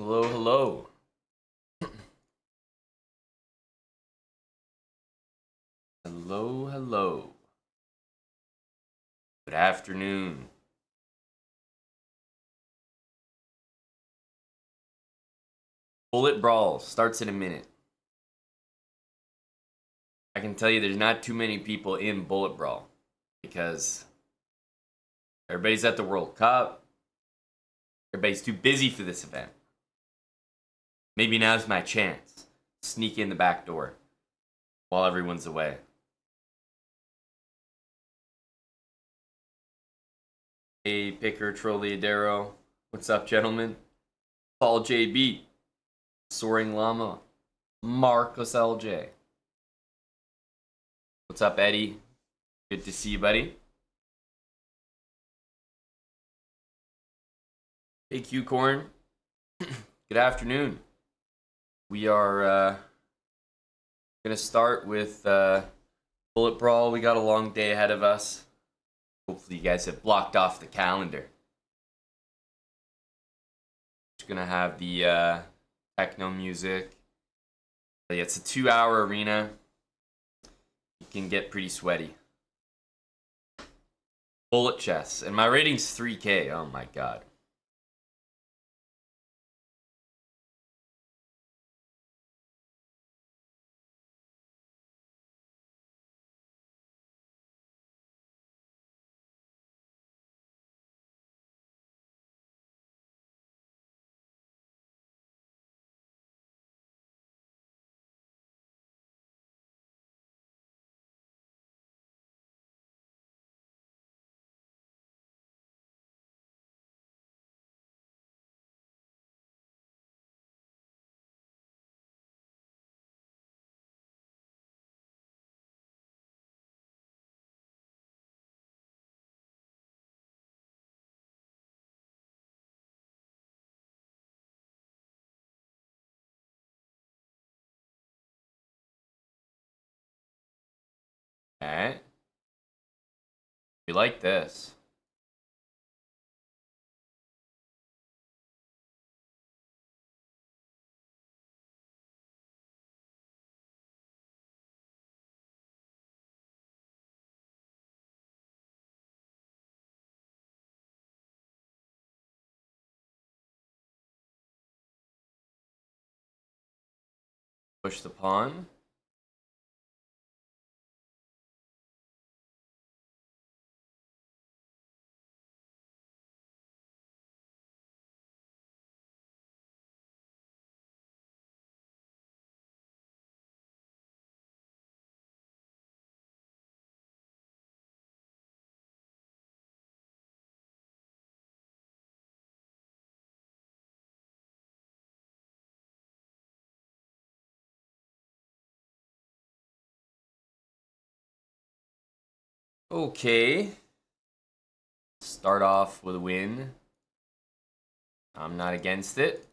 Hello, hello. Hello, hello. Good afternoon. Bullet Brawl starts in a minute. I can tell you there's not too many people in Bullet Brawl because everybody's at the World Cup. Everybody's too busy for this event. Maybe now's my chance. Sneak in the back door while everyone's away. Hey, Picker, Trolleadero. What's up, gentlemen? Paul JB. Soaring Llama. Marcus LJ. What's up, Eddie? Good to see you, buddy. Hey, Q Corn. Good afternoon. We are gonna start with Bullet Brawl. We got a long day ahead of us. Hopefully, you guys have blocked off the calendar. Just gonna have the techno music. But yeah, it's a 2-hour arena. You can get pretty sweaty. Bullet chess, and my rating's 3K. Oh my god. Alright. You like this. Push the pawn. Okay. Start off with a win. I'm not against it.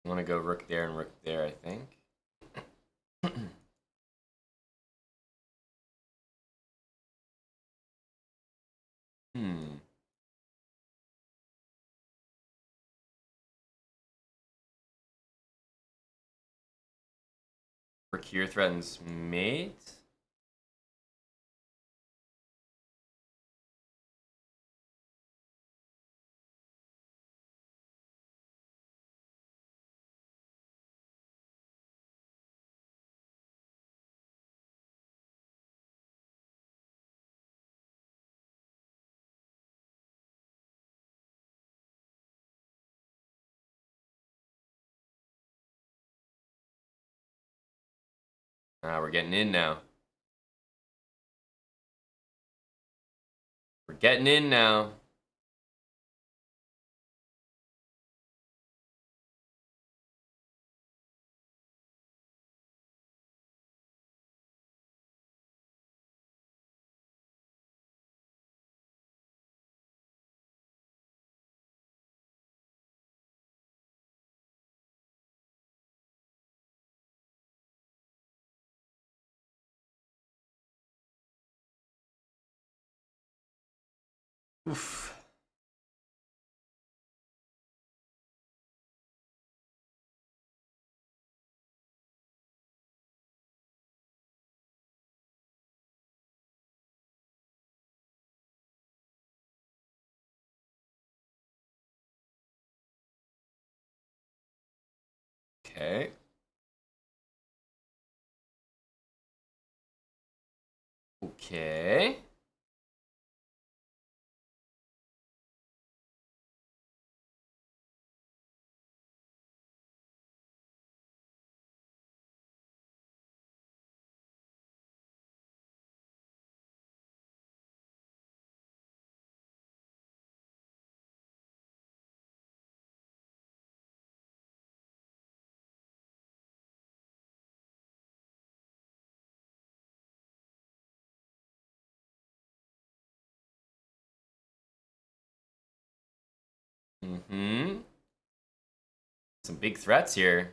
I want to go rook there and rook there, I think. Hmm. Rook here threatens mate. We're getting in now. We're getting in now. Oof. Okay. Okay. Mm-hmm. Some big threats here.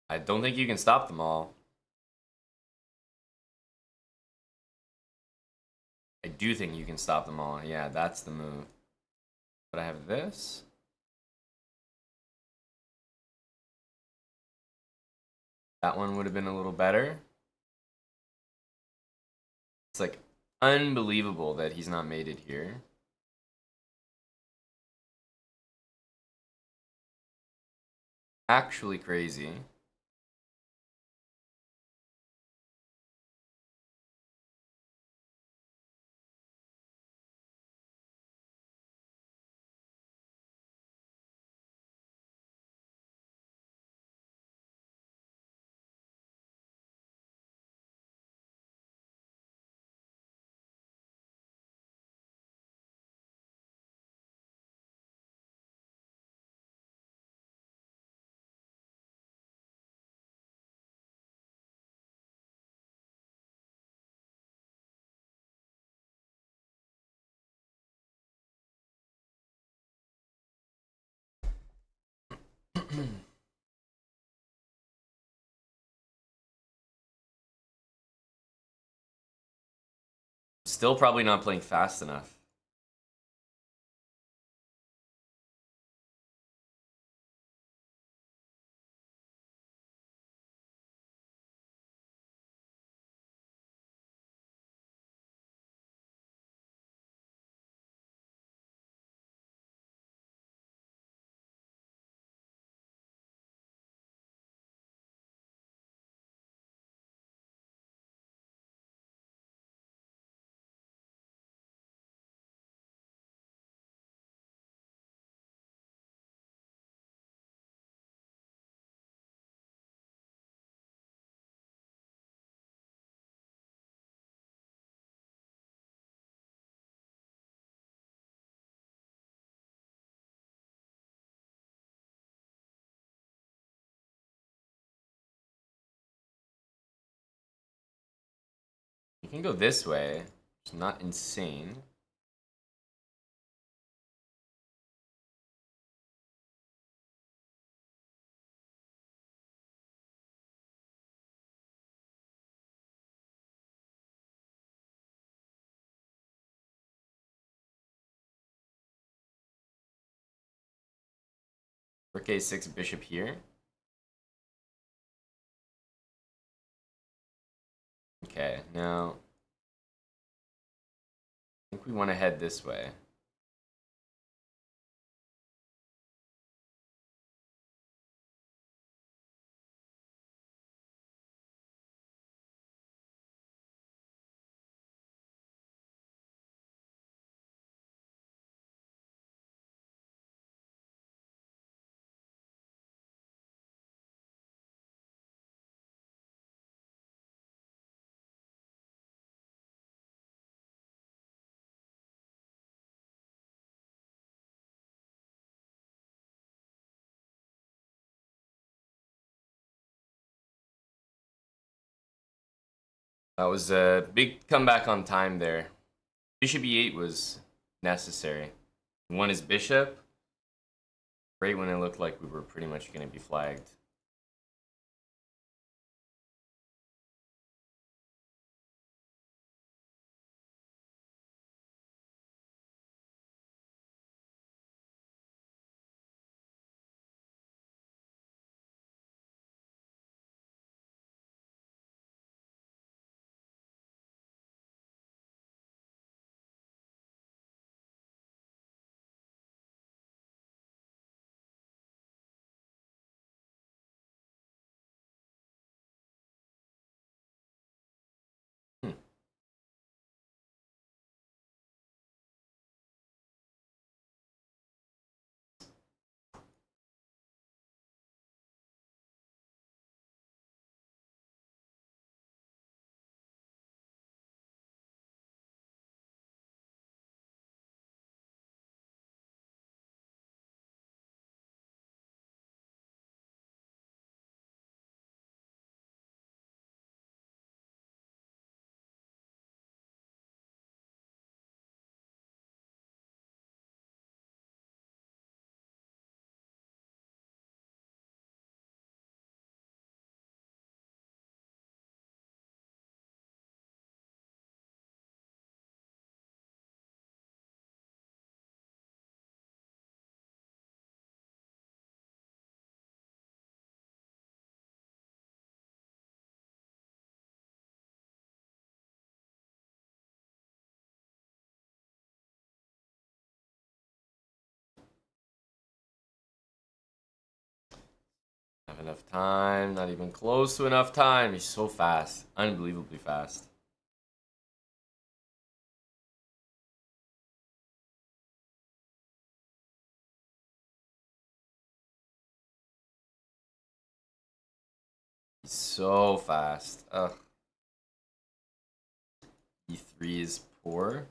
I don't think you can stop them all. I do think you can stop them all. Yeah, that's the move. But I have this. That one would have been a little better. It's like unbelievable that he's not made it here. Actually crazy. Still probably not playing fast enough. You can go this way. It's not insane. Rook a6, bishop here. Okay, now I think we want to head this way. That was a big comeback on time there. Bishop e8 was necessary. He won his bishop right when it looked like we were pretty much going to be flagged. Have enough time, not even close to enough time. He's so fast, unbelievably fast. He's so fast. Ugh. E3 is poor.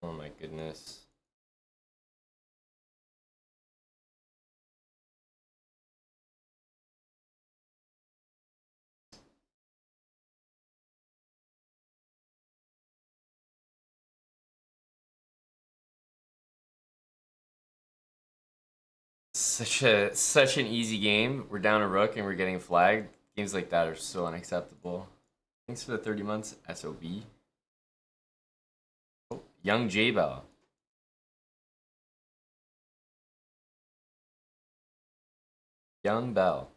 Oh my goodness. Such an easy game. We're down a rook and we're getting flagged. Games like that are so unacceptable. Thanks for the 30 months, SOB. Oh, young J Bell. Young Bell.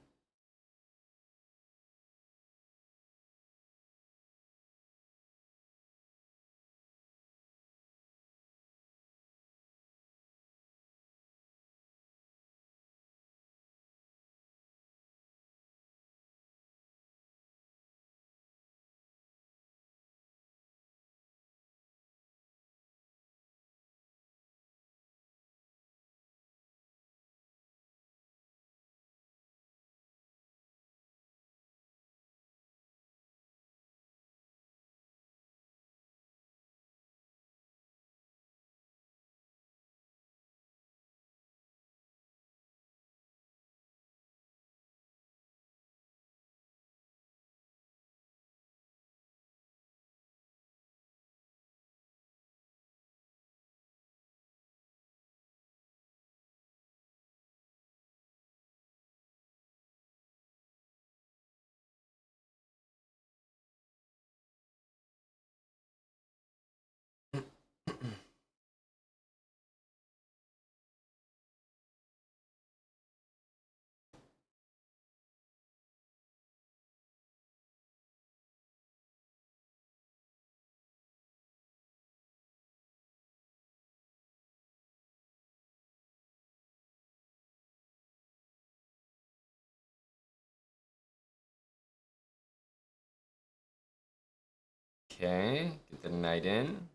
Okay, get the knight in.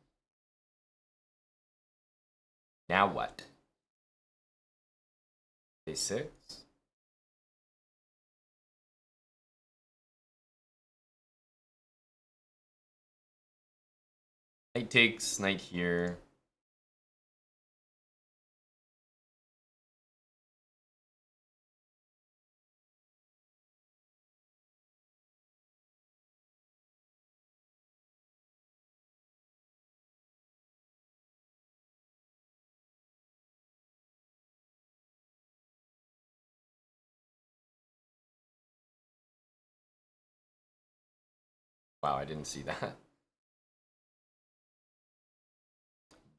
Now what? A6. Knight takes, knight here. Wow, I didn't see that.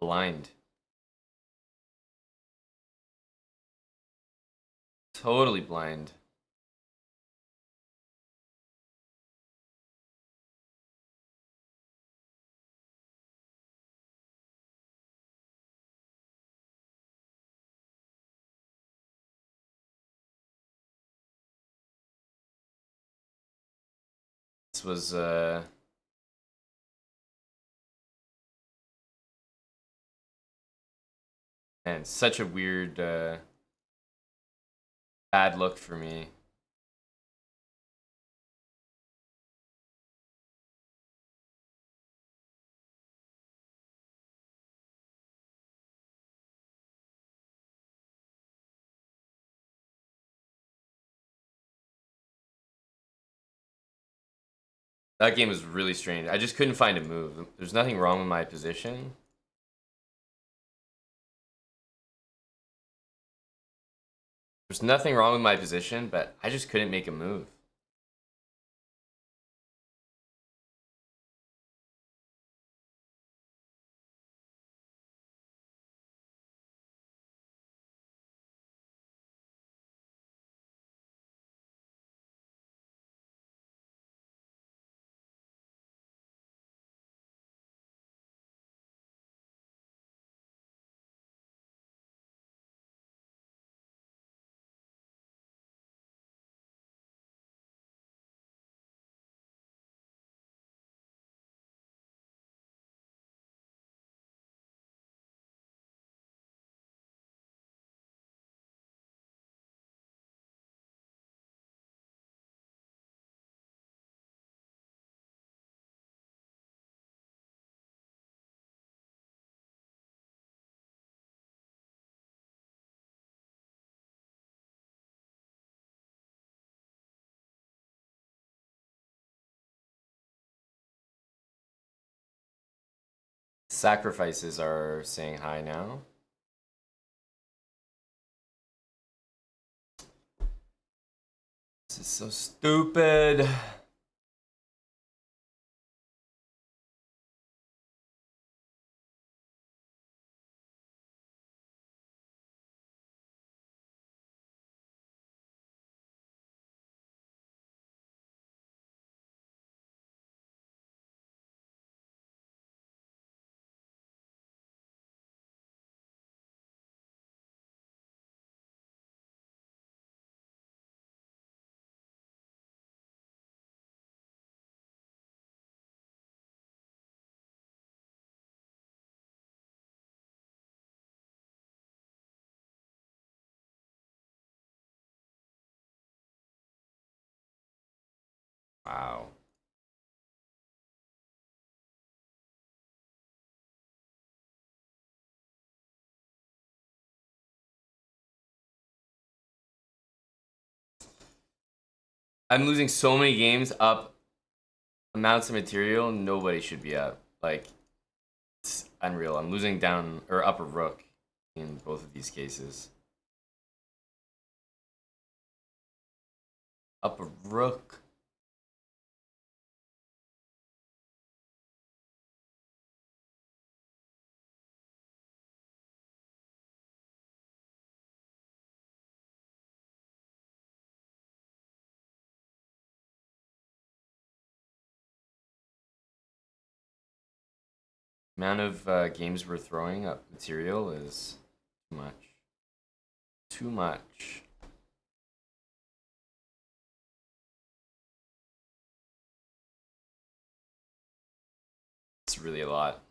Blind. Totally blind. This was and such a weird bad look for me. That game was really strange. I just couldn't find a move. There's nothing wrong with my position. There's nothing wrong with my position, but I just couldn't make a move. Sacrifices are saying hi now. This is so stupid. Wow. I'm losing so many games up amounts of material. Nobody should be up. Like, it's unreal. I'm losing down or up a rook in both of these cases. Up a rook. Amount of games we're throwing up material is too much. Too much. It's really a lot.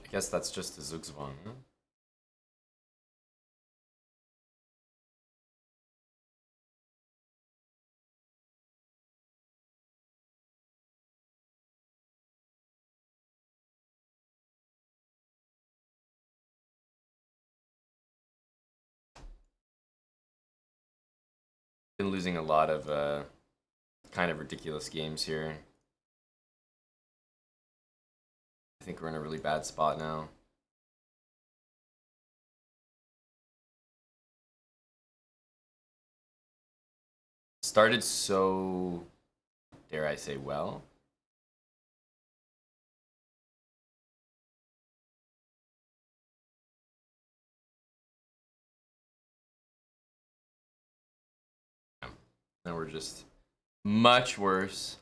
I guess that's just a Zugzwang, huh? Been losing a lot of kind of ridiculous games here. I think we're in a really bad spot now. Started so, dare I say, well. Now we're just much worse.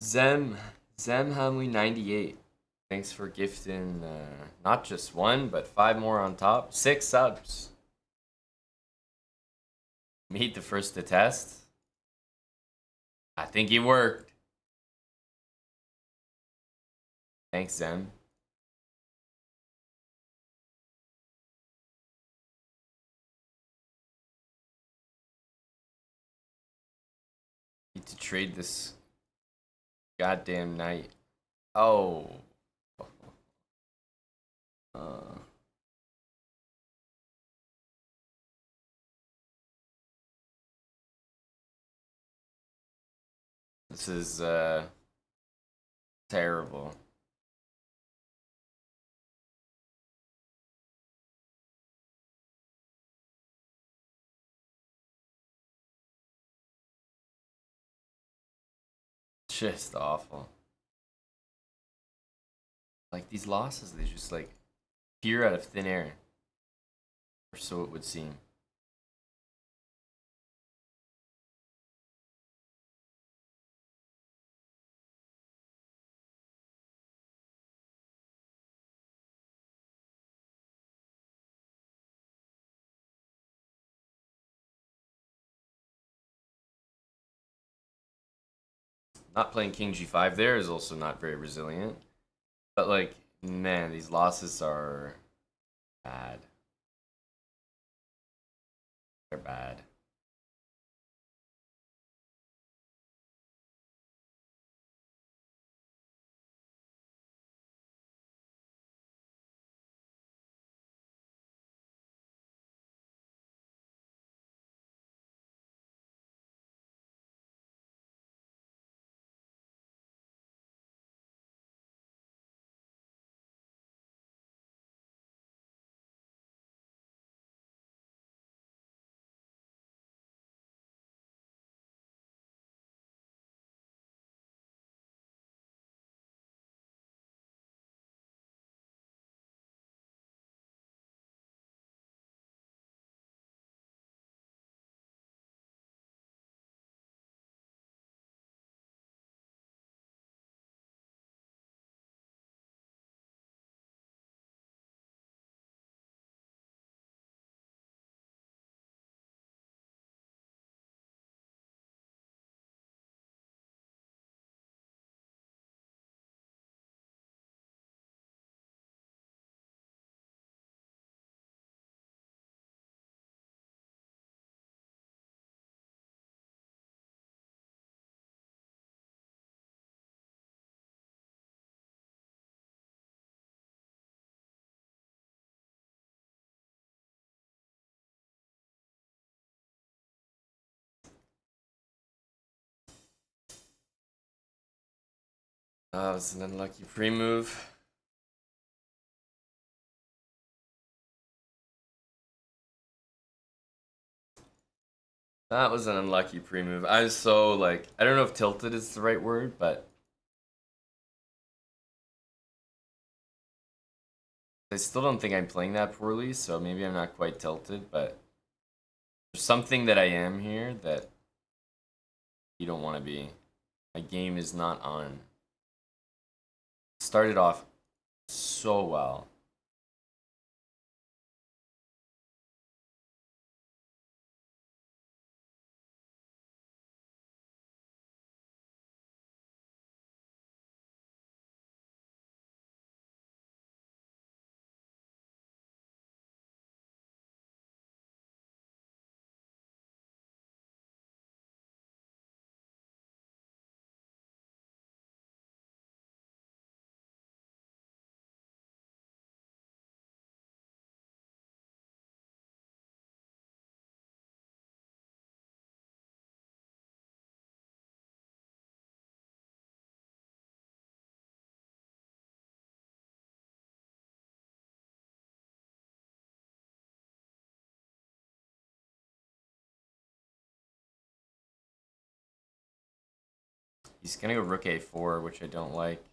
Zem Hamley 98. Thanks for gifting not just one, but 5 more on top. 6 subs. Meet the first to test. I think it worked. Thanks, Zem. Need to trade this goddamn knight. Oh. Uh. This is terrible. Just awful. Like these losses, they just like appear out of thin air. Or so it would seem. Not playing King G5 there is also not very resilient. But like, man, these losses are bad. They're bad. That was an unlucky pre-move. That was an unlucky pre-move. I was so like, I don't know if tilted is the right word, but I still don't think I'm playing that poorly, so maybe I'm not quite tilted, but there's something that I am here that you don't want to be. My game is not on. Started off so well. He's gonna go rook a4, which I don't like.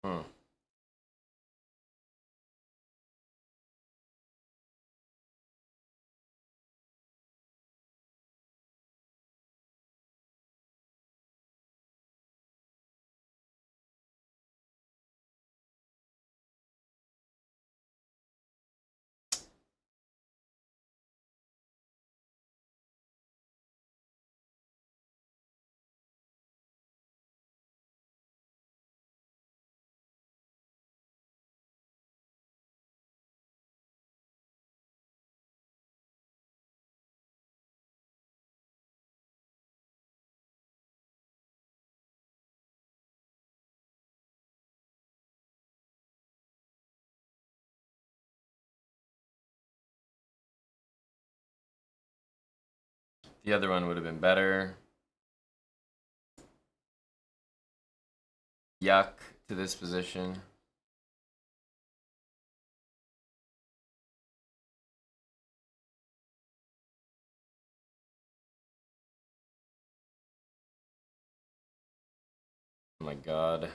Hmm. The other one would have been better. Yuck to this position. Oh my god.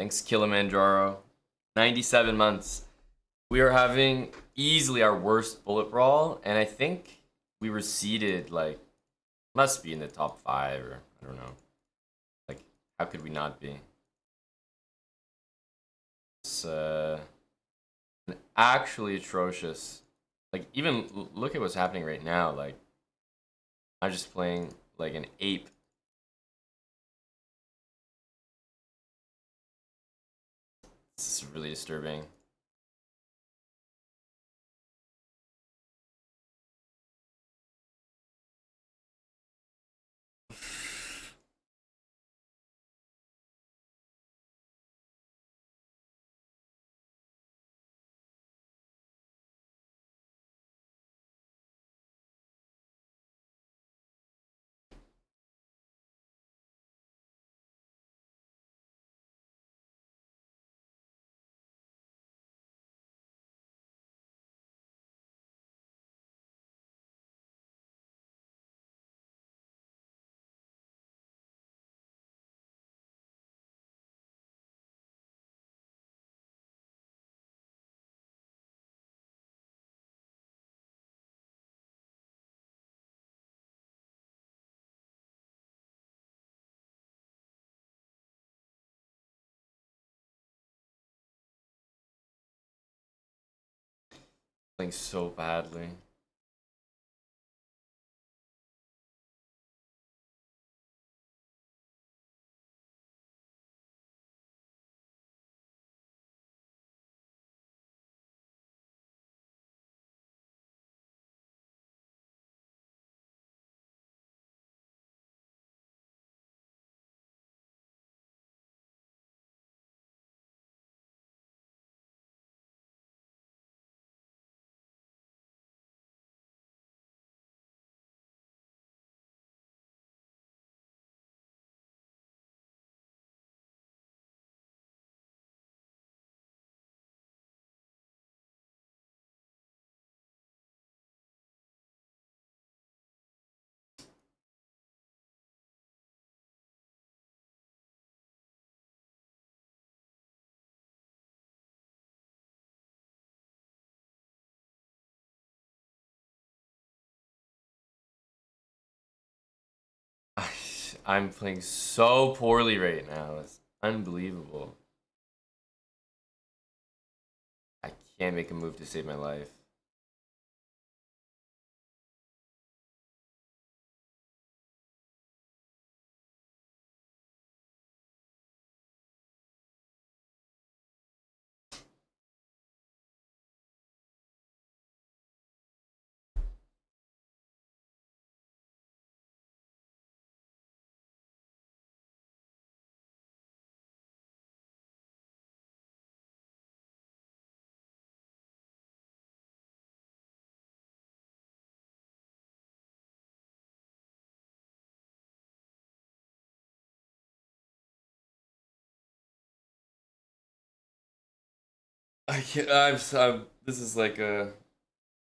Thanks, Kilimanjaro. 97 months. We are having easily our worst bullet brawl, and I think we were seeded, like, must be in the top 5, or I don't know. Like, how could we not be? It's an actually atrocious Like even look at what's happening right now. Like I'm just playing like an ape. This is really disturbing. Playing so badly. I'm playing so poorly right now. It's unbelievable. I can't make a move to save my life. I can't. This is like a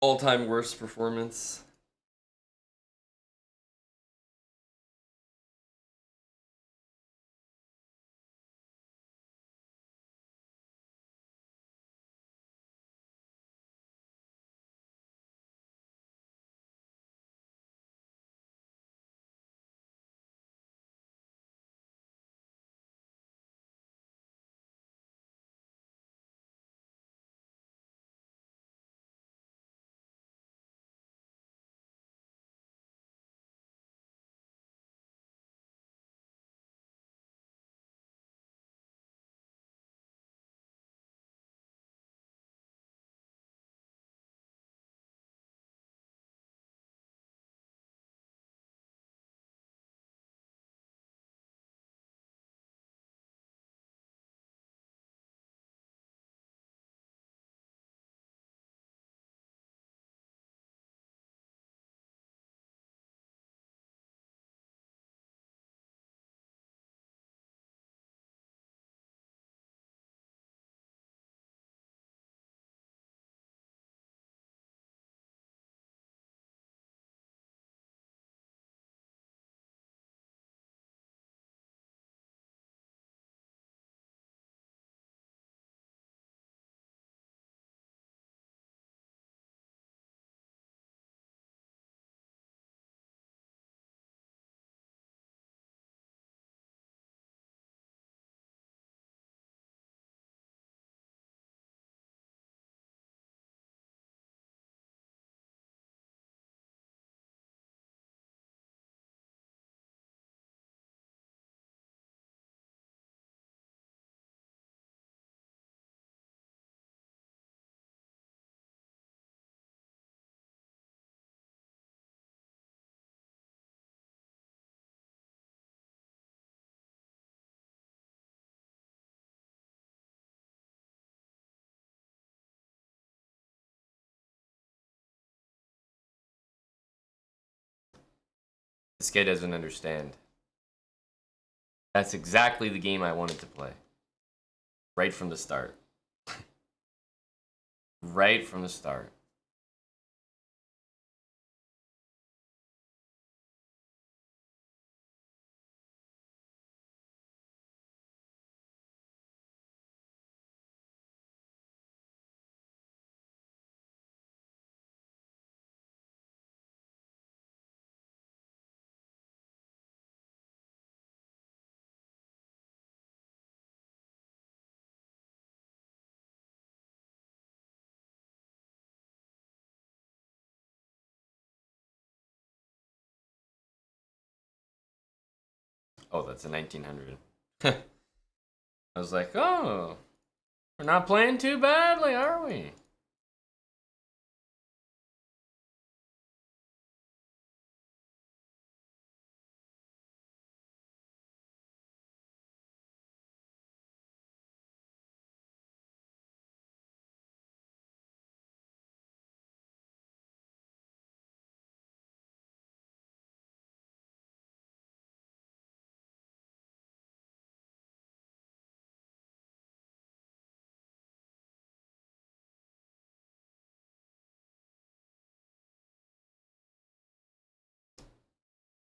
all-time worst performance. This guy doesn't understand. That's exactly the game I wanted to play. Right from the start. Right from the start. Oh, that's a 1900. I was like, oh, we're not playing too badly, are we?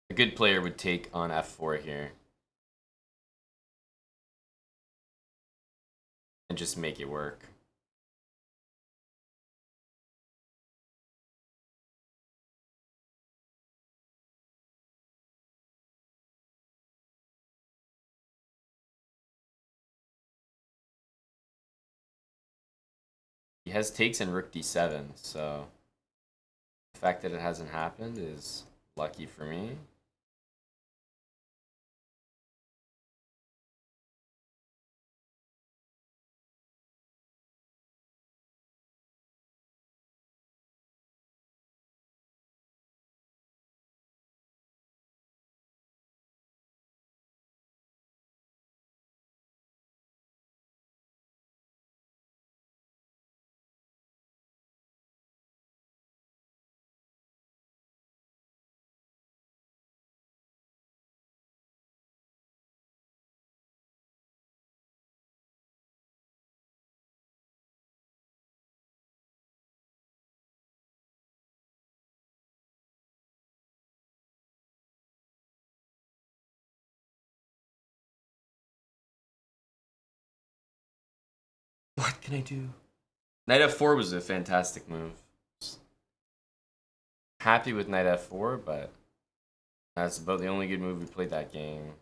A good player would take on f4 here. And just make it work. He has takes in rook d7, so the fact that it hasn't happened is lucky for me. What can I do? Knight f4 was a fantastic move. Happy with knight f4, but that's about the only good move we played that game.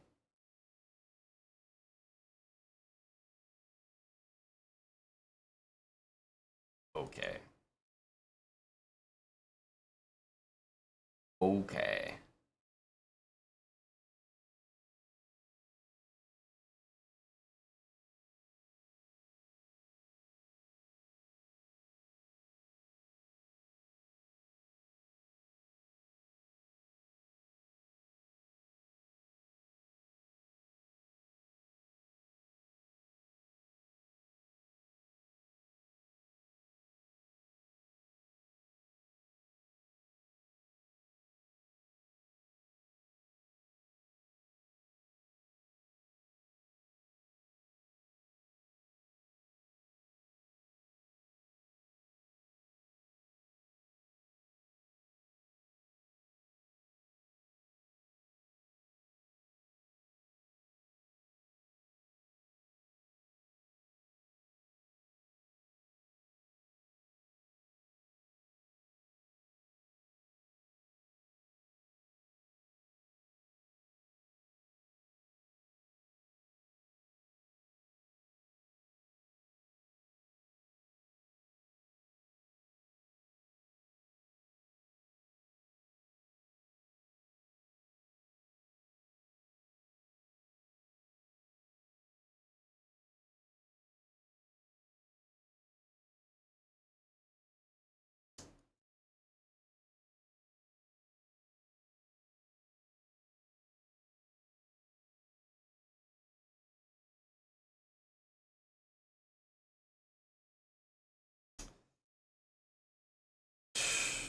Okay. Okay.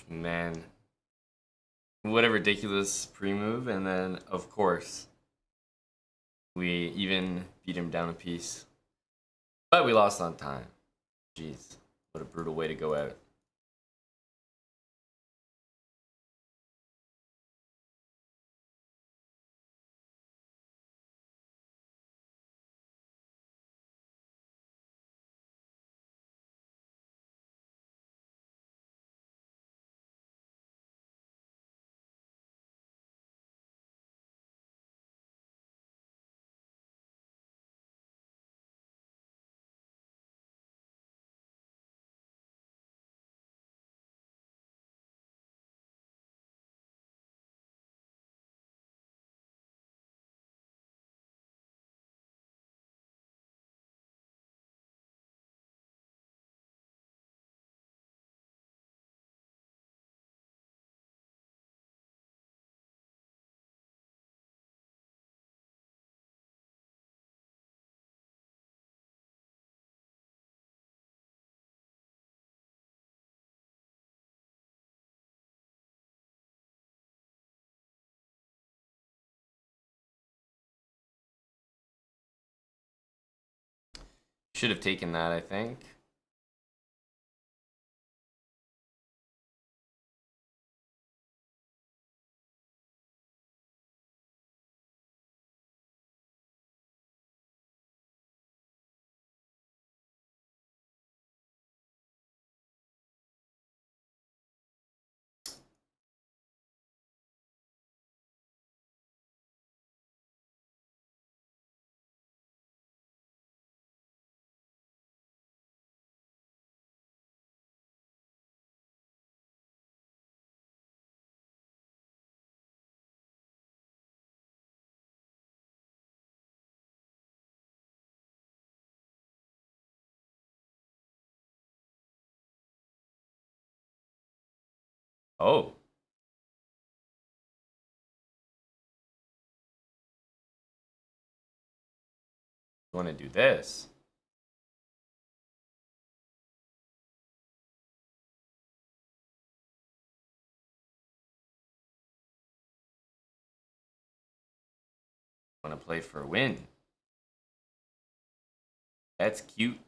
Man. What a ridiculous pre-move, and then of course we even beat him down a piece. But we lost on time. Jeez, what a brutal way to go out. Should have taken that, I think. Oh. You want to do this? Want to play for a win? That's cute.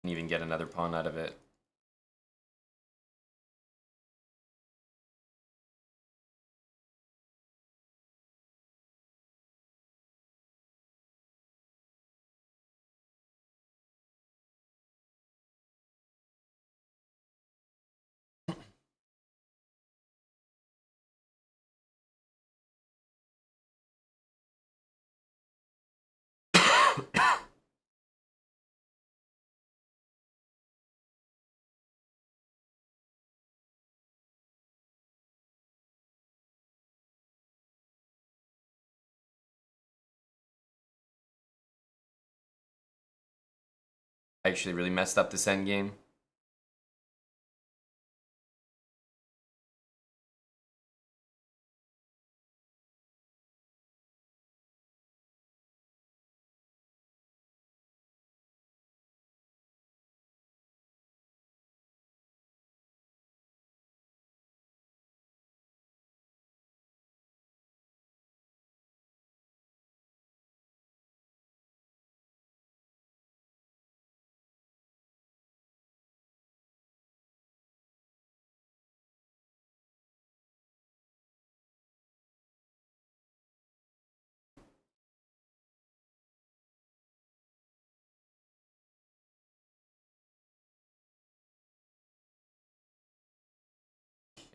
Can even get another pawn out of it. I actually really messed up this endgame.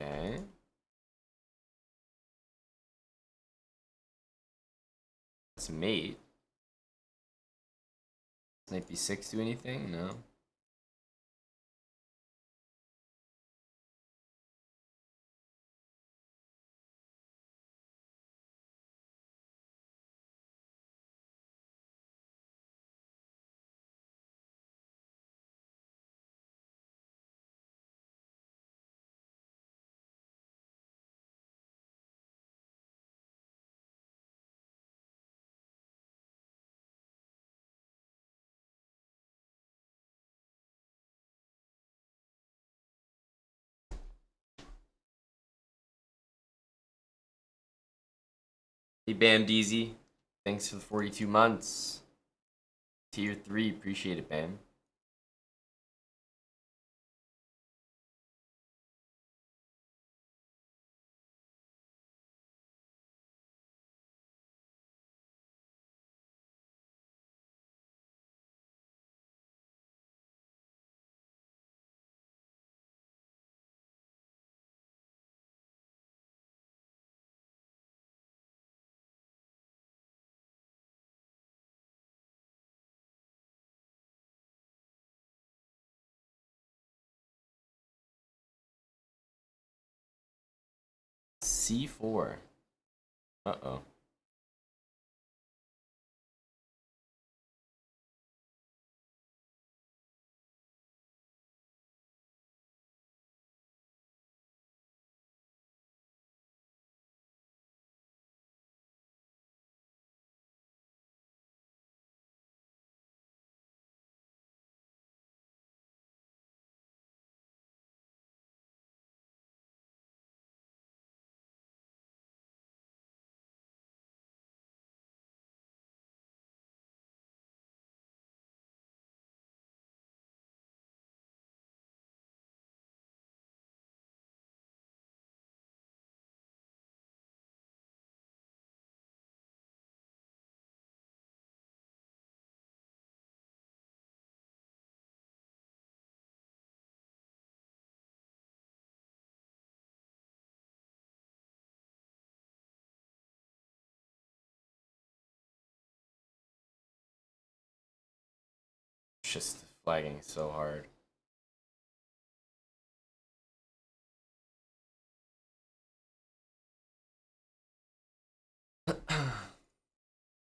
Okay. That's mate. Knight b6 do anything? No. Hey, Bam DZ. Thanks for the 42 months. Tier 3. Appreciate it, Bam. C4. Uh-oh. Just flagging so hard.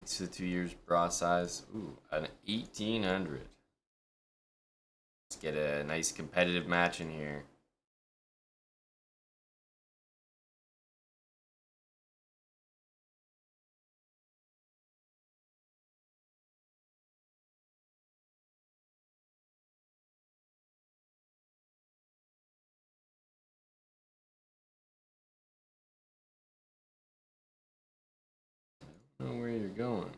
To 2 years bra size. Ooh, an 1800. Let's get a nice competitive match in here. I don't know where you're going.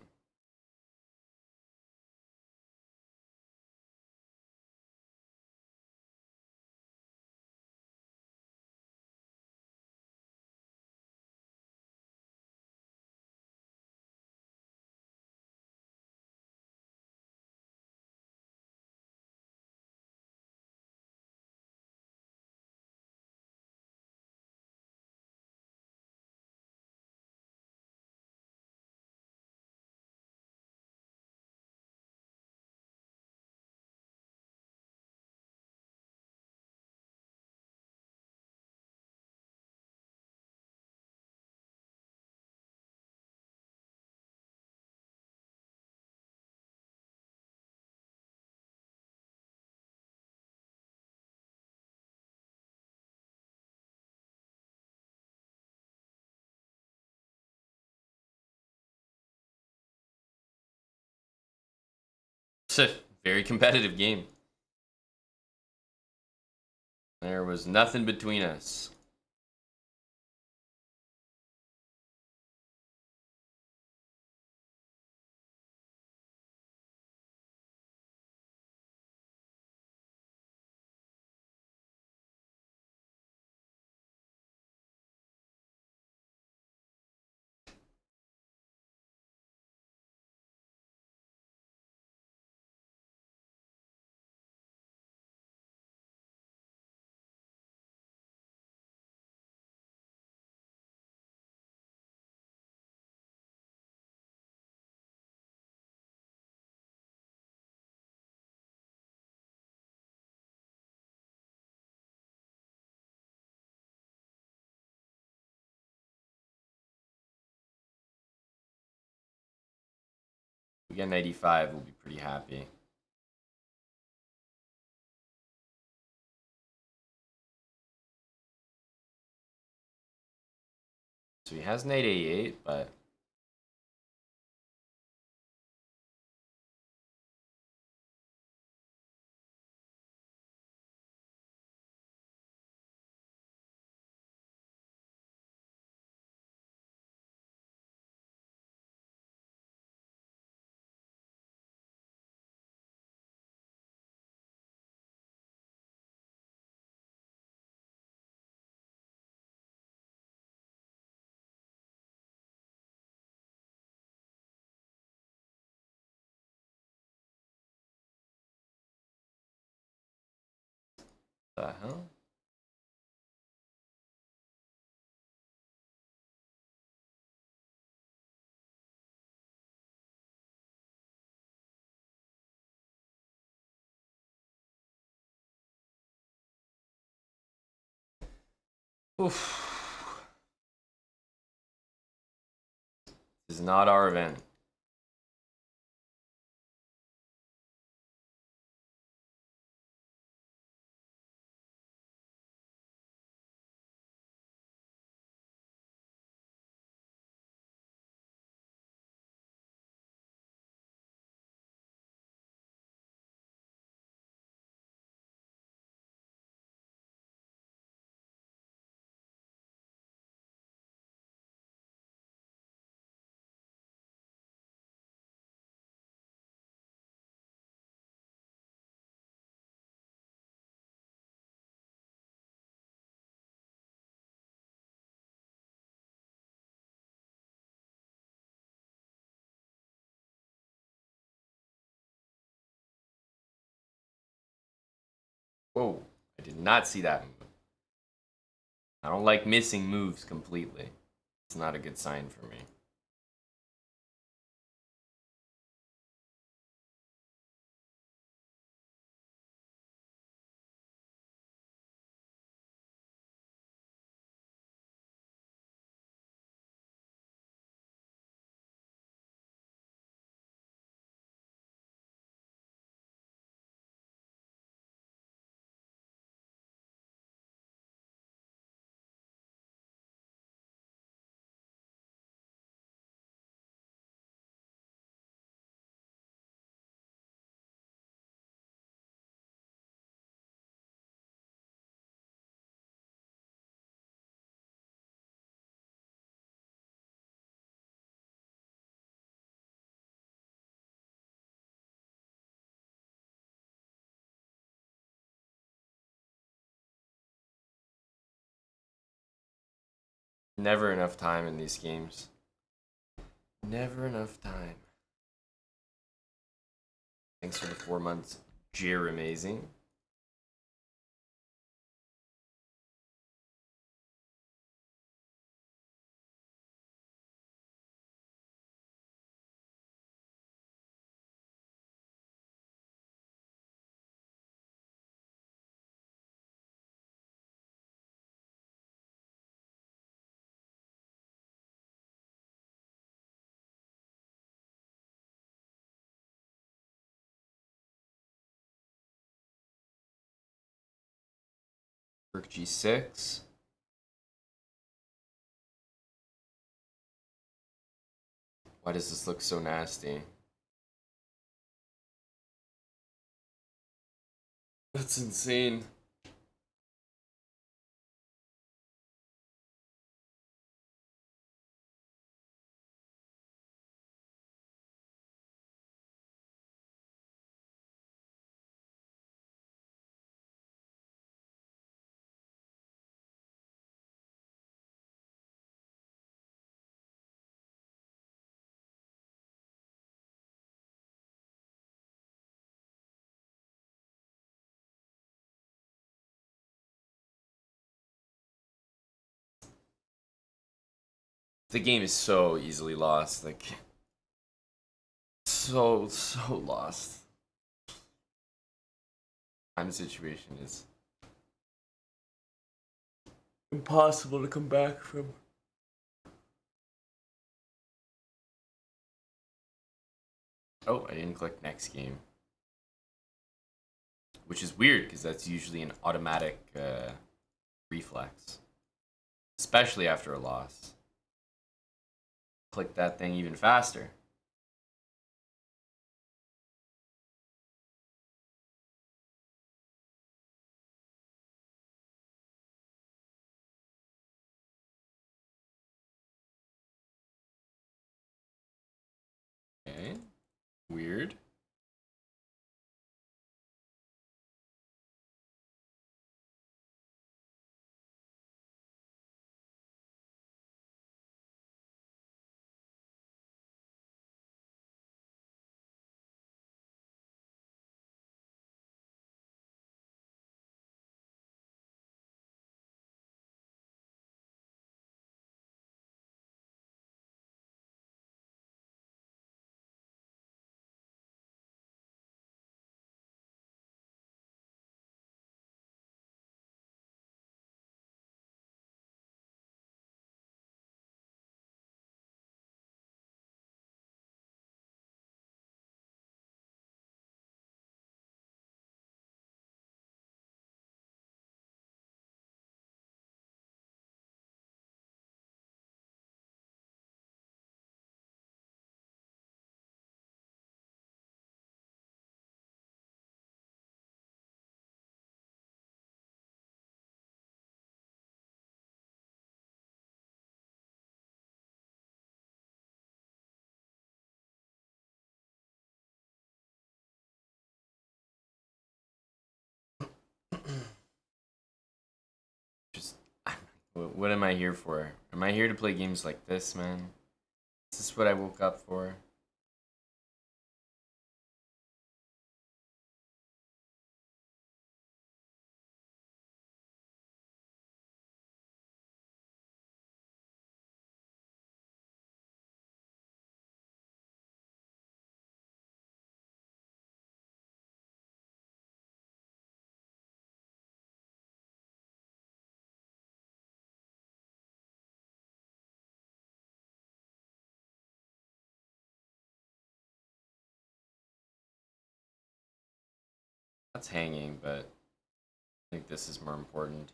Very competitive game. There was nothing between us. we get 95, we'll be pretty happy. So he has knight a8, but the hell? Oof. This is not our event. Whoa, I did not see that move. I don't like missing moves completely. It's not a good sign for me. Never enough time in these games. Never enough time. Thanks for the 4 months, Jeer amazing. Rook g6. Why does this look so nasty? That's insane. The game is so easily lost. Like, so lost. Time situation is impossible to come back from. Oh, I didn't click next game. Which is weird, because that's usually an automatic reflex. Especially after a loss. Click that thing even faster. Okay. Weird. Just, what am I here for? Am I here to play games like this, man? Is this what I woke up for? That's hanging, but I think this is more important.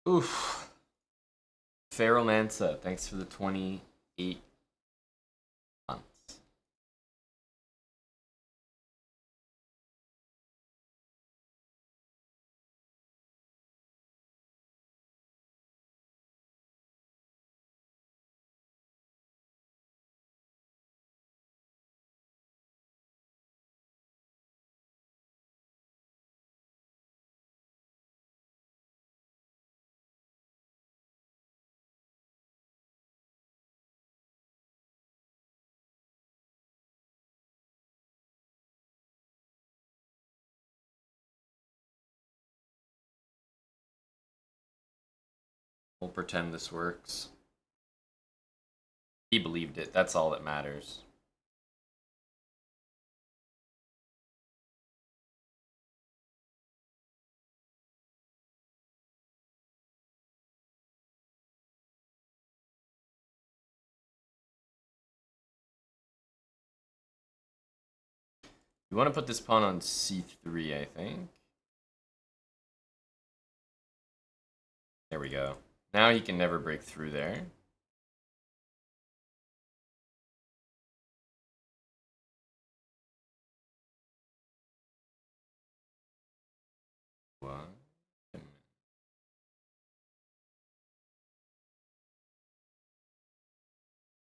Oof. Feral Mansa, thanks for the 28 months. We'll pretend this works. He believed it. That's all that matters. You want to put this pawn on c3, I think. There we go. Now he can never break through there.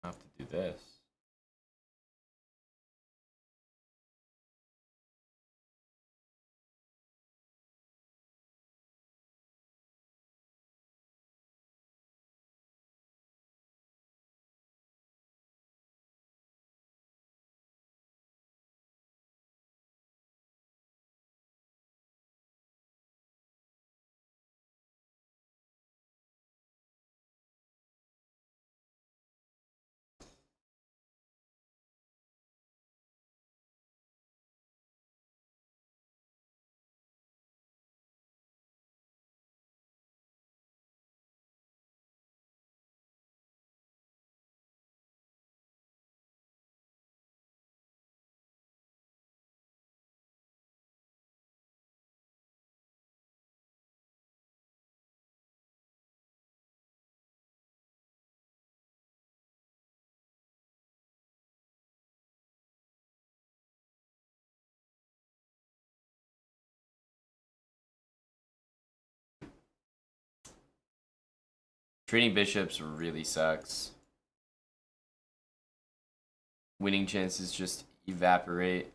have to do this. Trading bishops really sucks. Winning chances just evaporate.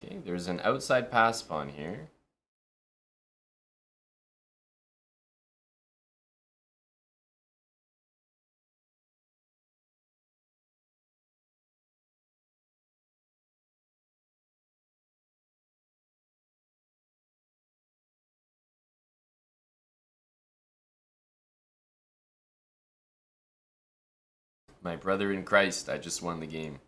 Okay, there's an outside pass pawn here. My brother in Christ, I just won the game.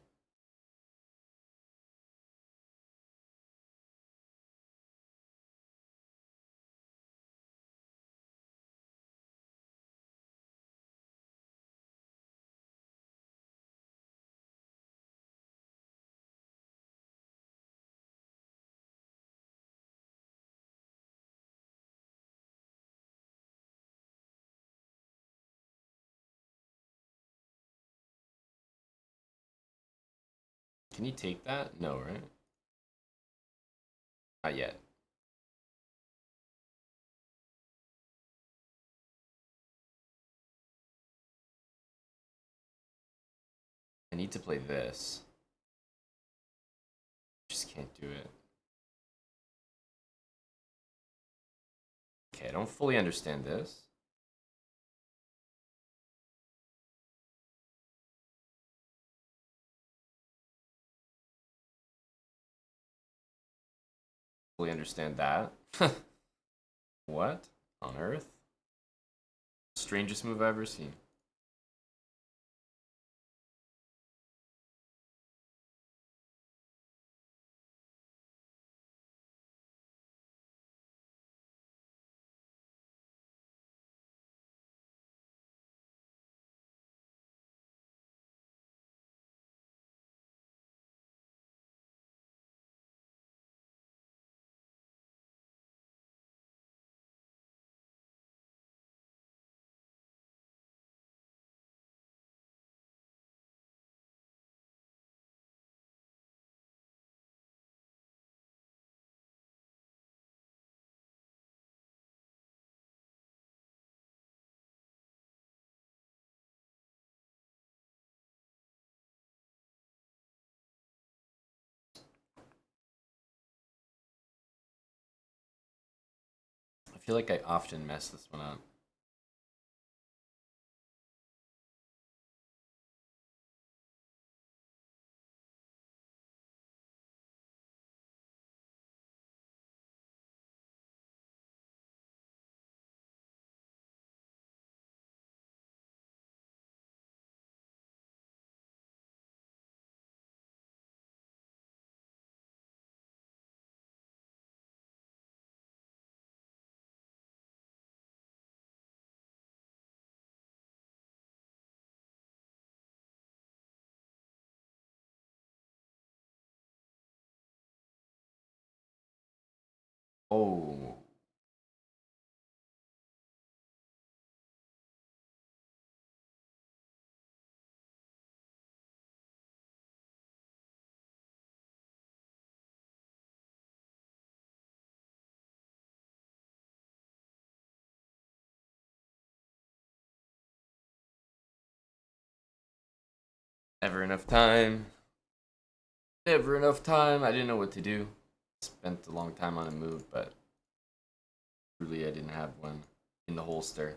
Can you take that? No, right? Not yet. I need to play this. Just can't do it. Okay, I don't fully understand this. Fully understand that. What on earth? Strangest move I've ever seen. I feel like I often mess this one up. Oh. Never enough time. Never enough time. I didn't know what to do. Spent a long time on a move, but truly I didn't have one in the holster.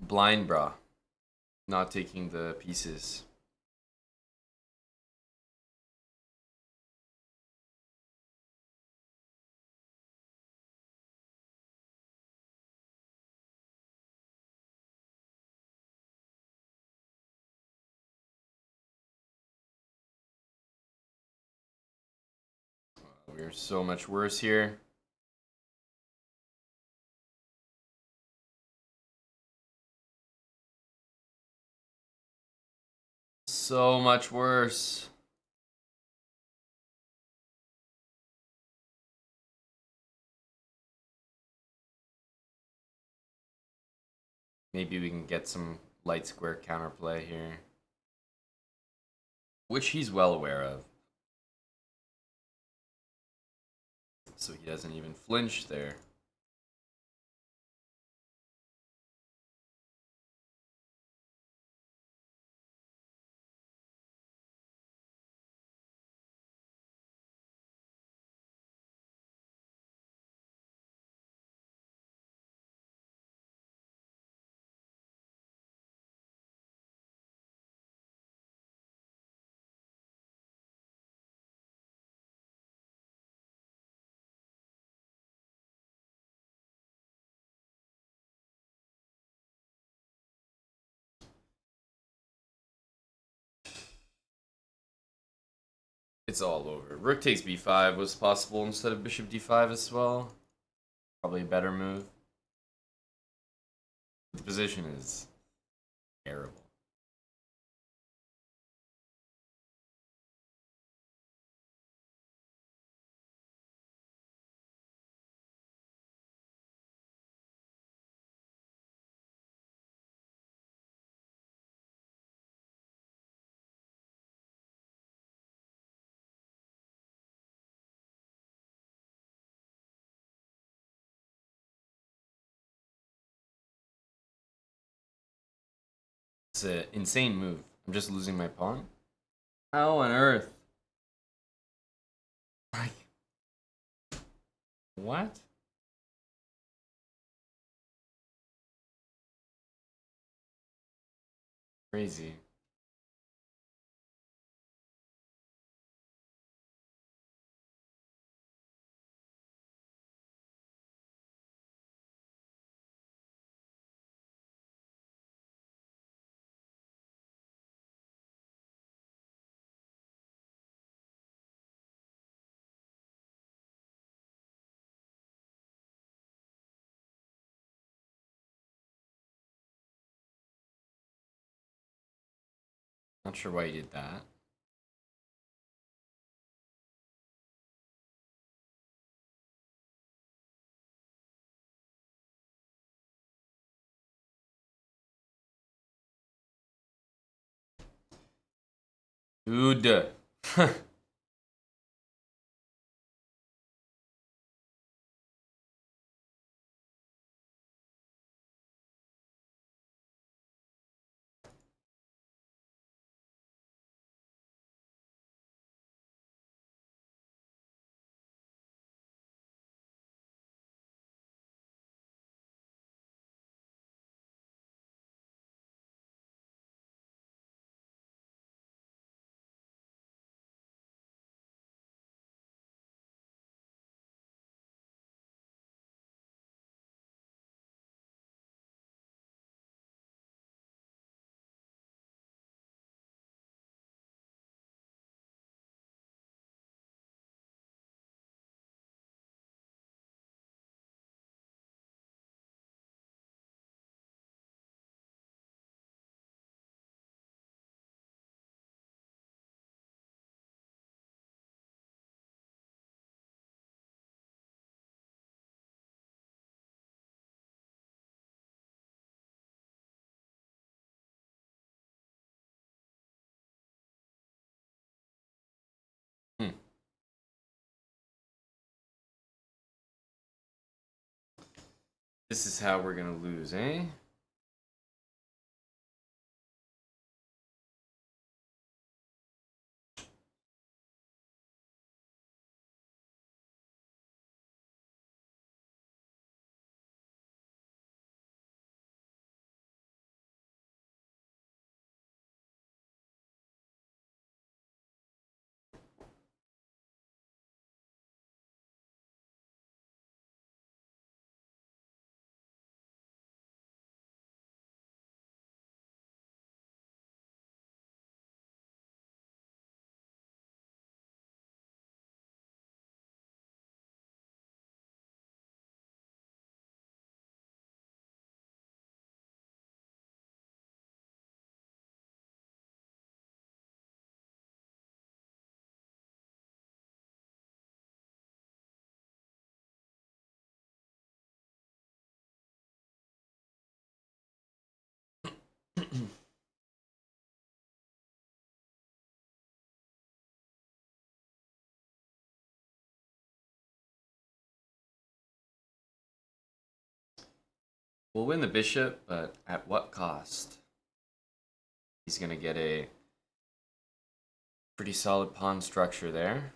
Blind bra. Not taking the pieces. We're so much worse here. So much worse. Maybe we can get some light square counterplay here. Which he's well aware of. So he doesn't even flinch there. It's all over. Rook takes b5 was possible instead of bishop d5 as well. Probably a better move. The position is terrible. It's an insane move. I'm just losing my pawn. How on earth? Like, what? Crazy. Not sure why he did that. Dude. This is how we're gonna lose, eh? We'll win the bishop, but at what cost? He's gonna get a pretty solid pawn structure there.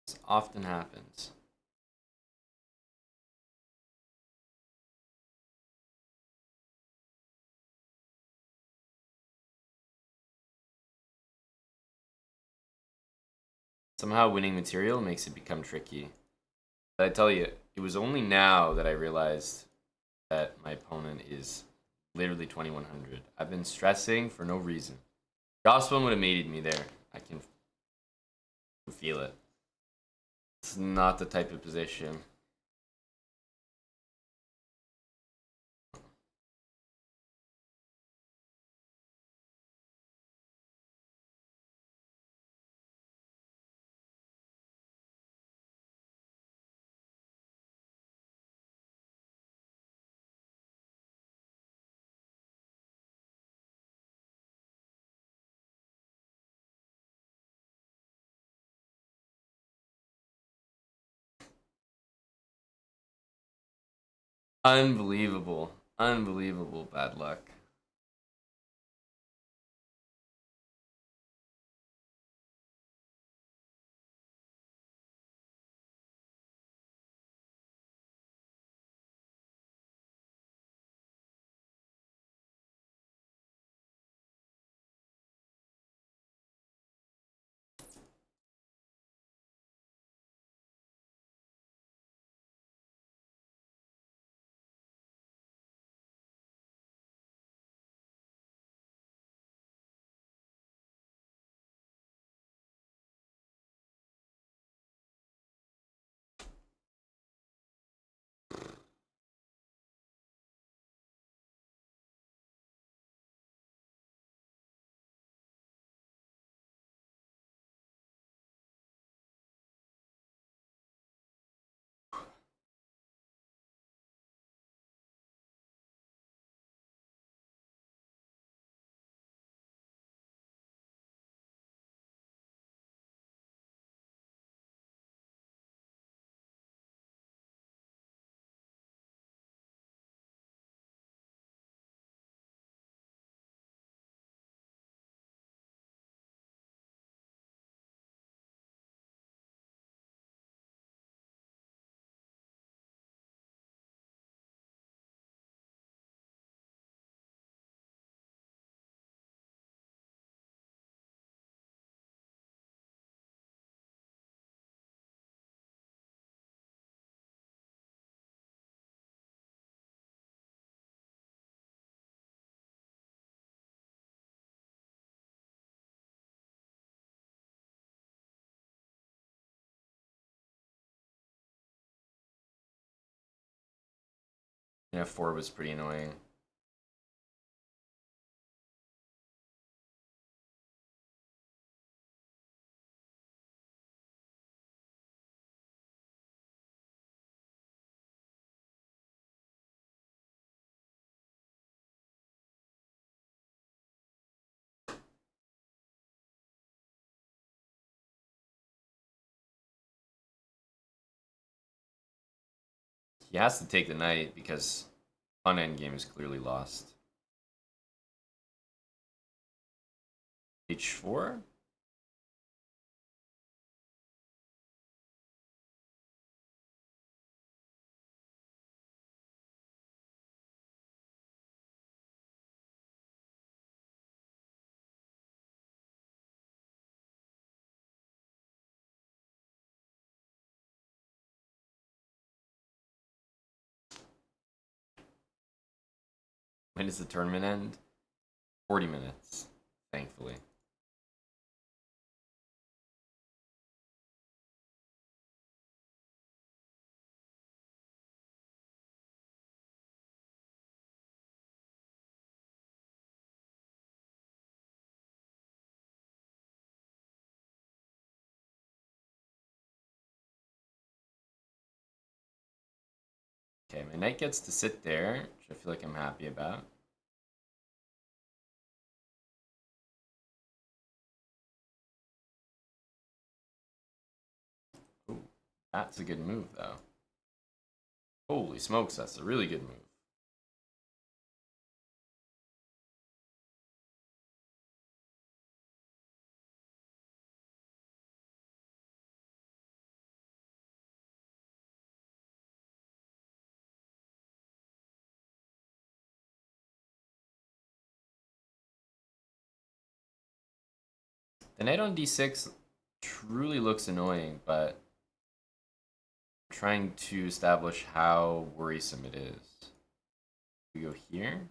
This often happens. Somehow winning material makes it become tricky. But I tell you, it was only now that I realized that my opponent is literally 2100. I've been stressing for no reason. Jocelyn would have mated me there. I can feel it. It's not the type of position. Unbelievable. Unbelievable bad luck. F4 was pretty annoying. He has to take the knight because on endgame is clearly lost. H4? When does the tournament end? 40 minutes, thankfully. Okay, my knight gets to sit there, which I feel like I'm happy about. Ooh, that's a good move, though. Holy smokes, that's a really good move. The knight on d6 truly looks annoying, but I'm trying to establish how worrisome it is. We go here.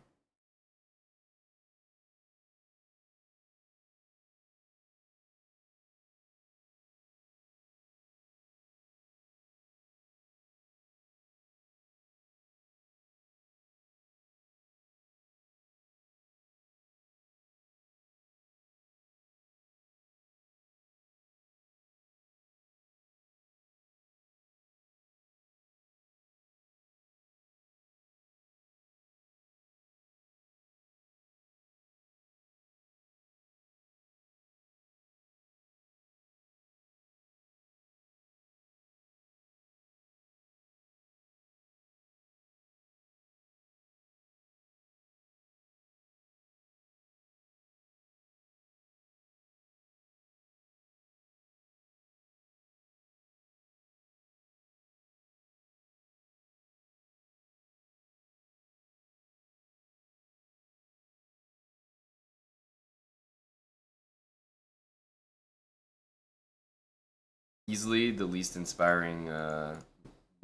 Easily the least inspiring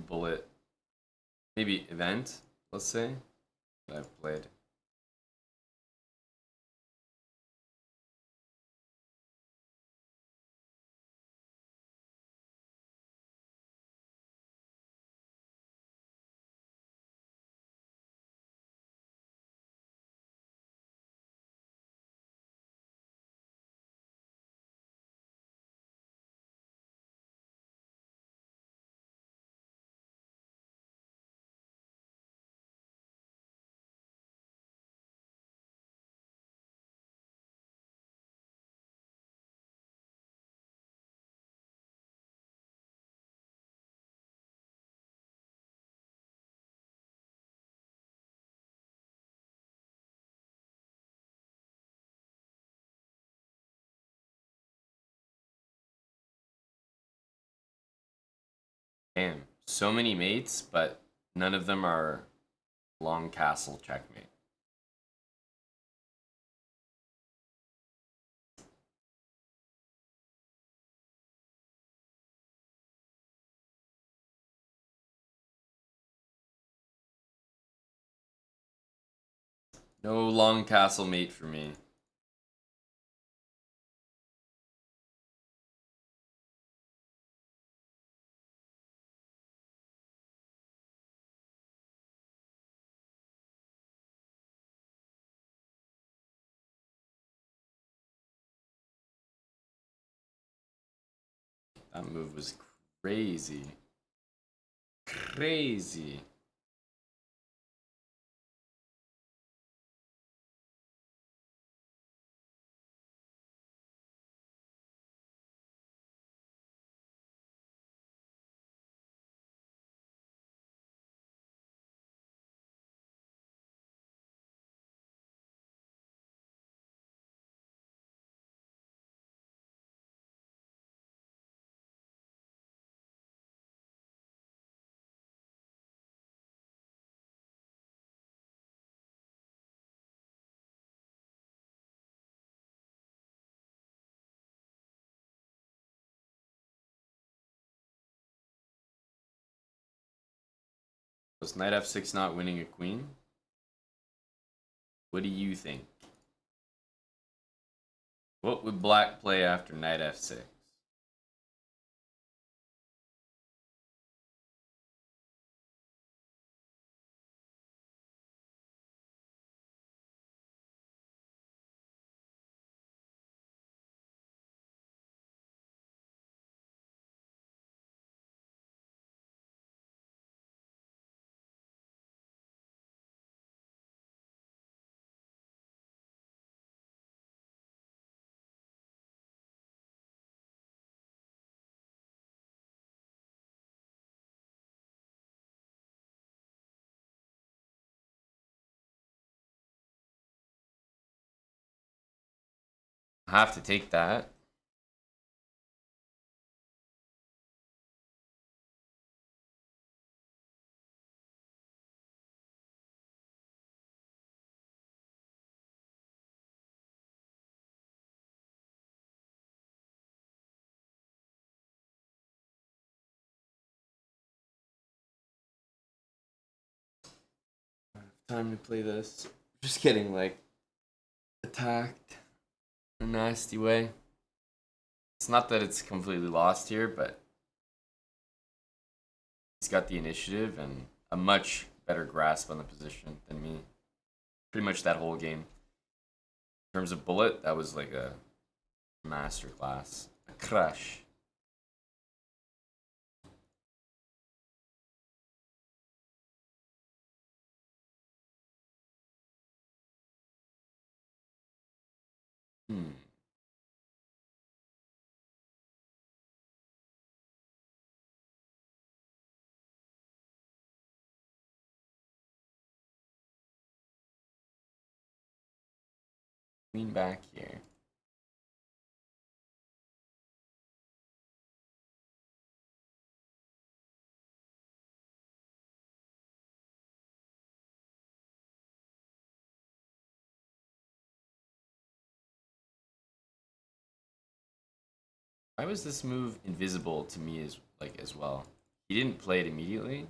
bullet, maybe event, let's say, that I've played. Damn, so many mates, but none of them are long castle checkmate. No long castle mate for me. That move was crazy. Crazy. Was knight f6 not winning a queen? What do you think? What would black play after knight f6? I have to take that. Time to play this. Just getting like attacked in a nasty way. It's not that it's completely lost here, but he's got the initiative and a much better grasp on the position than me. Pretty much that whole game. In terms of bullet, that was like a masterclass, a crush. Queen back here. Why was this move invisible to me as well? He didn't play it immediately.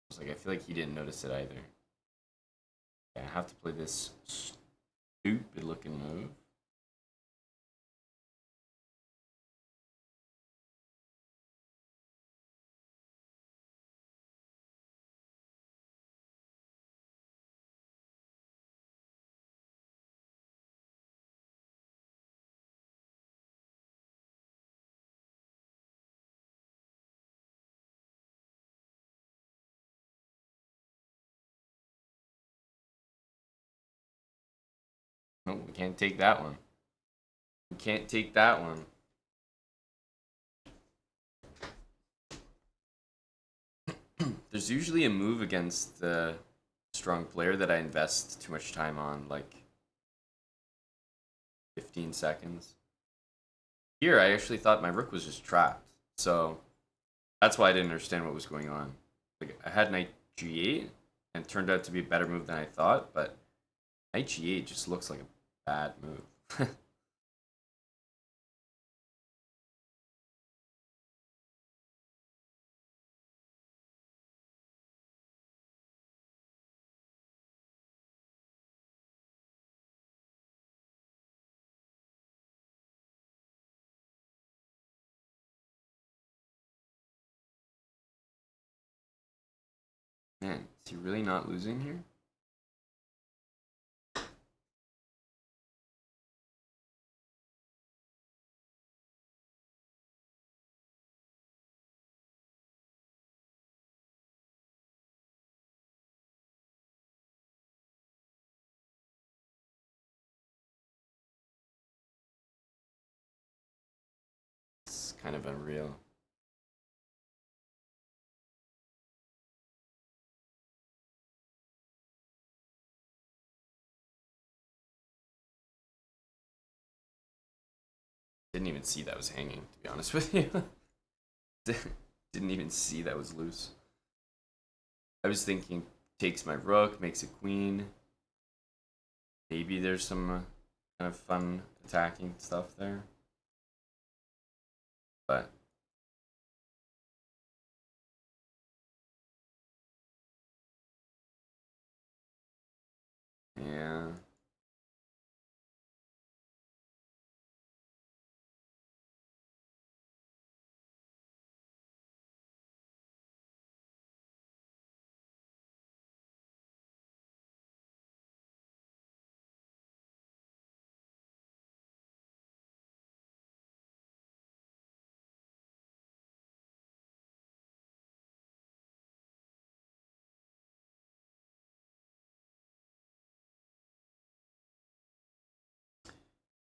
It's like I feel like he didn't notice it either. Yeah, I have to play this stupid looking move. No, we can't take that one. We can't take that one. There's usually a move against the strong player that I invest too much time on, like 15 seconds. Here, I actually thought my rook was just trapped, so that's why I didn't understand what was going on. Like I had knight g8, and it turned out to be a better move than I thought, but knight g8 just looks like a bad move. Man, is he really not losing here? kind of unreal. Didn't even see that was hanging, to be honest with you. Didn't even see that was loose. I was thinking takes my rook, makes a queen. Maybe there's some kind of fun attacking stuff there. But yeah.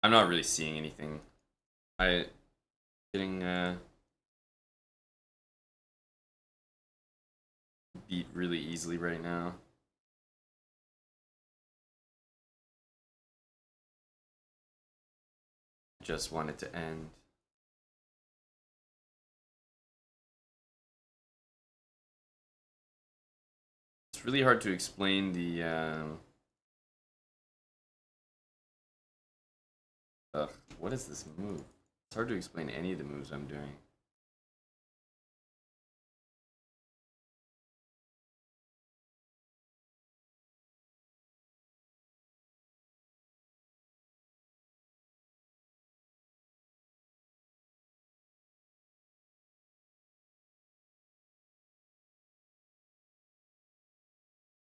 I'm not really seeing anything. I getting beat really easily right now. Just want it to end. It's really hard to explain the what is this move? It's hard to explain any of the moves I'm doing.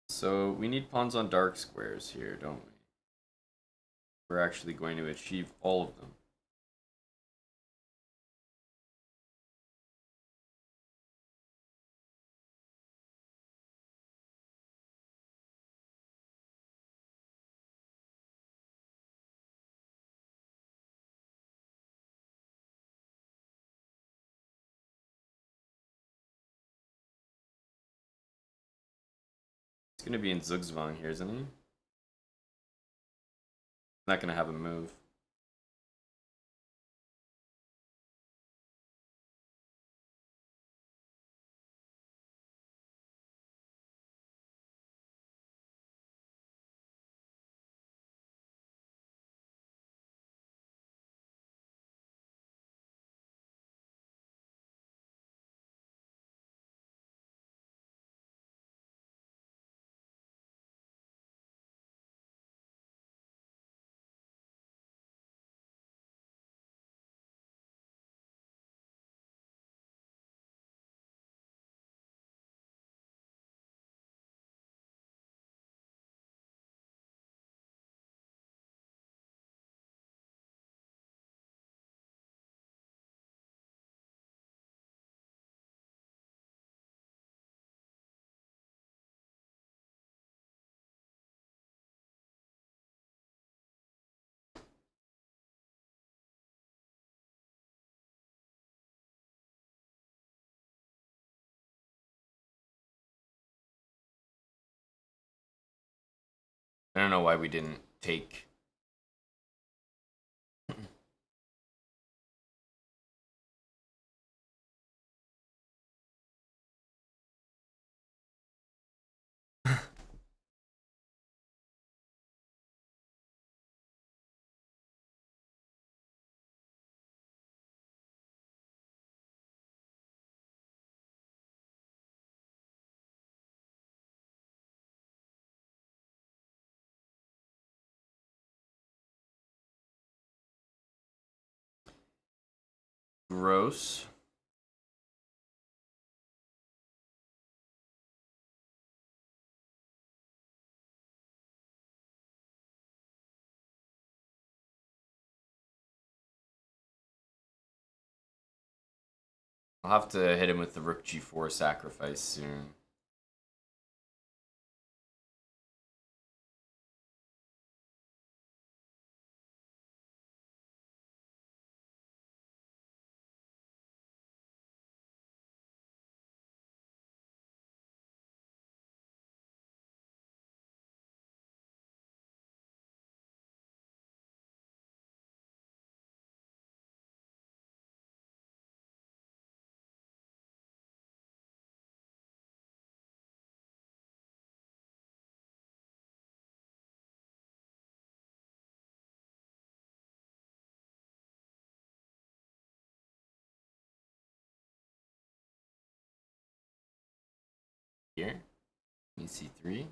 So we need pawns on dark squares here, don't we? We're actually going to achieve all of them. He's gonna be in Zugzwang here, isn't he? Not gonna have a move. I don't know why we didn't take. Gross. I'll have to hit him with the rook g4 sacrifice soon. Here. Let me see 3.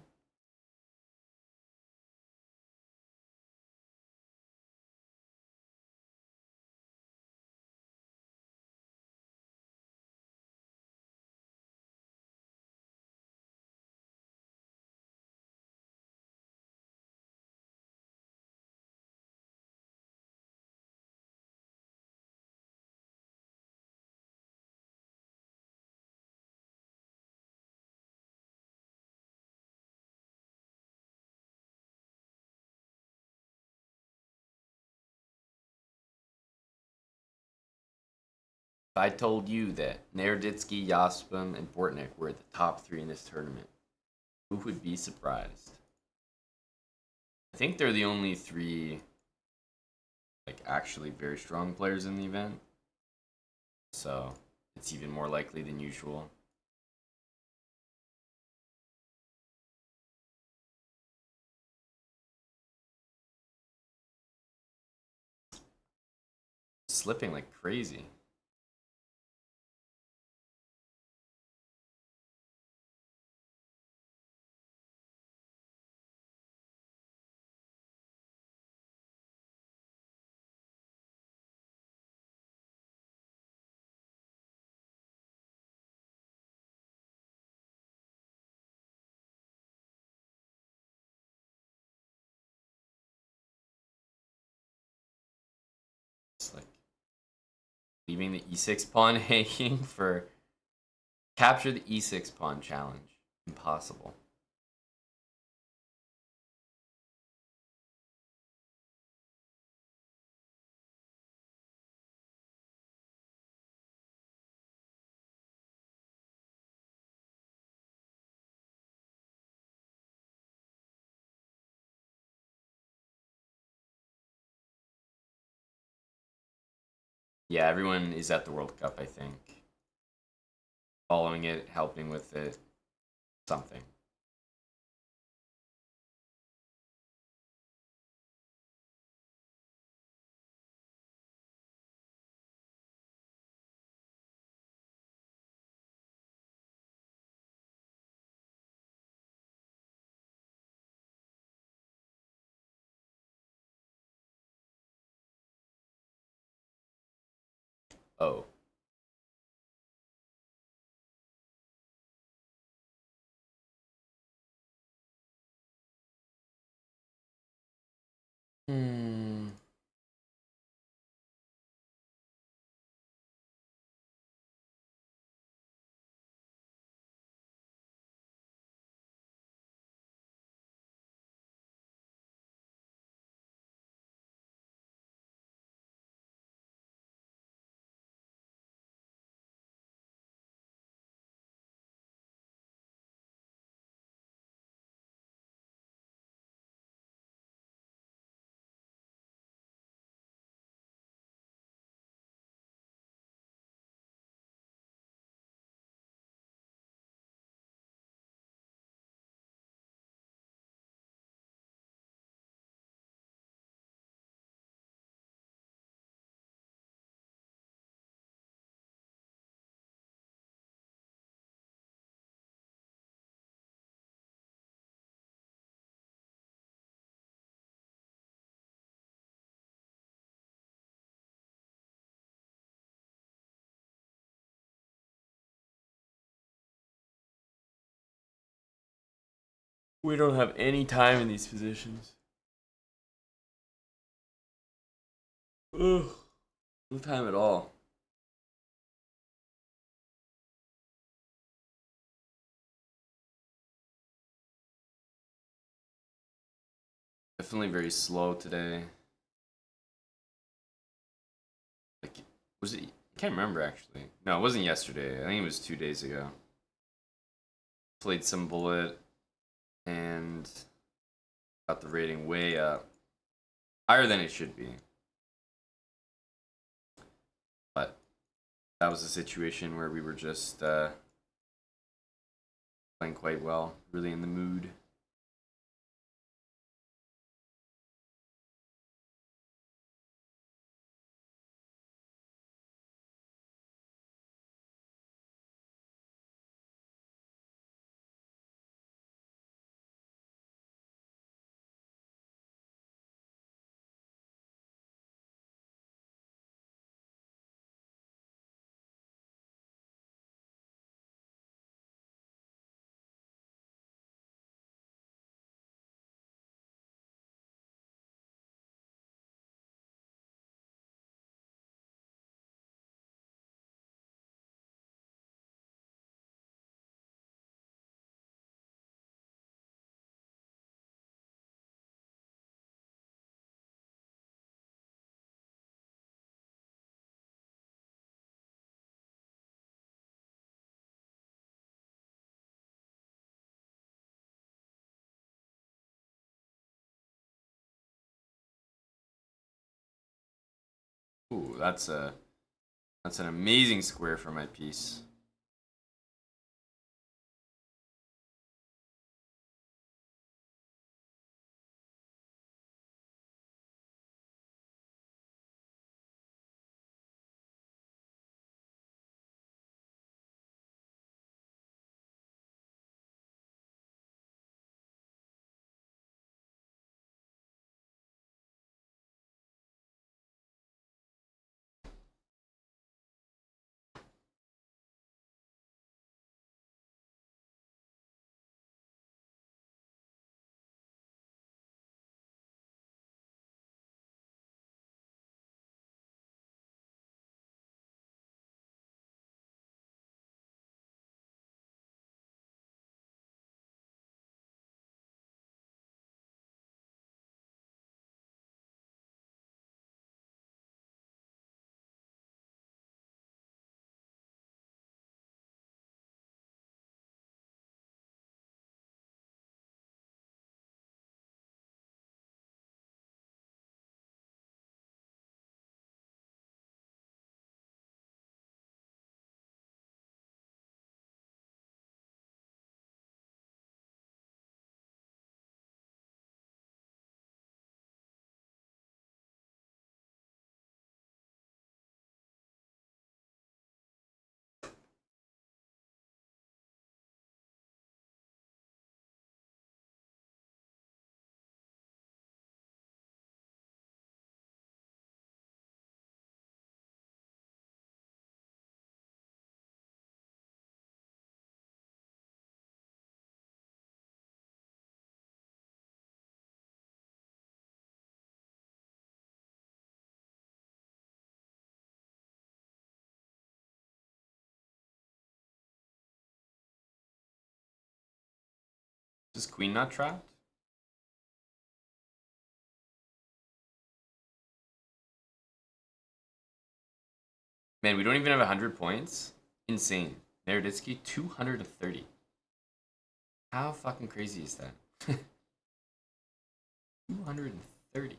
If I told you that Naroditsky, Yaspin, and Bortnik were the top 3 in this tournament, who would be surprised? I think they're the only 3 like actually very strong players in the event. So it's even more likely than usual. Slipping like crazy. It's like leaving the e6 pawn hanging for capture the e6 pawn challenge. Impossible. Yeah, everyone is at the World Cup, I think. Following it, helping with it, something. Oh. Hmm. We don't have any time in these positions. Ugh. No time at all. Definitely very slow today. Like, was it? I can't remember actually. No, it wasn't yesterday. I think it was 2 days ago. Played some bullet and got the rating way up, higher than it should be. But that was a situation where we were just playing quite well, really in the mood. Ooh, that's an amazing square for my piece. Is queen not trapped? Man, we don't even have 100 points. Insane. Mereditsky, 230. How fucking crazy is that? 230.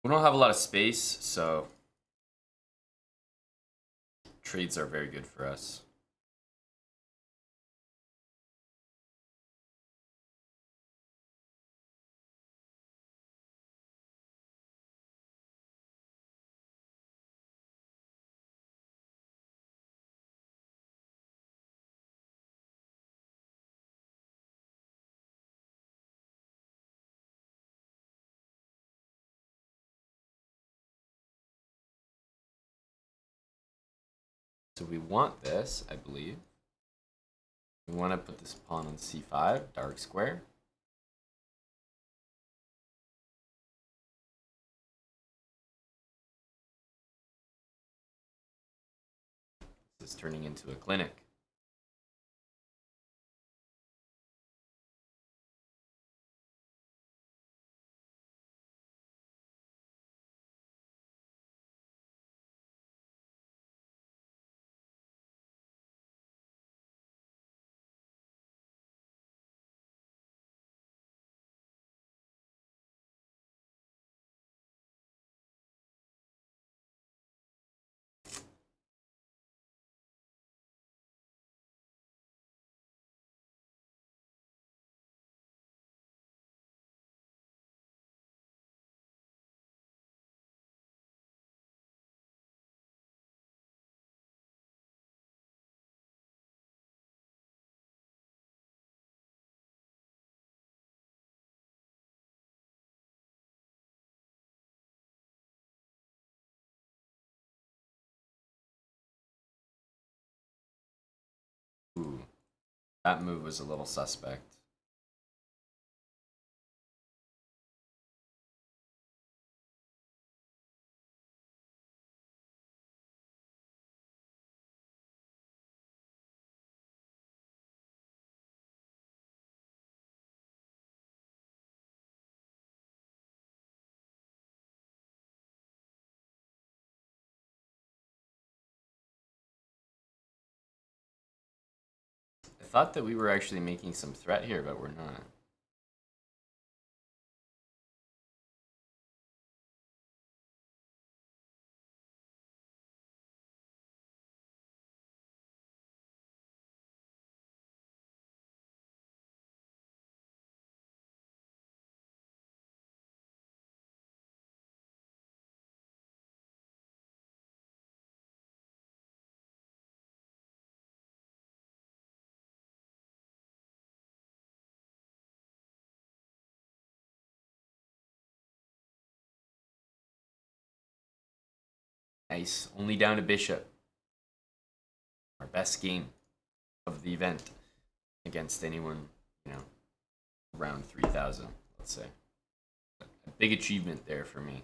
We don't have a lot of space, so trades are very good for us. So we want this, I believe. We want to put this pawn on c5, dark square. This is turning into a clinic. Ooh, that move was a little suspect. thought that we were actually making some threat here, but we're not. Nice. Only down to bishop. Our best game of the event against anyone, you know, around 3,000, let's say. A big achievement there for me.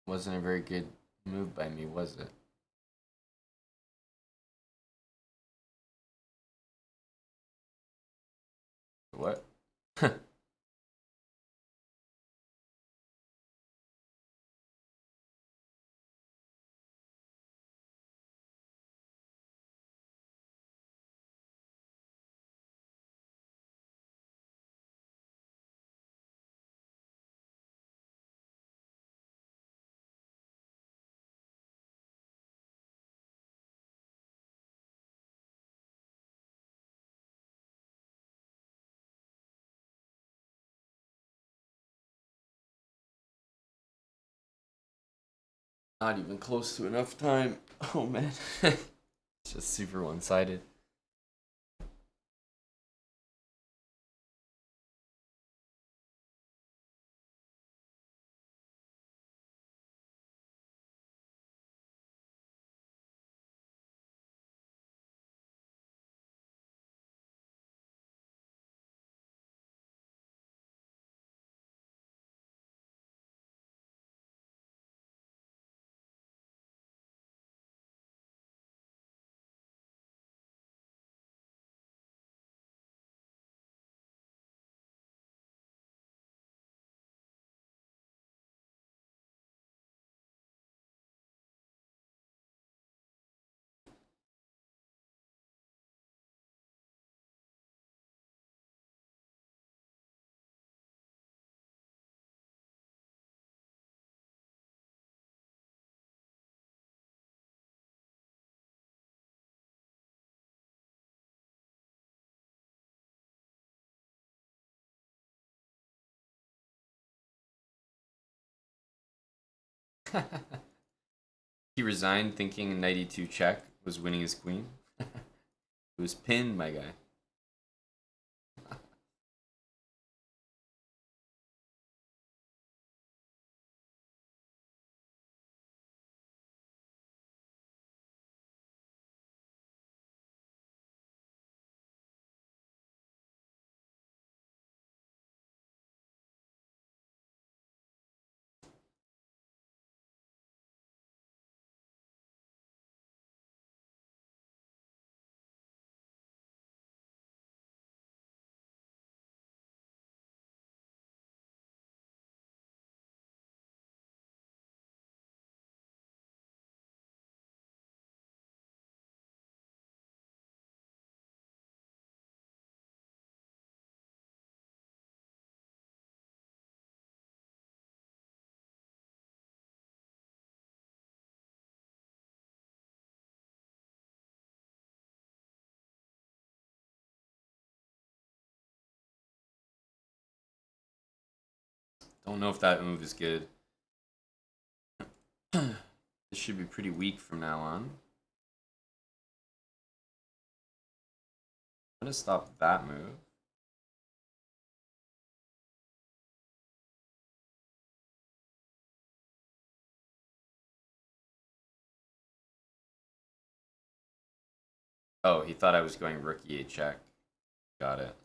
Wasn't a very good move by me, was it? What? Not even close to enough time. Oh man. It's just super one-sided. He resigned thinking knight e2 check was winning his queen. It was pinned, my guy. Don't know if that move is good. This should be pretty weak from now on. I'm gonna stop that move. Oh, he thought I was going rookie a check. Got it.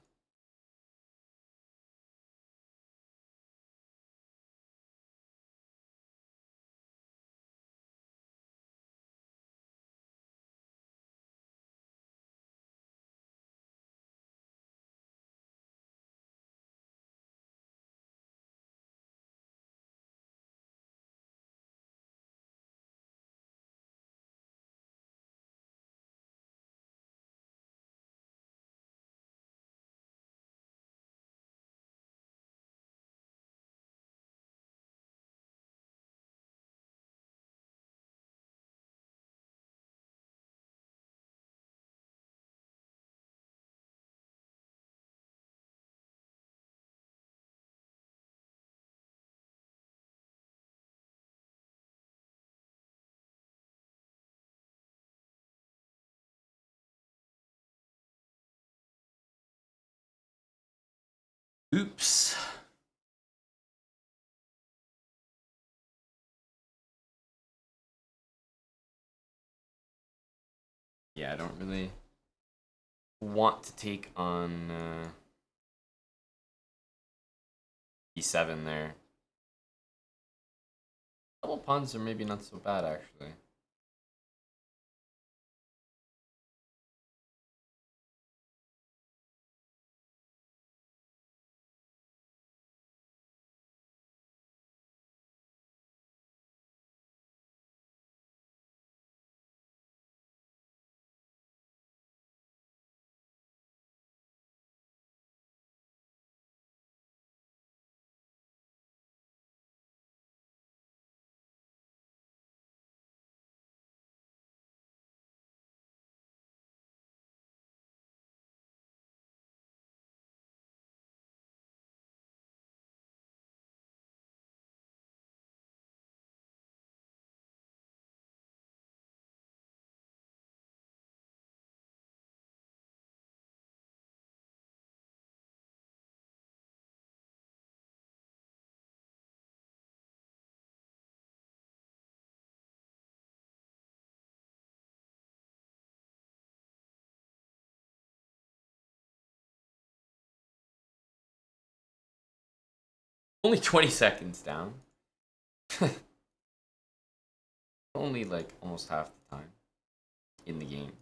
Oops. Yeah, I don't really want to take on E7 there. Double pawns are maybe not so bad, actually. Only 20 seconds down. Only like almost half the time in the game.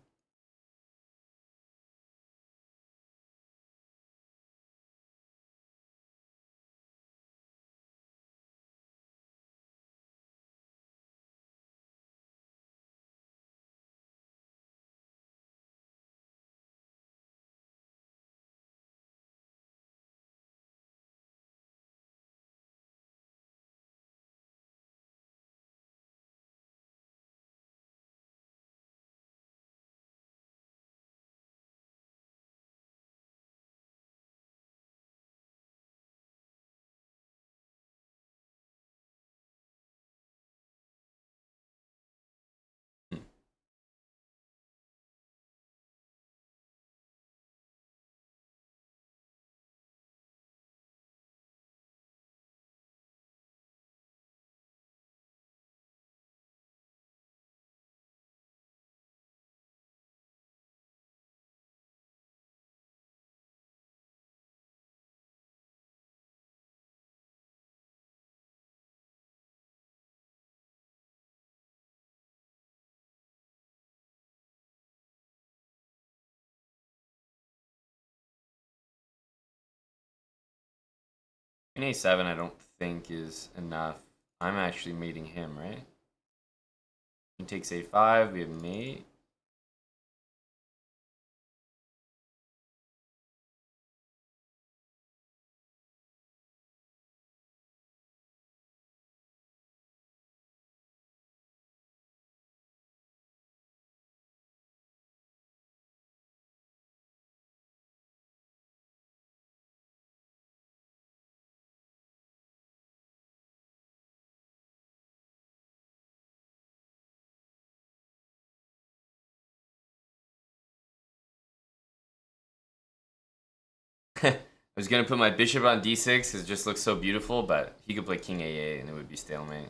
In A7, I don't think is enough. I'm actually mating him, right? He takes A5, we have mate. I was gonna put my bishop on d6 because it just looks so beautiful, but he could play king a8 and it would be stalemate.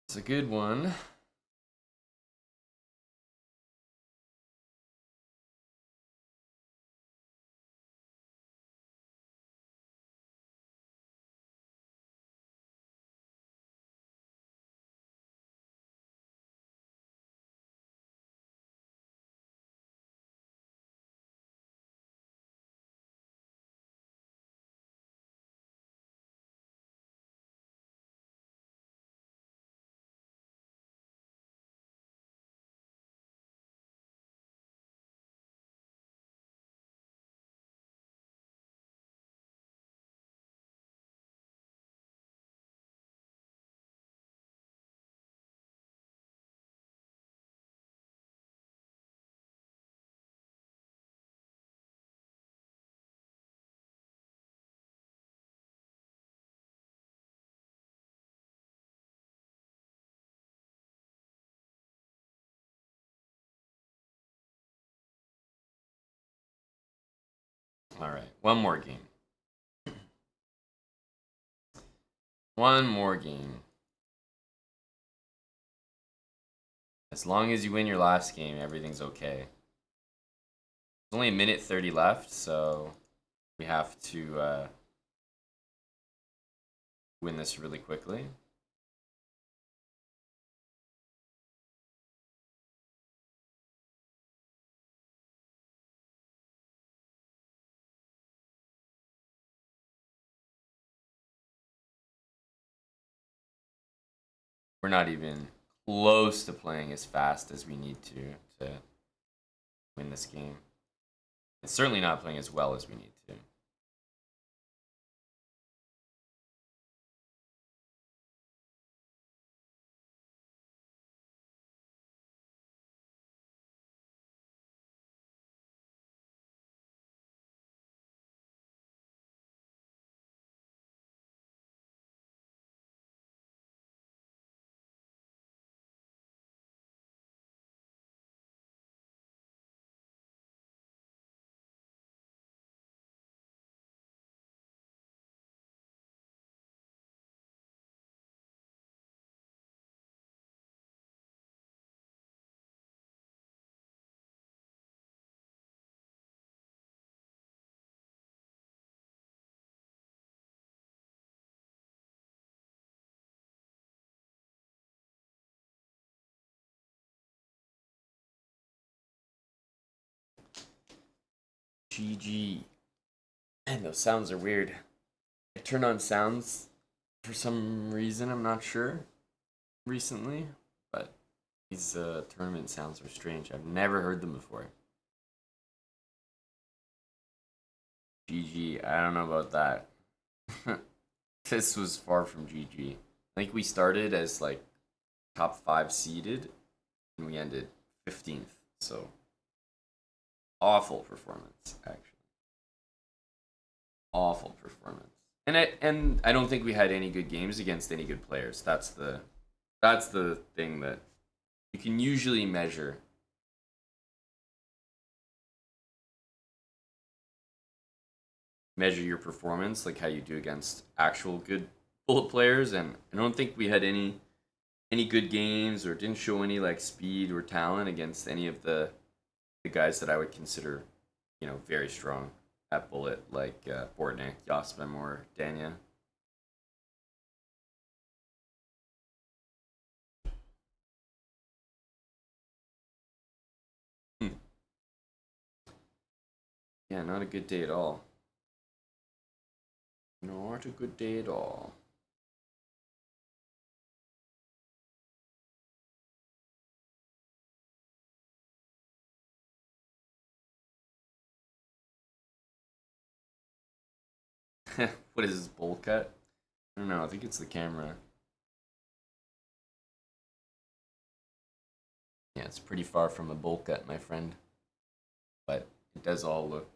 It's a good one. All right, one more game. One more game. As long as you win your last game, everything's okay. There's only a minute 30 left, so we have to win this really quickly. We're not even close to playing as fast as we need to win this game. It's certainly not playing as well as we need to. GG. And those sounds are weird. I turned on sounds for some reason, I'm not sure, recently, but these tournament sounds are strange. I've never heard them before. GG, I don't know about that. This was far from GG. I think we started as like top 5 seeded and we ended 15th. So awful performance, actually. Awful performance. And I don't think we had any good games against any good players. That's the thing that you can usually measure your performance like how you do against actual good bullet players, and I don't think we had any good games or didn't show any like speed or talent against any of the guys that I would consider, very strong at bullet, like Bortnik, Jospin, or Danya. Yeah, not a good day at all. Not a good day at all. What is this, bowl cut? I don't know, I think it's the camera. Yeah, it's pretty far from a bowl cut, my friend. But it does all look.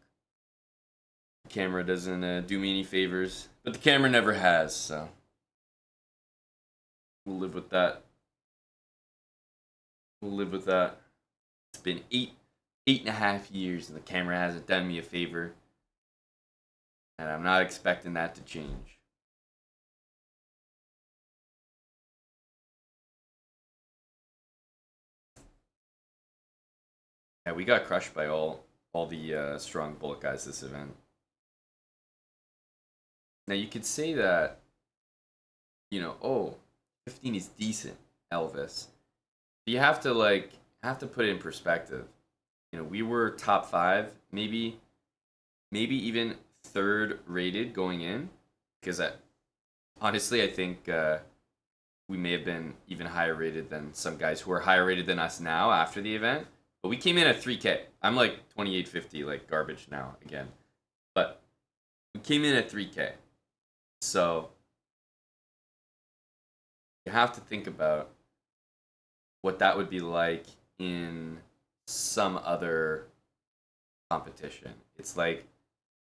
The camera doesn't do me any favors. But the camera never has, so. We'll live with that. We'll live with that. It's been 8.5 years, and the camera hasn't done me a favor. And I'm not expecting that to change. Yeah, we got crushed by all the strong bullet guys this event. Now you could say that, you know, oh, 15 is decent, Elvis. But you have to put it in perspective. You know, we were top 5, maybe even 3rd rated going in, because honestly I think we may have been even higher rated than some guys who are higher rated than us now after the event. But we came in at 3K. I'm like 2850, like garbage now again. But we came in at 3K. So you have to think about what that would be like in some other competition. It's like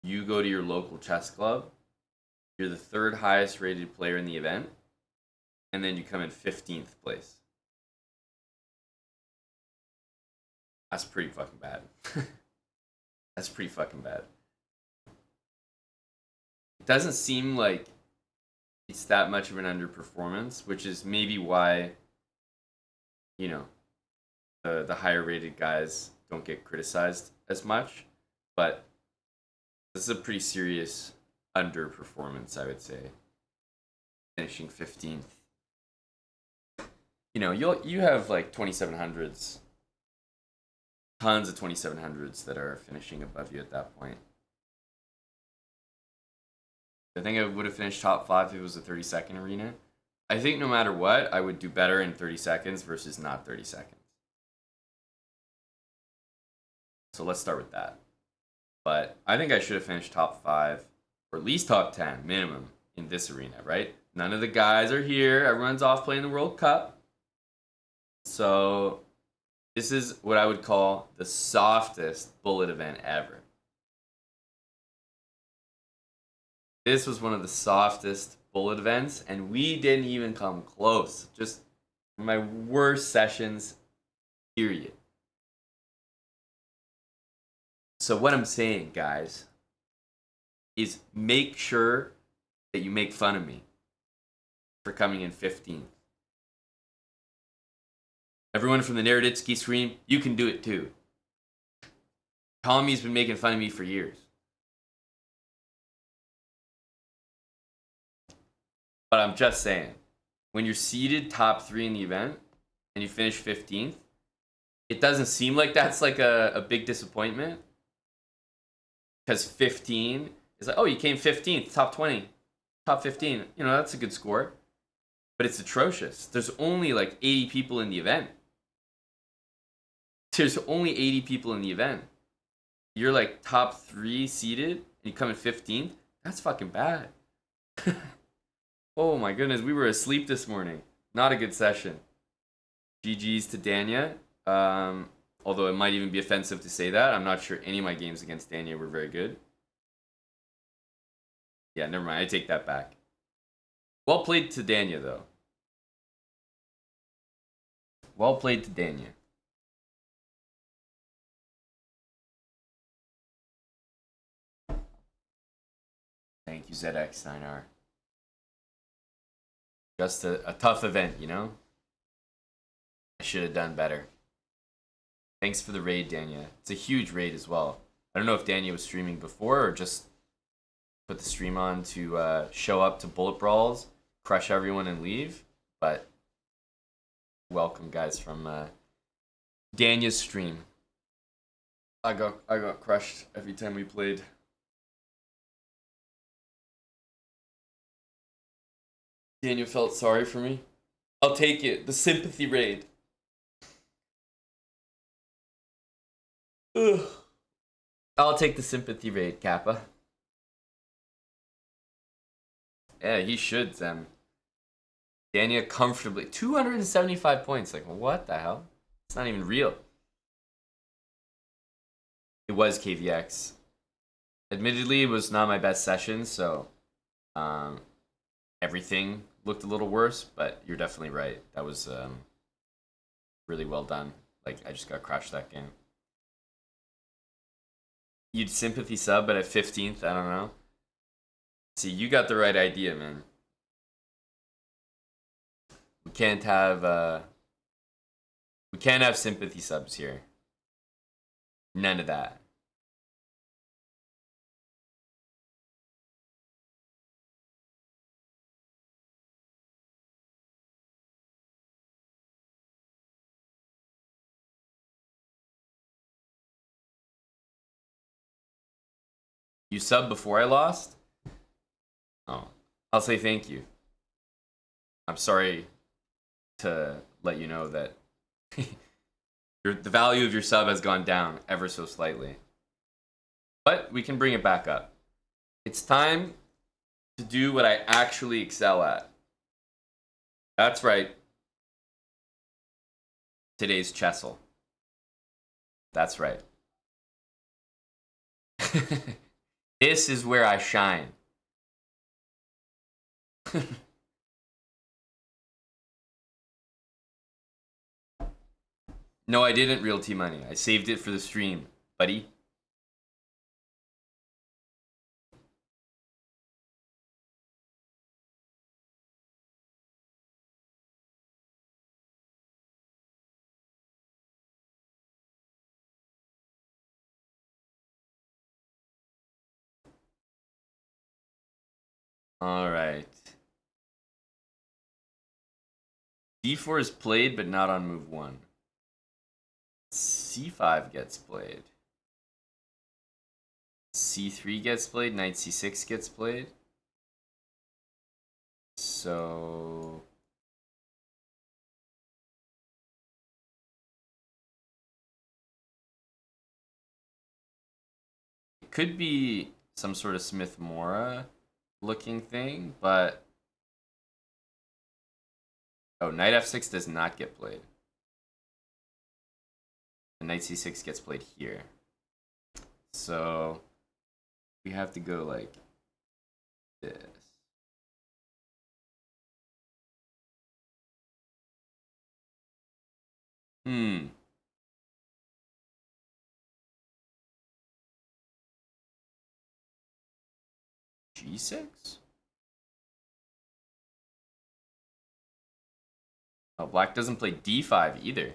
you go to your local chess club, you're the 3rd highest rated player in the event, and then you come in 15th place. That's pretty fucking bad. That's pretty fucking bad. It doesn't seem like it's that much of an underperformance, which is maybe why, you know, the higher rated guys don't get criticized as much. But this is a pretty serious underperformance, I would say. Finishing 15th. You know, you have like 2700s. Tons of 2700s that are finishing above you at that point. I think I would have finished top 5 if it was a 30-second arena. I think no matter what, I would do better in 30 seconds versus not 30 seconds. So let's start with that. But I think I should have finished top 5, or at least top 10 minimum in this arena, right? None of the guys are here. Everyone's off playing the World Cup. So this is what I would call the softest bullet event ever. This was one of the softest bullet events, and we didn't even come close. Just my worst sessions, period. So what I'm saying, guys, is make sure that you make fun of me for coming in 15th. Everyone from the Naroditsky stream, you can do it too. Tommy's been making fun of me for years. But I'm just saying, when you're seeded top 3 in the event and you finish 15th, it doesn't seem like that's like a big disappointment. Because 15 is like, oh, you came 15th, top 20, top 15. You know, that's a good score. But it's atrocious. There's only like 80 people in the event. There's only 80 people in the event. You're like top 3 seeded and you come in 15th. That's fucking bad. Oh my goodness, we were asleep this morning. Not a good session. GG's to Danya. Although it might even be offensive to say that. I'm not sure any of my games against Danya were very good. Yeah, never mind. I take that back. Well played to Danya, though. Well played to Danya. Thank you, ZX9R. Just a tough event, you know? I should have done better. Thanks for the raid, Danya. It's a huge raid as well. I don't know if Danya was streaming before or just put the stream on to show up to Bullet Brawls, crush everyone, and leave. But welcome, guys, from Danya's stream. I got crushed every time we played. Daniel felt sorry for me. I'll take it. The sympathy raid. Ugh. I'll take the sympathy raid, Kappa. Yeah, he should, Zem. Daniel comfortably. 275 points. Like, what the hell? It's not even real. It was KVX. Admittedly, it was not my best session, so everything looked a little worse, but you're definitely right. That was really well done. Like, I just got crushed that game. You'd sympathy sub, but at 15th, I don't know. See, you got the right idea, man. We can't have sympathy subs here. None of that. You subbed before I lost? Oh, I'll say thank you. I'm sorry to let you know that the value of your sub has gone down ever so slightly. But we can bring it back up. It's time to do what I actually excel at. That's right. Today's Chessel. That's right. This is where I shine. No, I didn't realty money. I saved it for the stream, buddy. All right. D4 is played, but not on move 1. C5 gets played. C3 gets played. Knight C6 gets played. So... it could be some sort of Smith-Morra looking thing, but... oh, Knight F6 does not get played. And Knight C6 gets played here. So we have to go like this. G6? Oh, black doesn't play D5 either.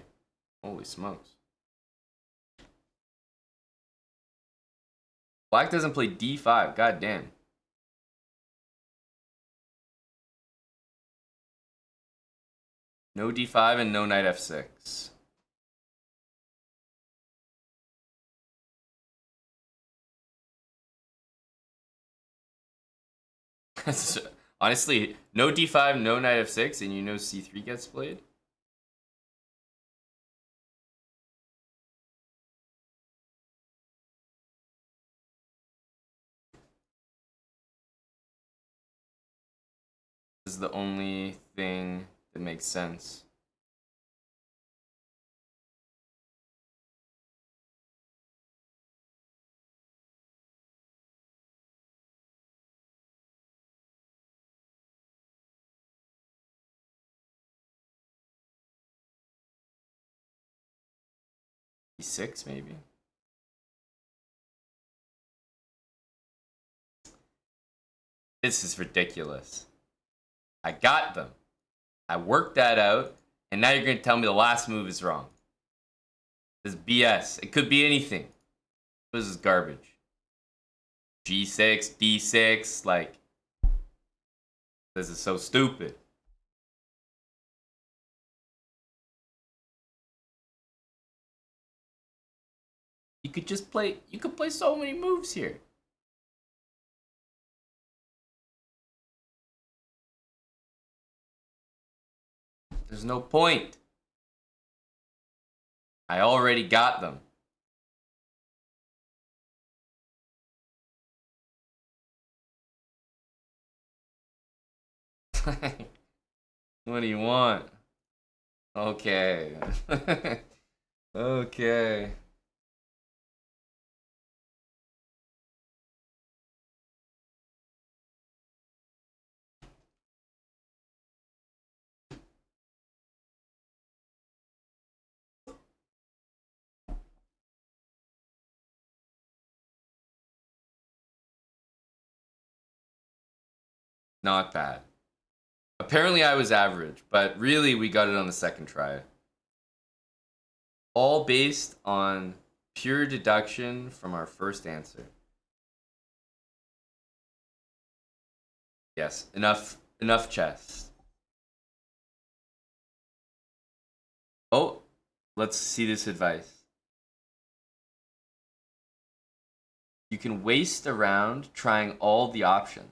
Holy smokes. Black doesn't play D5. God damn. No D5 and no Knight F6. Honestly, no D5, no Knight F6, and you know C3 gets played? This is the only thing that makes sense. E6 maybe? This is ridiculous. I got them. I worked that out, and now you're going to tell me the last move is wrong. This is BS. It could be anything. This is garbage. G6, D6, like, this is so stupid. could just play. You could play so many moves here. There's no point. I already got them. What do you want? Okay. Okay. Not bad. Apparently I was average, but really we got it on the second try. All based on pure deduction from our first answer. Yes, enough chess. Oh, let's see this advice. You can waste a round trying all the options.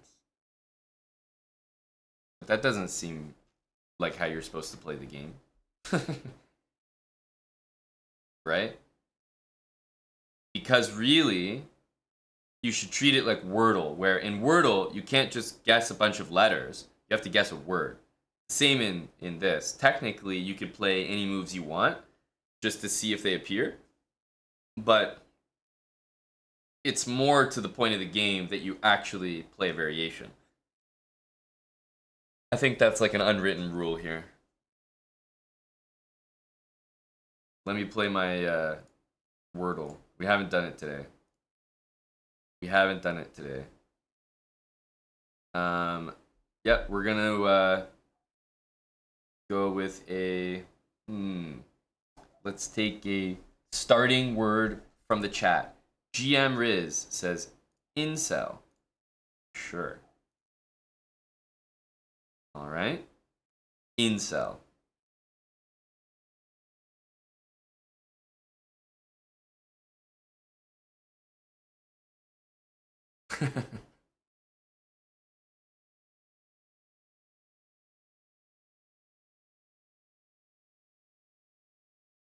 But that doesn't seem like how you're supposed to play the game. Right? Because really, you should treat it like Wordle, where in Wordle, you can't just guess a bunch of letters. You have to guess a word. Same in this. Technically, you could play any moves you want just to see if they appear. But it's more to the point of the game that you actually play a variation. I think that's like an unwritten rule here. Let me play my Wordle. We haven't done it today. We haven't done it today. Yep, we're gonna go with a let's take a starting word from the chat. GM Riz says incel. Sure. All right. Incel.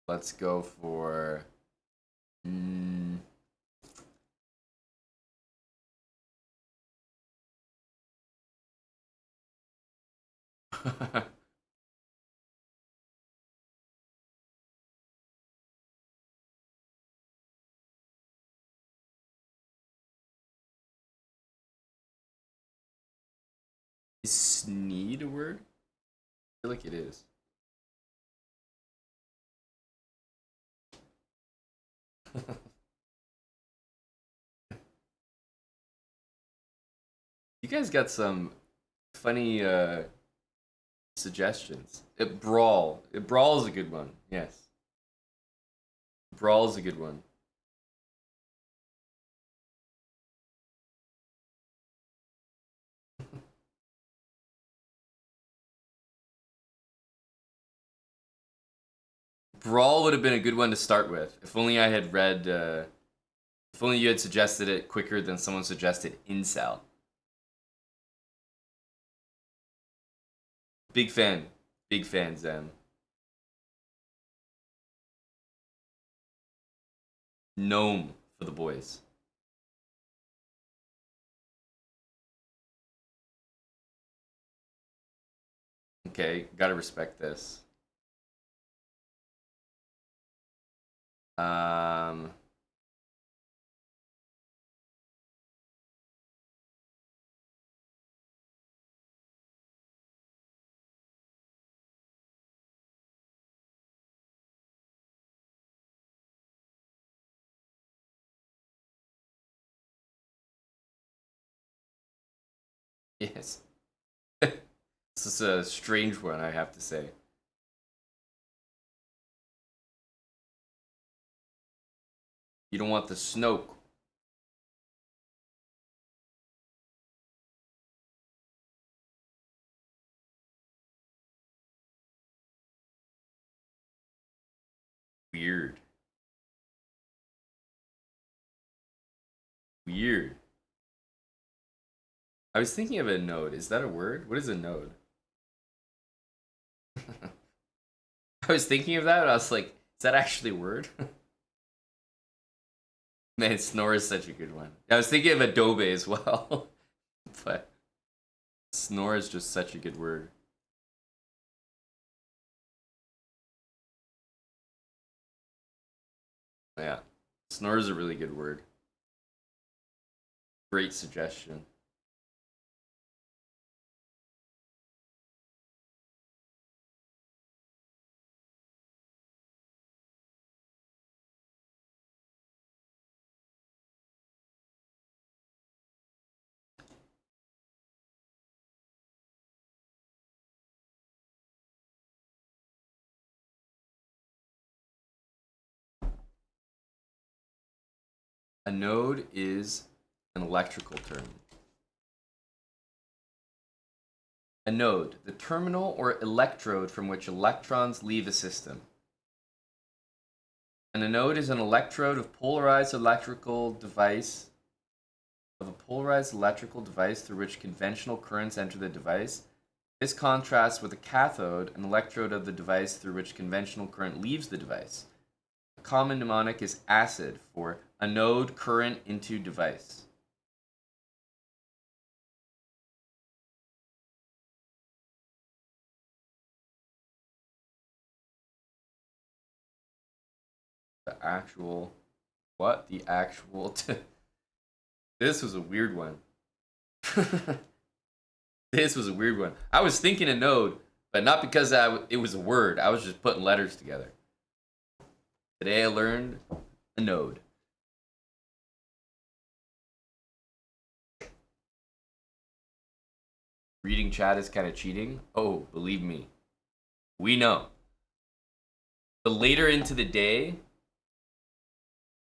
Let's go for Is Sneed a word? I feel like it is. You guys got some funny suggestions. Brawl. Brawl is a good one. Yes. Brawl is a good one. Brawl would have been a good one to start with. If only I had read. If only you had suggested it quicker than someone suggested incel. Big fan. Big fan, Zem. Gnome for the boys. Okay, gotta respect this. Um. Yes. This is a strange one, I have to say. You don't want the Snoke. Weird. weird. I was thinking of a node. Is that a word? What is a node? I was thinking of that, and I was like, is that actually a word? Man, snore is such a good one. I was thinking of Adobe as well. But snore is just such a good word. Yeah. Snore is a really good word. Great suggestion. A node is an electrical term. A node, the terminal or electrode from which electrons leave a system. And a node is an electrode of polarized electrical device through which conventional currents enter the device. This contrasts with a cathode, an electrode of the device through which conventional current leaves the device. A common mnemonic is ACID for anode current into device. The actual This was a weird one. This was a weird one. I was thinking a node, but not because it was a word. I was just putting letters together. Today I learned a node. Reading chat is kind of cheating. Oh, believe me. We know. The later into the day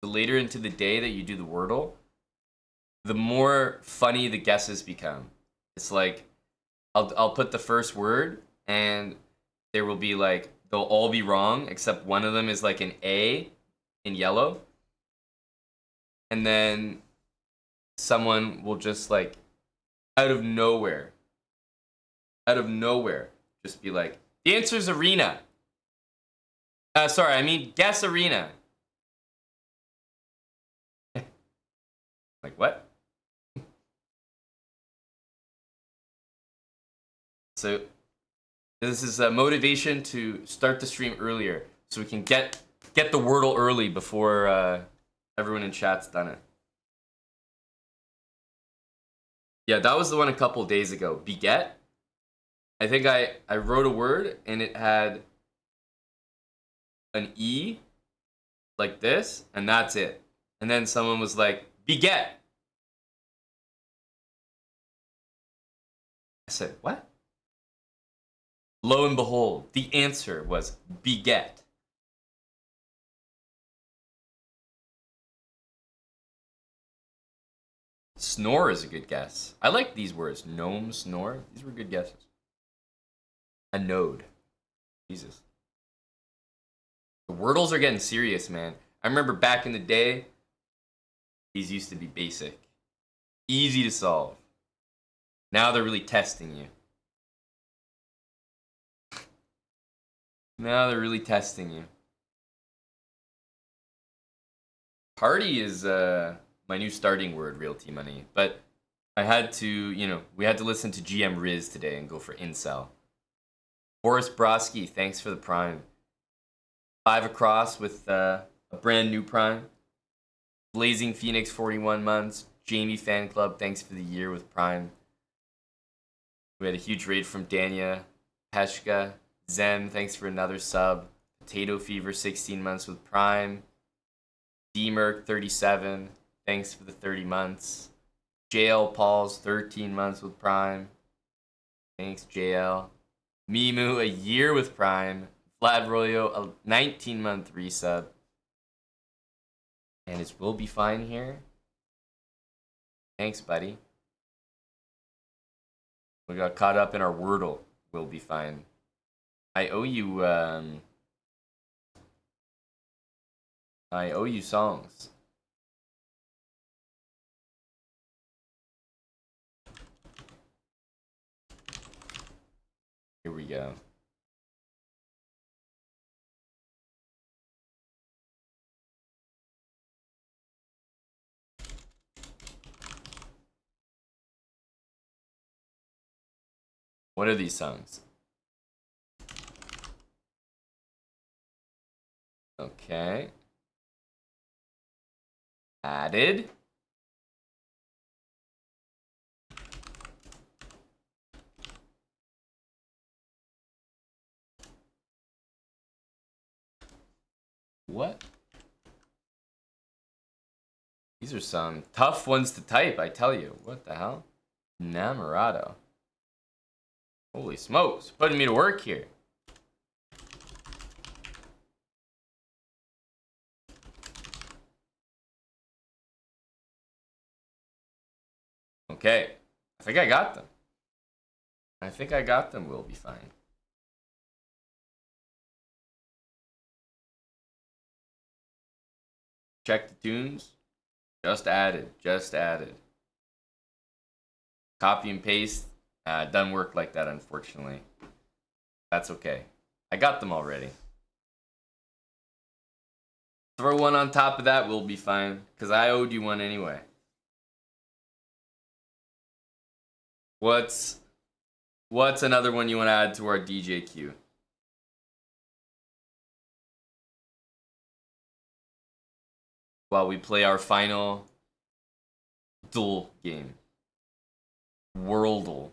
that you do the Wordle, the more funny the guesses become. It's like I'll put the first word and there will be like they'll all be wrong except one of them is like an A in yellow. And then someone will just like out of nowhere just be like, the answer's arena. Guess arena. Like what? So this is a motivation to start the stream earlier so we can get the Wordle early before everyone in chat's done it. Yeah, that was the one a couple days ago. Beget. I think I wrote a word and it had an E like this, and that's it. And then someone was like, beget. I said, what? Lo and behold, the answer was beget. Snore is a good guess. I like these words. Gnome, snore. These were good guesses. A node. Jesus. The Wordles are getting serious, man. I remember back in the day, these used to be basic. Easy to solve. Now they're really testing you. Now they're really testing you. Party is my new starting word, Realty Money. But I had to, we had to listen to GM Riz today and go for incel. Boris Broski, thanks for the prime. 5 across with a brand new prime. Blazing Phoenix, 41 months. Jamie Fan Club, thanks for the year with prime. We had a huge raid from Dania. Peshka. Zen, thanks for another sub. Potato Fever, 16 months with prime. D-Merc, 37. Thanks for the 30 months. JL Pauls, 13 months with prime. Thanks, JL. Mimu, a year with prime. Vlad Royo, a 19-month resub. And it's Will Be Fine here. Thanks, buddy. We got caught up in our Wordle. Will Be Fine. I owe you songs. Here we go. What are these songs? Okay. Added. What? These are some tough ones to type, I tell you. What the hell? Namorado. Holy smokes, putting me to work here. Okay, I think I got them. I think I got them, we'll be fine. Check the tunes. Just added, just added. Copy and paste. Doesn't work like that, unfortunately. That's okay. I got them already. Throw one on top of that, we'll be fine. Because I owed you one anyway. What's another one you want to add to our DJ queue? While we play our final duel game. Wordle.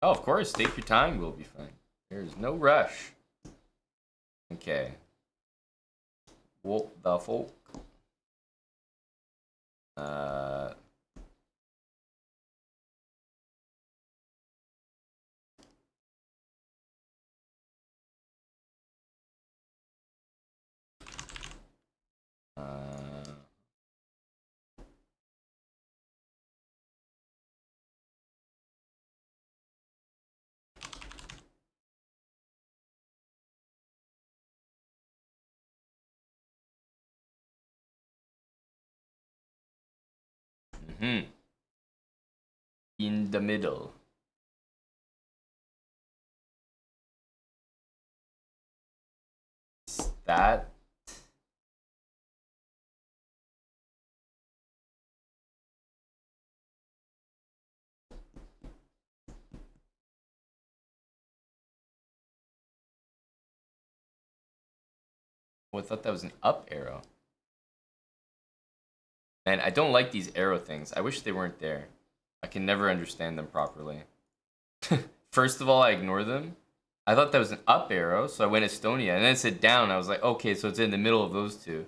Oh, of course, take your time, we'll be fine. There's no rush. Okay. What the folk? In the middle. That. Oh, I thought that was an up arrow. And I don't like these arrow things. I wish they weren't there. I can never understand them properly. First of all, I ignore them. I thought that was an up arrow, so I went Estonia. And then it said down. I was like, okay, so it's in the middle of those two.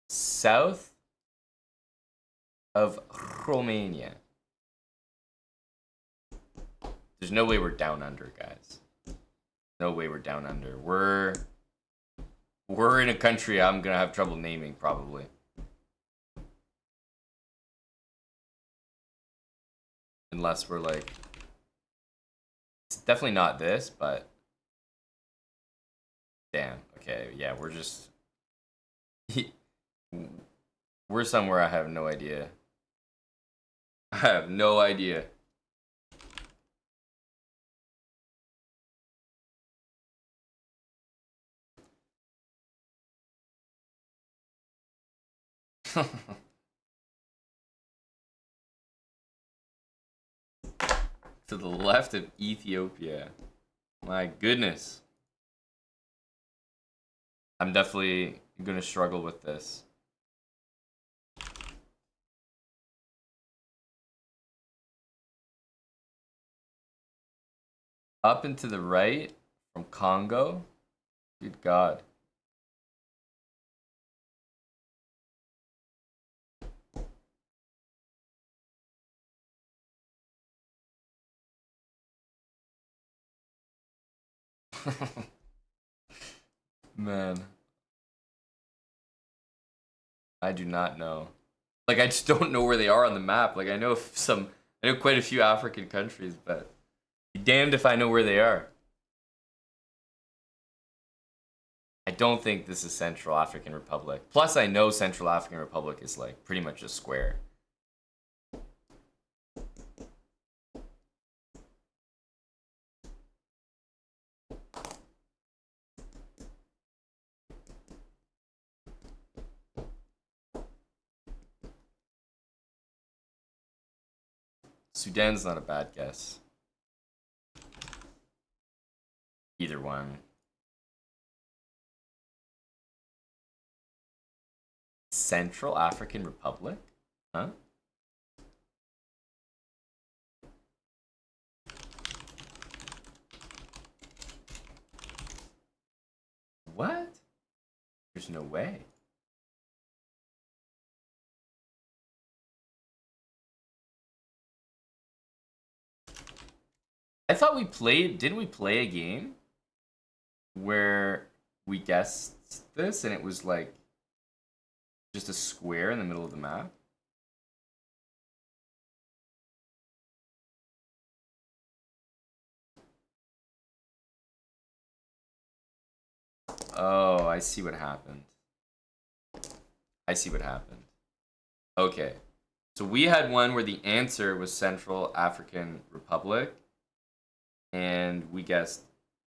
South of Romania. There's no way we're down under, guys. No way we're down under. We're in a country I'm gonna have trouble naming, probably. Unless we're like... It's definitely not this, but... Damn, okay, yeah, we're just... We're somewhere I have no idea. I have no idea. To the left of Ethiopia. My goodness. I'm definitely gonna struggle with this. Up and to the right from Congo? Good God. Man. I do not know. Like, I just don't know where they are on the map. Like, I know quite a few African countries, but be damned if I know where they are. I don't think this is Central African Republic. Plus, I know Central African Republic is like pretty much a square. Sudan's not a bad guess. Either one. Central African Republic? Huh? What? There's no way. I thought we played, didn't we play a game where we guessed this and it was like just a square in the middle of the map? Oh, I see what happened. I see what happened. Okay. So we had one where the answer was Central African Republic, and we guessed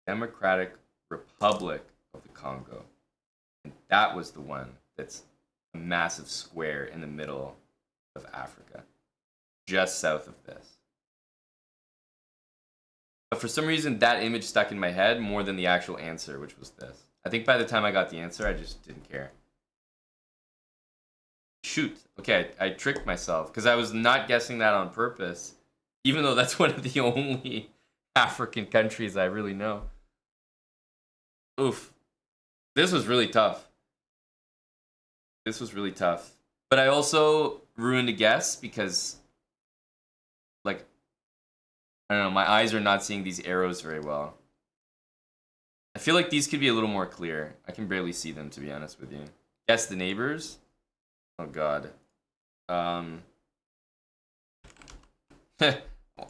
Democratic Republic of the Congo. And that was the one that's a massive square in the middle of Africa, just south of this. But for some reason, that image stuck in my head more than the actual answer, which was this. I think by the time I got the answer, I just didn't care. Shoot. Okay, I tricked myself because I was not guessing that on purpose, even though that's one of the only African countries I really know. Oof. This was really tough. This was really tough. But I also ruined a guess because, like, I don't know, my eyes are not seeing these arrows very well. I feel like these could be a little more clear. I can barely see them, to be honest with you. Guess the neighbors? Oh, God. I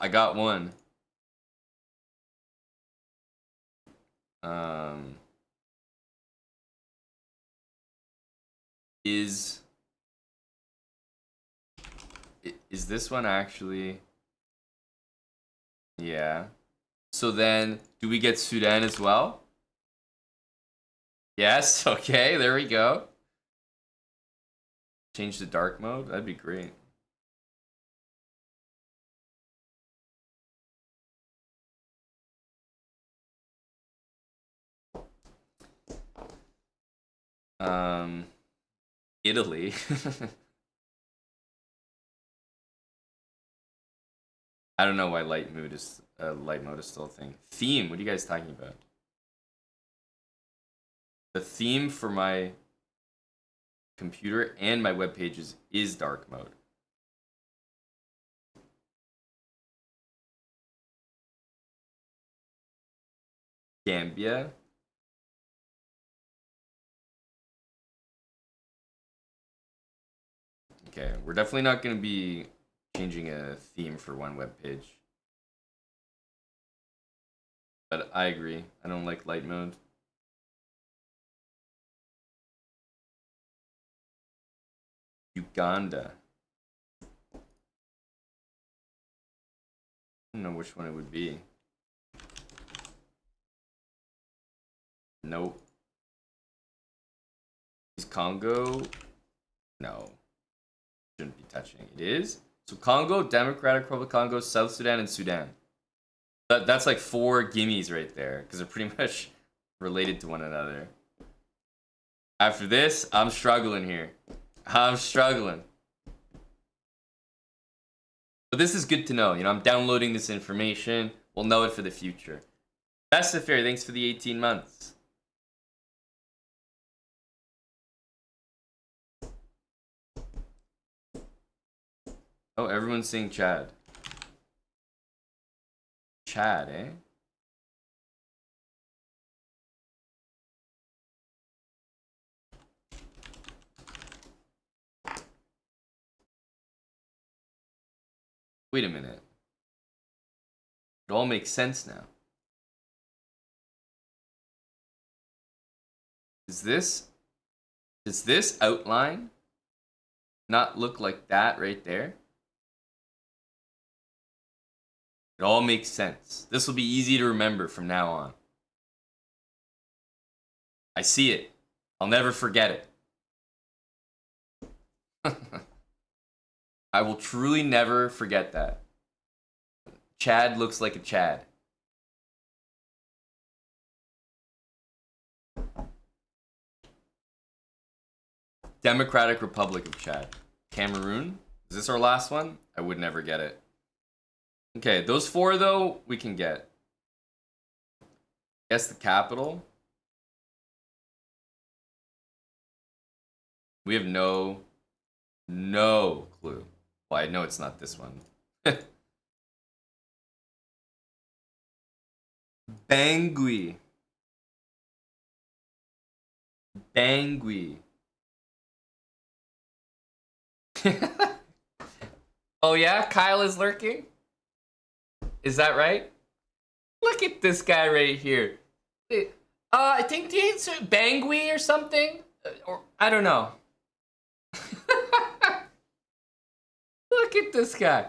got one. Is this one actually? Yeah. So then, do we get Sudan as well? Yes, okay, there we go. Change to dark mode? That'd be great. Italy. I don't know why light mode is still a thing. Theme, what are you guys talking about? The theme for my computer and my web pages is dark mode. Gambia. Okay, we're definitely not going to be changing a theme for one web page. But I agree. I don't like light mode. Uganda. I don't know which one it would be. Nope. Is Congo? No. Shouldn't be touching. It is? So Congo, Democratic Republic of Congo, South Sudan, and Sudan. That's like 4 gimmies right there, because they're pretty much related to one another. After this, I'm struggling here. I'm struggling. But this is good to know. You know, I'm downloading this information. We'll know it for the future. Best of fair, thanks for the 18 months. Oh, everyone's saying Chad. Chad, eh? Wait a minute. It all makes sense now. Does this outline not look like that right there? It all makes sense. This will be easy to remember from now on. I see it. I'll never forget it. I will truly never forget that. Chad looks like a Chad. Democratic Republic of Chad. Cameroon? Is this our last one? I would never get it. Okay, those four, though, we can get. Guess the capital. We have no clue. Well, I know it's not this one. Bangui. Bangui. Oh yeah, Kyle is lurking? Is that right? Look at this guy right here. I think it's Bangui or something. Or I don't know. Look at this guy.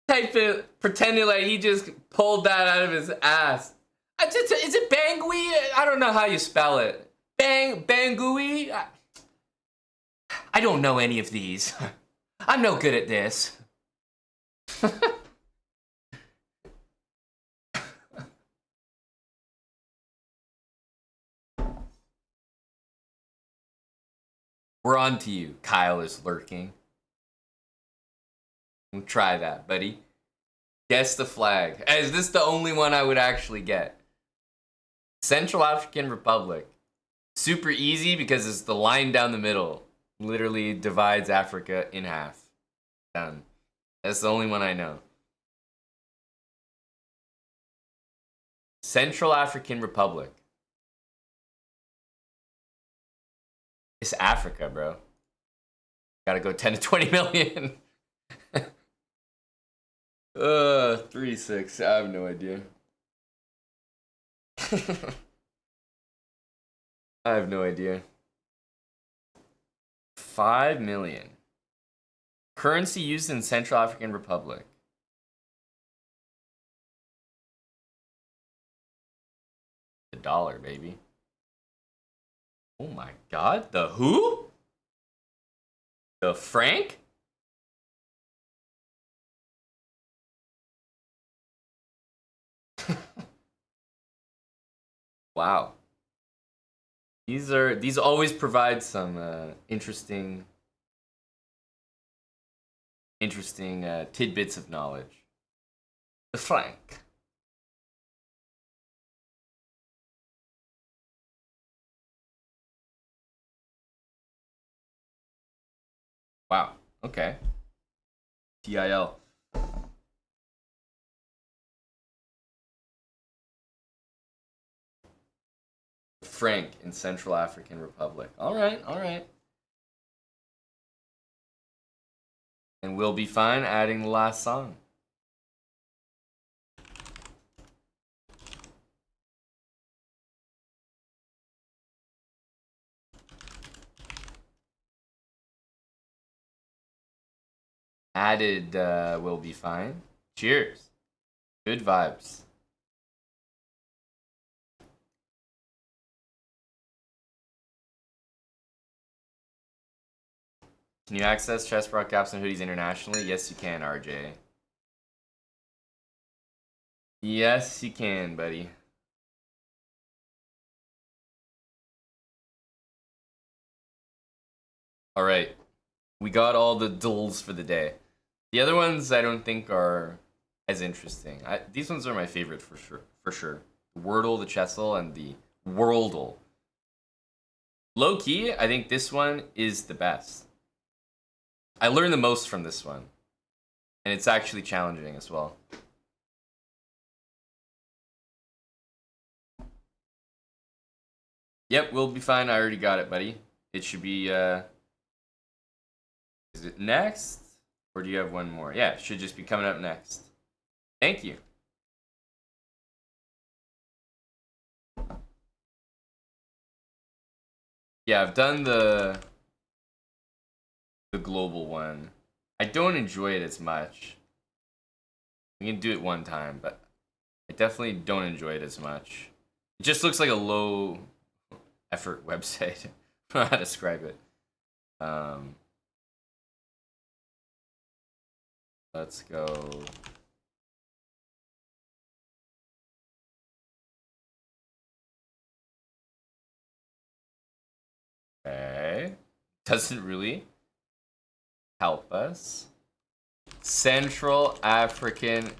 Type it, pretending like he just pulled that out of his ass. Is it Bangui? I don't know how you spell it. Bangui? I don't know any of these. I'm no good at this. We're on to you. Kyle is lurking. We'll try that, buddy. Guess the flag. Is this the only one I would actually get? Central African Republic. Super easy because it's the line down the middle. Literally divides Africa in half. Done. That's the only one I know. Central African Republic. It's Africa, bro. Gotta go 10 to 20 million. 3-6. I have no idea. I have no idea. 5 million. Currency used in Central African Republic. The dollar, baby. Oh my god. The who? The franc? Wow. These always provide some interesting tidbits of knowledge. The franc. Wow. Okay. TIL. Franc in Central African Republic. All right, all right. And we'll be fine adding the last song. Added will be fine. Cheers. Good vibes. Can you access chest caps and hoodies internationally? Yes, you can, RJ. Yes, you can, buddy. All right. We got all the dulls for the day. The other ones I don't think are as interesting. These ones are my favorite for sure. For sure. The Wordle, the Chessel, and the Worldle. Low key, I think this one is the best. I learned the most from this one. And it's actually challenging as well. Yep, we'll be fine. I already got it, buddy. It should be, is it next? Or do you have one more? Yeah, it should just be coming up next. Thank you. Yeah, I've done the global one. I don't enjoy it as much. We can do it one time, but I definitely don't enjoy it as much. It just looks like a low effort website. I don't know how to describe it. Let's go. Okay. Doesn't really help us. Central African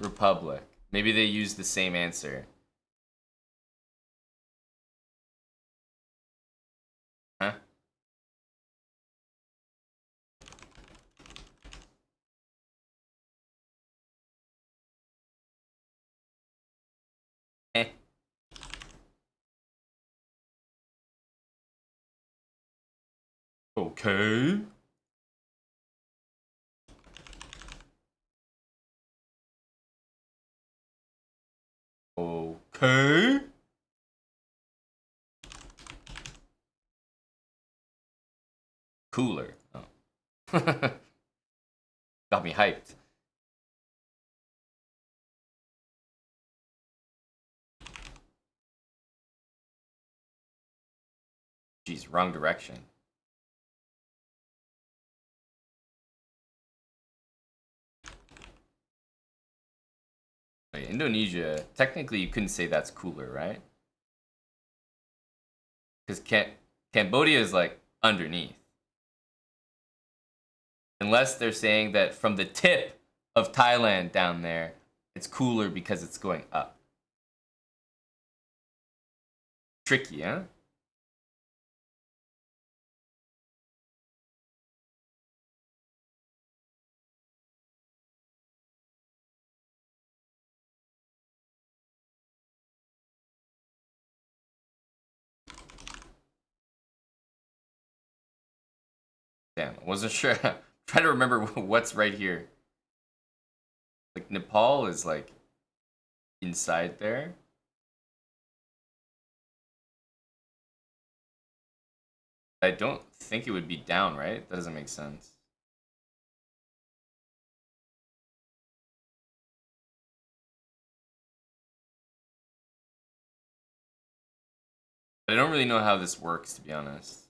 Republic. Maybe they use the same answer. Huh? Eh. Okay. Okay. Cooler. Oh. Got me hyped. Jeez, wrong direction. Wait, Indonesia, technically you couldn't say that's cooler, right? Because Cambodia is like underneath. Unless they're saying that from the tip of Thailand down there, it's cooler because it's going up. Tricky, huh? Damn, I wasn't sure. I'm trying to remember what's right here. Like Nepal is like inside there. I don't think it would be down, right? That doesn't make sense. But I don't really know how this works, to be honest.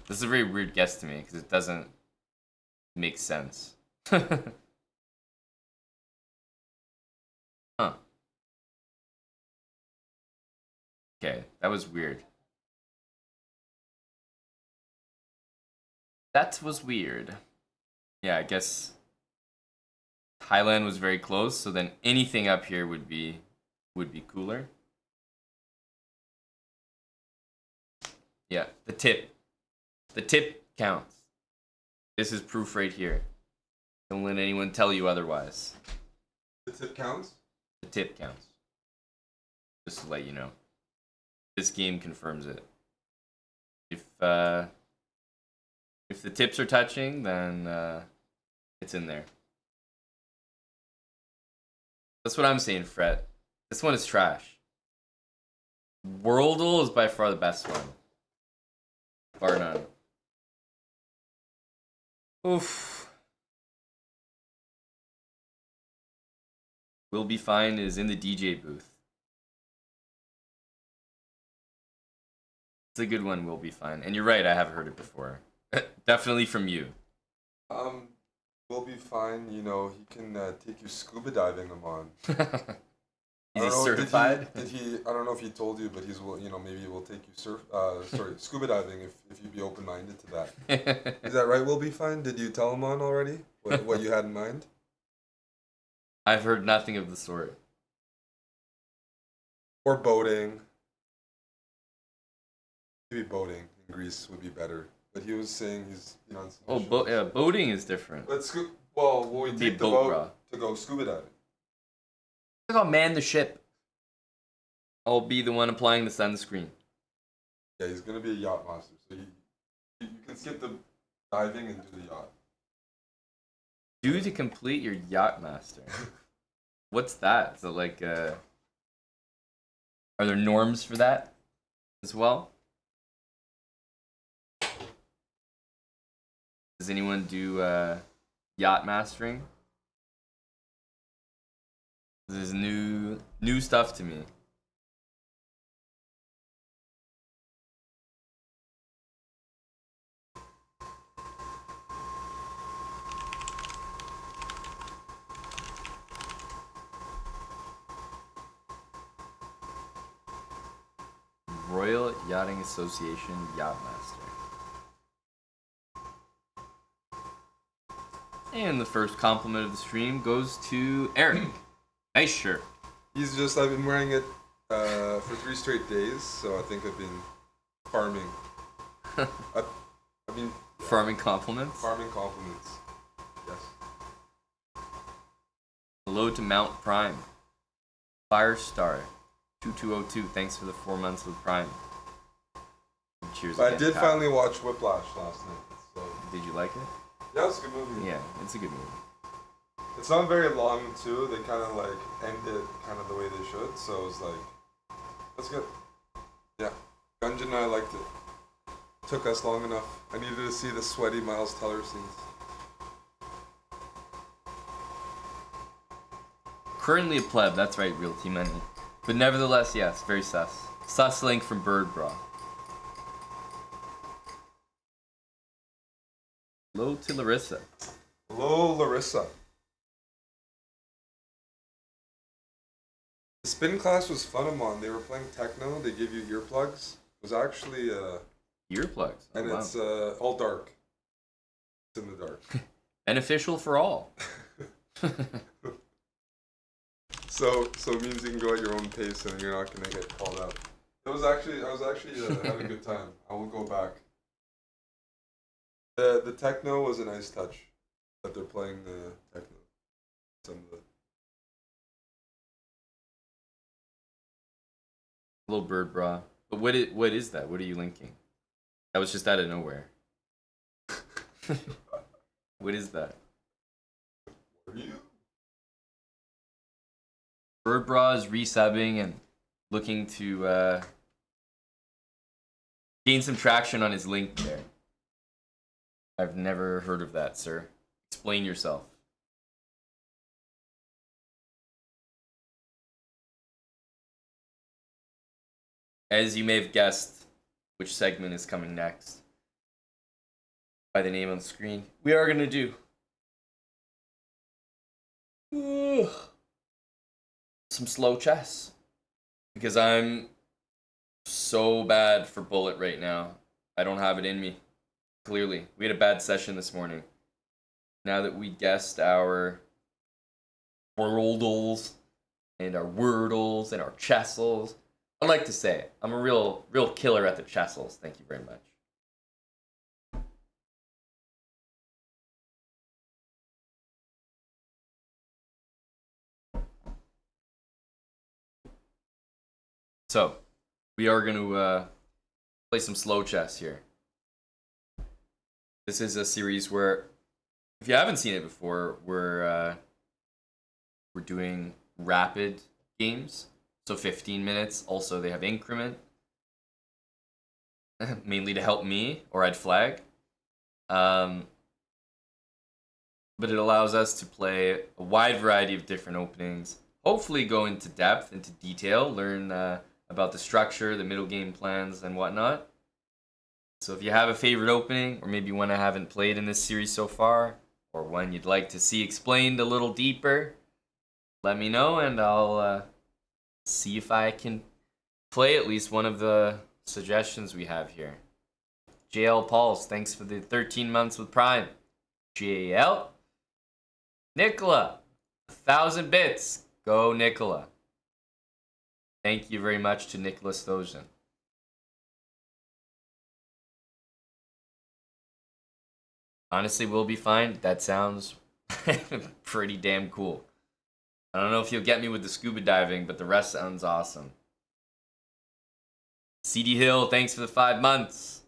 This is a very weird guess to me because it doesn't make sense. Huh. Okay, that was weird. That was weird. Yeah, I guess Thailand was very close, so then anything up here would be cooler. Yeah, the tip. The tip counts. This is proof right here. Don't let anyone tell you otherwise. The tip counts? The tip counts. Just to let you know. This game confirms it. If the tips are touching, then it's in there. That's what I'm saying, Fret. This one is trash. Wordle is by far the best one. Bar none. Oof. Will Be Fine is in the DJ booth. It's a good one, Will Be Fine. And you're right, I have heard it before. Definitely from you. We'll be fine. You know, he can take you scuba diving, Aman. Is he certified? Did he? I don't know if he told you, but he's will. You know, maybe he will take you scuba diving if you'd be open minded to that. Is that right? We'll be fine. Did you tell Aman already what you had in mind? I've heard nothing of the sort. Or boating. Maybe boating in Greece would be better. But he was saying he's on some Oh, yeah, boating is different. Will we Be take the boat, boat bro. to go scuba diving? I'll man the ship. I'll be the one applying the sunscreen. Yeah, he's gonna be a yacht master, so you can skip the diving and do the yacht. Do to complete your yacht master. What's that? So like, are there norms for that as well? Does anyone do yacht mastering? This is new stuff to me. Royal Yachting Association Yachtmaster. And the first compliment of the stream goes to Eric. Nice shirt. I've been wearing it for 3 straight days, so I think I've been farming. I mean, farming compliments? Farming compliments. Yes. Hello to Mount Prime. Firestar 2202. Thanks for the 4 months with Prime. And cheers. I did finally watch Whiplash last night. So. Did you like it? Yeah, it's a good movie. Yeah, it's a good movie. It's not very long too. They kind of like end it kind of the way they should. So it's like, that's good. Yeah, Gunjan and I liked it. Took us long enough. I needed to see the sweaty Miles Teller scenes. Currently a pleb, that's right, real team money. But nevertheless, yes, very sus. Sus link from Bird Bra. Hello to Larissa. Hello, Larissa. The spin class was fun, Aman. They were playing techno. They give you earplugs. It was actually earplugs. Oh, and wow. it's all dark. It's in the dark. Beneficial for all. So it means you can go at your own pace and you're not gonna get called out. I was actually had a good time. I will go back. The techno was a nice touch, that they're playing the techno. Some of the Little Bird Bra. But what is that? What are you linking? That was just out of nowhere. What is that? What are you? Bird Bra is resubbing and looking to gain some traction on his link there. I've never heard of that, sir. Explain yourself. As you may have guessed, which segment is coming next by the name on the screen, we are going to do some slow chess. Because I'm so bad for bullet right now. I don't have it in me. Clearly. We had a bad session this morning. Now that we guessed our Wordles and our Wordles and our Chessels, I'd like to say it. I'm a real killer at the Chessels. Thank you very much. So, we are going to play some slow chess here. This is a series where, if you haven't seen it before, we're doing rapid games. So 15 minutes. Also, they have increment. Mainly to help me, or I'd flag. But it allows us to play a wide variety of different openings. Hopefully go into depth, into detail, learn about the structure, the middle game plans, and whatnot. So if you have a favorite opening, or maybe one I haven't played in this series so far, or one you'd like to see explained a little deeper, let me know and I'll see if I can play at least one of the suggestions we have here. JL Pauls, thanks for the 13 months with Prime. JL. Nicola, 1,000 bits. Go Nicola. Thank you very much to Nicola Stojan. Honestly, we'll be fine. That sounds pretty damn cool. I don't know if you'll get me with the scuba diving, but the rest sounds awesome. CD Hill, thanks for the 5 months.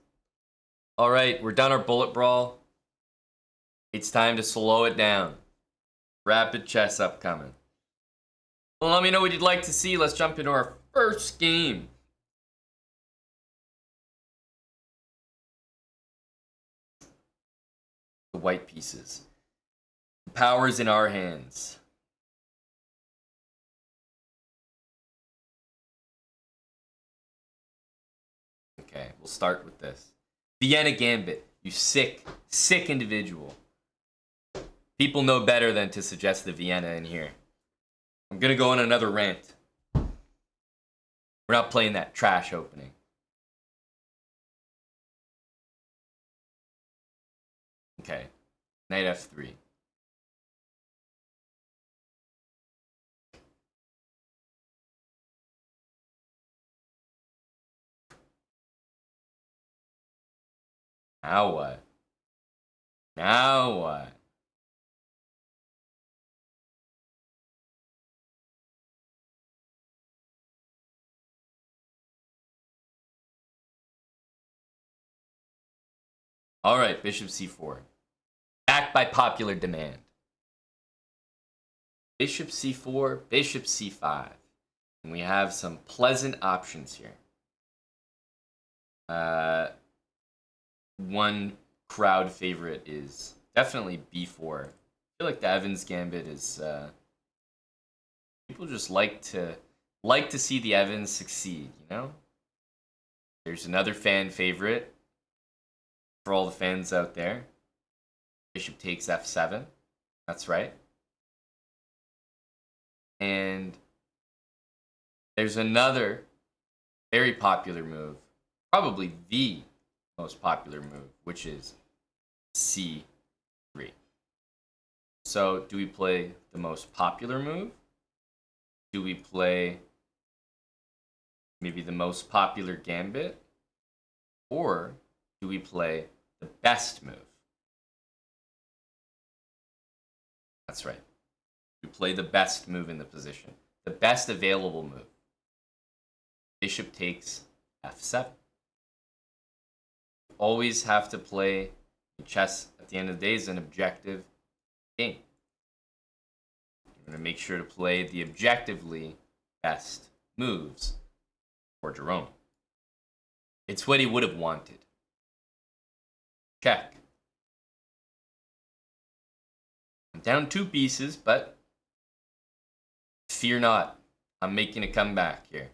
All right, we're done our bullet brawl. It's time to slow it down. Rapid chess upcoming. Well, let me know what you'd like to see. Let's jump into our first game. The white pieces. The power's in our hands. Okay, we'll start with this. Vienna Gambit. You sick, sick individual. People know better than to suggest the Vienna in here. I'm gonna go on another rant. We're not playing that trash opening. Okay. Knight f3. Now what? Now what? Alright, bishop c4. Backed by popular demand. Bishop c4, bishop c5. And we have some pleasant options here. One crowd favorite is definitely b4. I feel like the Evans Gambit is people just like to see the Evans succeed, you know? There's another fan favorite for all the fans out there. Bishop takes f7. That's right. And there's another very popular move, probably the most popular move, which is c3. So, do we play the most popular move? Do we play maybe the most popular gambit? Or do we play the best move? That's right. We play the best move in the position. The best available move. Bishop takes f7. Always have to play chess at the end of the day is an objective game. You're going to make sure to play the objectively best moves for Jerome. It's what he would have wanted. Check. I'm down 2 pieces, but fear not. I'm making a comeback here.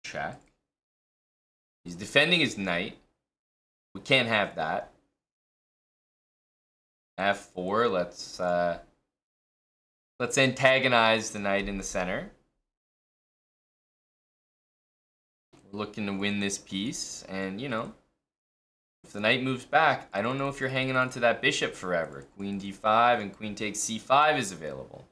Check. He's defending his knight. We can't have that. f4. Let's antagonize the knight in the center. We're looking to win this piece, and you know, if the knight moves back, I don't know if you're hanging on to that bishop forever. Queen d5 and queen takes c5 is available.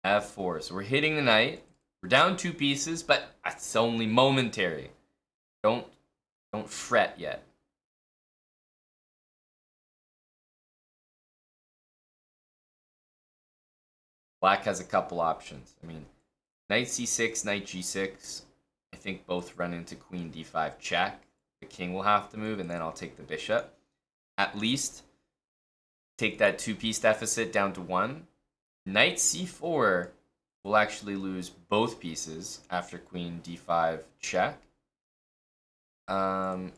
f4. So we're hitting the knight. We're down 2 pieces, but that's only momentary. Don't fret yet. Black has a couple options. I mean, knight c6, knight g6. I think both run into queen d5 check. The king will have to move, and then I'll take the bishop. At least take that 2-piece deficit down to 1. Knight c4 will actually lose both pieces after queen d5 check. Queen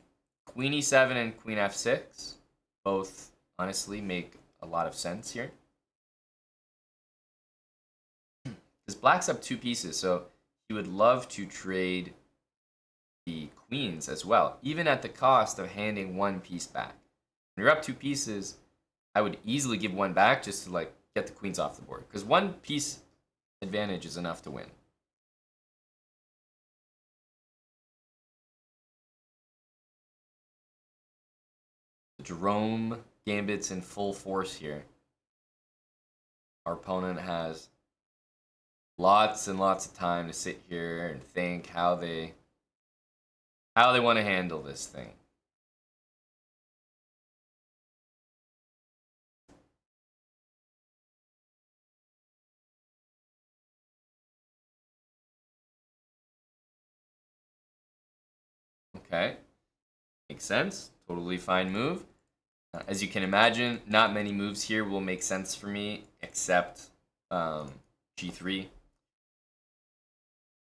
e7 and queen f6 both honestly make a lot of sense here. Because black's up 2 pieces, so he would love to trade the queens as well, even at the cost of handing 1 piece back. When you're up 2 pieces, I would easily give 1 back just to like get the queens off the board, because 1 piece advantage is enough to win. Jerome Gambit's in full force here. Our opponent has lots and lots of time to sit here and think how they want to handle this thing. Okay. Makes sense. Totally fine move. As you can imagine, not many moves here will make sense for me except G3.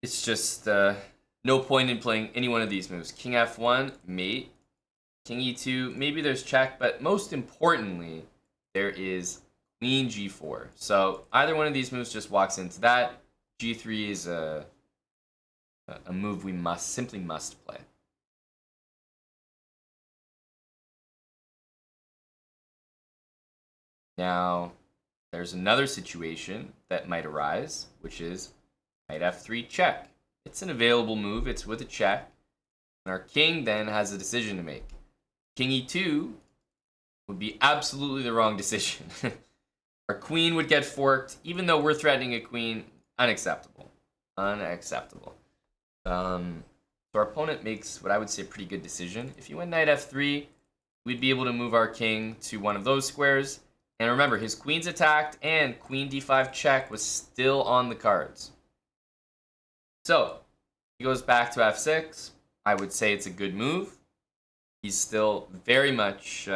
It's just no point in playing any one of these moves. King F1, mate. King E2, maybe there's check, but most importantly, there is Queen G4. So either one of these moves just walks into that. G3 is a move we simply must play. Now, there's another situation that might arise, which is knight F3 check. It's an available move. It's with a check. And our king then has a decision to make. King E2 would be absolutely the wrong decision. Our queen would get forked, even though we're threatening a queen. Unacceptable. Unacceptable. So our opponent makes what I would say a pretty good decision. If he went knight F3, we'd be able to move our king to one of those squares. And remember, his queen's attacked and queen d5 check was still on the cards. So, he goes back to f6. I would say it's a good move. He's still very much,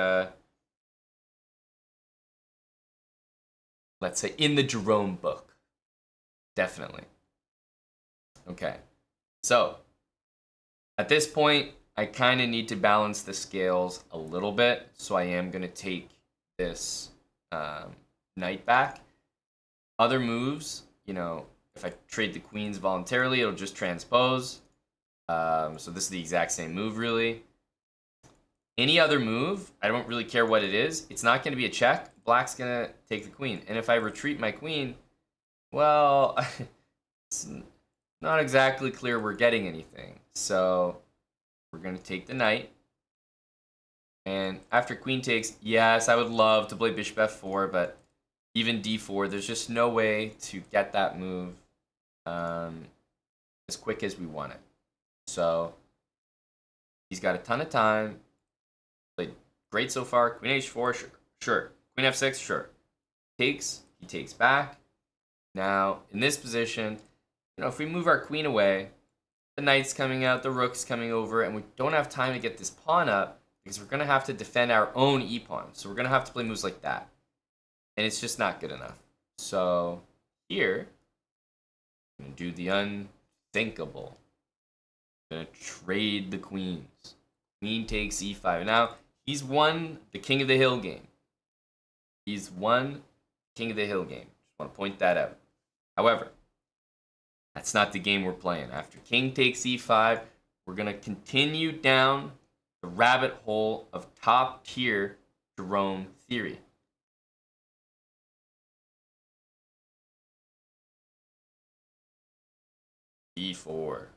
let's say, in the Jerome book. Definitely. Okay. So, at this point, I kind of need to balance the scales a little bit. So I am going to take this knight back. Other moves, you know, if I trade the queens voluntarily, it'll just transpose. So this is the exact same move, really. Any other move, I don't really care what it is. It's not going to be a check. Black's going to take the queen. And if I retreat my queen, well, it's not exactly clear we're getting anything. So we're going to take the knight. And after queen takes, yes, I would love to play bishop f4, but even d4, there's just no way to get that move as quick as we want it. So he's got a ton of time. Played great so far. Queen h4, sure. Queen f6, sure. Takes, he takes back. Now, in this position, you know, if we move our queen away, the knight's coming out, the rook's coming over, and we don't have time to get this pawn up, because we're going to have to defend our own e-pawn. So we're going to have to play moves like that. And it's just not good enough. So here, I'm going to do the unthinkable. I'm going to trade the queens. Queen takes e5. Now, he's won the King of the Hill game. He's won King of the Hill game. Just want to point that out. However, that's not the game we're playing. After king takes e5, we're going to continue down the rabbit hole of top tier Jerome theory. e4.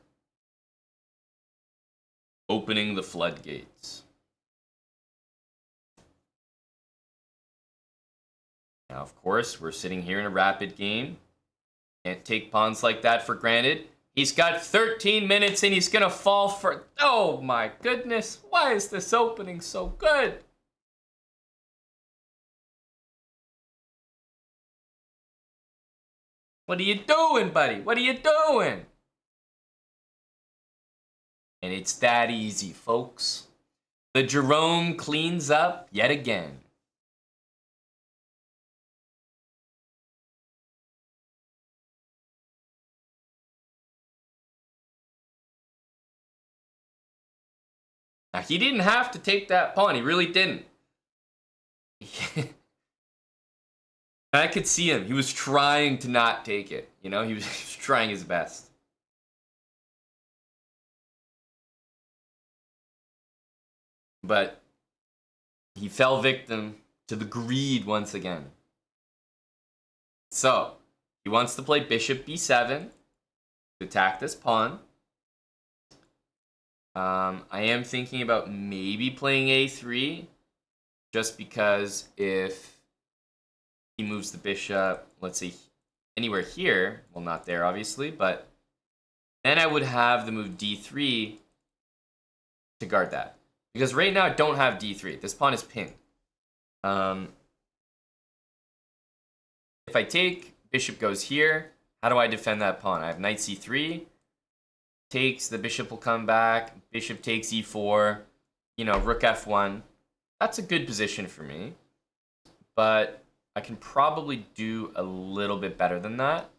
Opening the floodgates. Now, of course, we're sitting here in a rapid game. Can't take pawns like that for granted. He's got 13 minutes and he's going to fall for... Oh my goodness. Why is this opening so good? What are you doing, buddy? What are you doing? And it's that easy, folks. The Jerome cleans up yet again. Now, he didn't have to take that pawn. He really didn't. I could see him. He was trying to not take it. You know, he was trying his best. But he fell victim to the greed once again. So, he wants to play bishop b7 to attack this pawn. I am thinking about maybe playing a3, just because if he moves the bishop, let's say, anywhere here, well, not there, obviously, but then I would have the move d3 to guard that. Because right now I don't have d3. This pawn is pinned. If I take, bishop goes here, how do I defend that pawn? I have knight c3. takes, the bishop will come back. Bishop takes e4. You know, rook f1. That's a good position for me. But I can probably do a little bit better than that.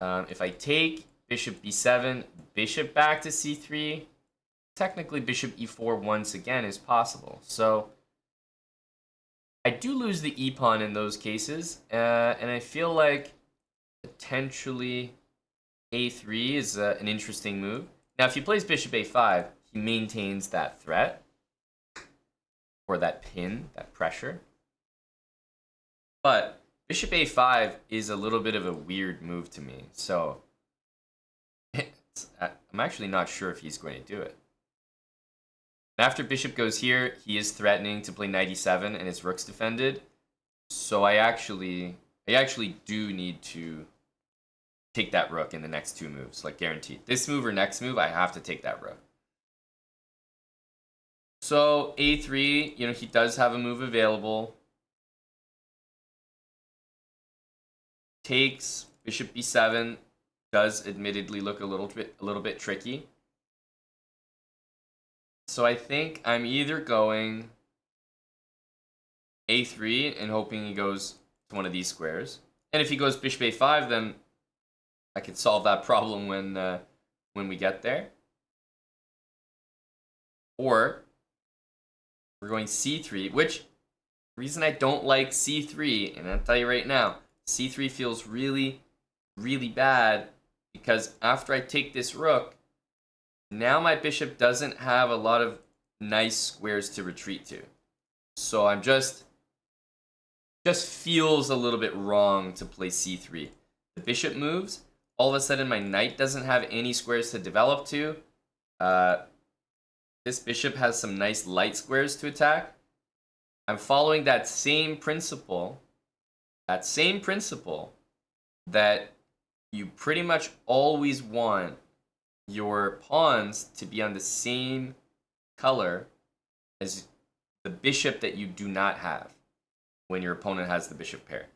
If I take bishop b7, bishop back to c3, technically bishop e4 once again is possible. So I do lose the e-pawn in those cases, and I feel like potentially a3 is an interesting move. Now, if he plays bishop a5, he maintains that threat, or that pin, that pressure. But bishop a5 is a little bit of a weird move to me, so I'm actually not sure if he's going to do it. After bishop goes here, he is threatening to play knight e7 and his rook's defended. So I actually do need to take that rook in the next two moves, like guaranteed. This move or next move, I have to take that rook. So a3, you know, he does have a move available. Takes bishop b7, does admittedly look a little bit tricky. So I think I'm either going a3 and hoping he goes to one of these squares. And if he goes bishop a5, then I could solve that problem when we get there. Or we're going c3, which the reason I don't like c3, and I'll tell you right now, c3 feels really, really bad because after I take this rook, now my bishop doesn't have a lot of nice squares to retreat to. So I'm just feels a little bit wrong to play c3. The bishop moves. All of a sudden, my knight doesn't have any squares to develop to. This bishop has some nice light squares to attack. I'm following that same principle. That same principle that you pretty much always want your pawns to be on the same color as the bishop that you do not have when your opponent has the bishop pair.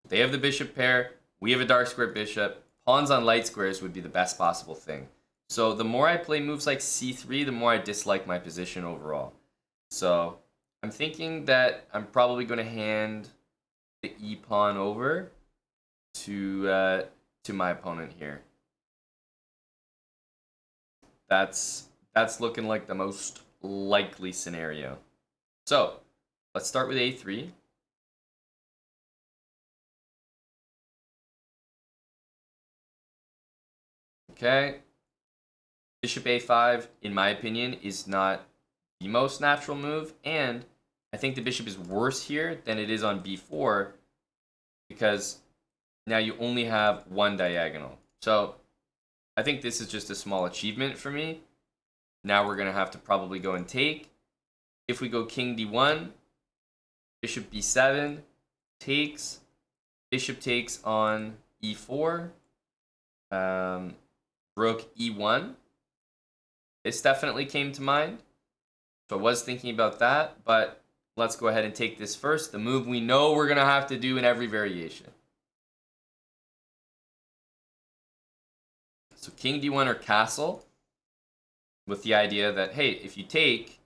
They have the bishop pair, we have a dark square bishop. Pawns on light squares would be the best possible thing. So the more I play moves like c3, the more I dislike my position overall. So I'm thinking that I'm probably going to hand the e-pawn over to my opponent here. That's looking like the most likely scenario. So let's start with a3. Okay. Bishop a5, in my opinion, is not the most natural move, and I think the bishop is worse here than it is on b4 because now you only have one diagonal. So I think this is just a small achievement for me. Now we're going to have to probably go and take. If we go king d1, bishop b7, takes, bishop takes on e4, rook e1. This definitely came to mind. So I was thinking about that, but let's go ahead and take this first. The move we know we're going to have to do in every variation. So king d1 or castle, with the idea that, hey, if you take,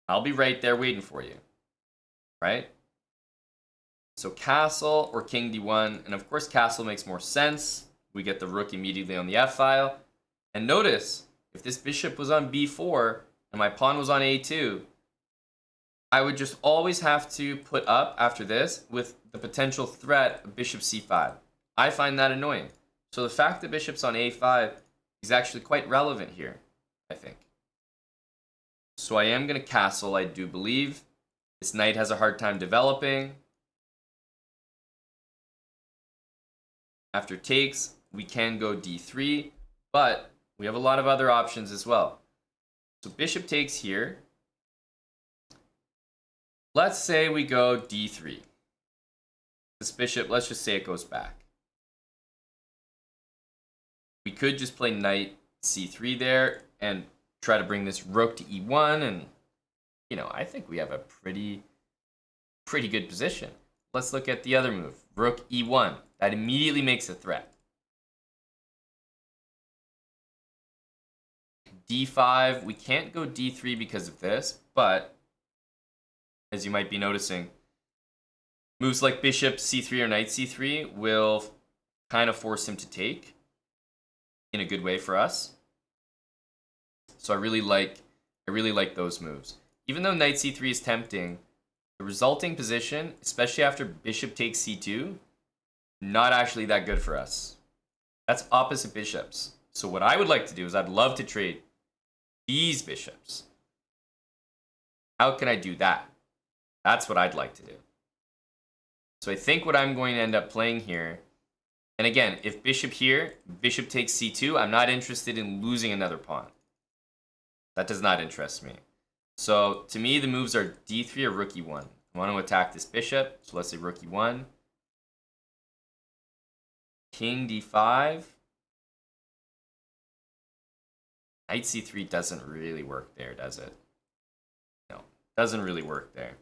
I'll be right there waiting for you, right? So castle or king d1, and of course castle makes more sense. We get the rook immediately on the f-file. And notice, if this bishop was on b4 and my pawn was on a2, I would just always have to put up after this with the potential threat of bishop c5. I find that annoying. So the fact that bishop's on a5 is actually quite relevant here, I think. So I am going to castle, I do believe. This knight has a hard time developing. After takes, we can go d3, but we have a lot of other options as well. So bishop takes here. Let's say we go d3. This bishop, let's just say it goes back. We could just play knight c3 there and try to bring this rook to e1, and you know, I think we have a pretty good position. Let's look at the other move, rook e1. That immediately makes a threat. d5. We can't go d3 because of this, but as you might be noticing, moves like bishop c3 or knight c3 will kind of force him to take in a good way for us. So I really like those moves. Even though knight c3 is tempting, the resulting position, especially after bishop takes c2, not actually that good for us. That's opposite bishops. So what I would like to do is I'd love to trade these bishops. How can I do that? That's what I'd like to do. So I think what I'm going to end up playing here, and again, if bishop here, bishop takes c2, I'm not interested in losing another pawn. That does not interest me. So to me, the moves are d3 or rook e1. I want to attack this bishop, so let's say rook e1. King d5. Knight c3 doesn't really work there, does it? No, doesn't really work there.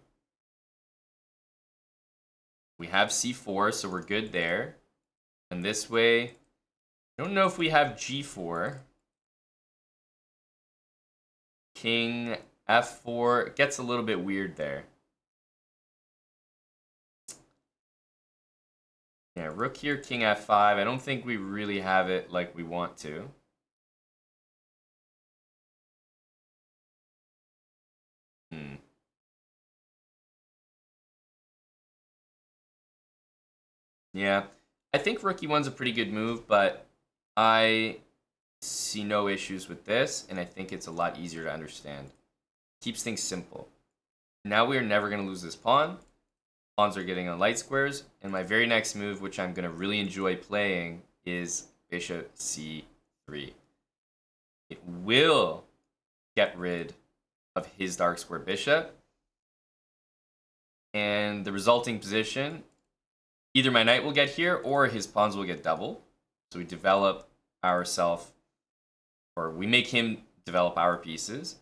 We have c4, so we're good there. And this way, I don't know if we have g4. King f4. It gets a little bit weird there. Yeah, rook here, king f5. I don't think we really have it like we want to. Yeah, I think rook e1's a pretty good move, but I see no issues with this, and I think it's a lot easier to understand. Keeps things simple. Now we are never going to lose this pawn. Pawns are getting on light squares, and my very next move, which I'm going to really enjoy playing, is bishop c3. It will get rid of his dark square bishop, and the resulting position, either my knight will get here or his pawns will get doubled. So we develop ourselves, or we make him develop our pieces.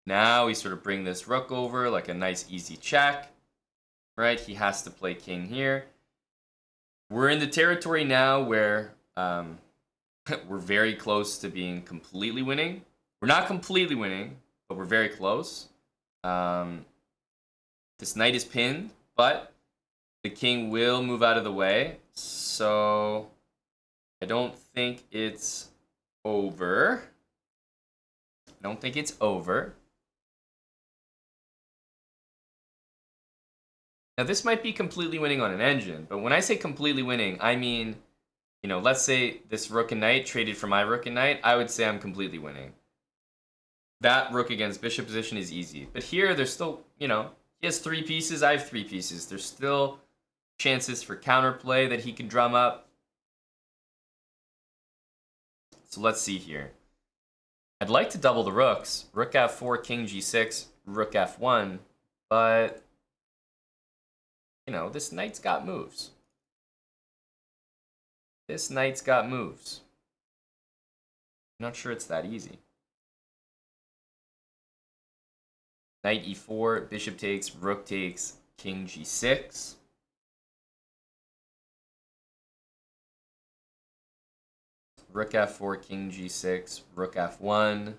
Now we sort of bring this rook over like a nice easy check, right? He has to play king here. We're in the territory now where we're very close to being completely winning. We're not completely winning, but we're very close. This knight is pinned, but the king will move out of the way. So I don't think it's over. I don't think it's over. Now, this might be completely winning on an engine, but when I say completely winning, I mean, you know, let's say this rook and knight traded for my rook and knight, I would say I'm completely winning. That rook against bishop position is easy. But here, there's still, you know, he has 3 pieces, I have 3 pieces. There's still chances for counterplay that he can drum up. So let's see here. I'd like to double the rooks. Rook f4, king g6, rook f1, but you know, this knight's got moves. This knight's got moves. I'm not sure it's that easy. Knight e4, bishop takes, rook takes, king g6. Rook f4, king g6, rook f1.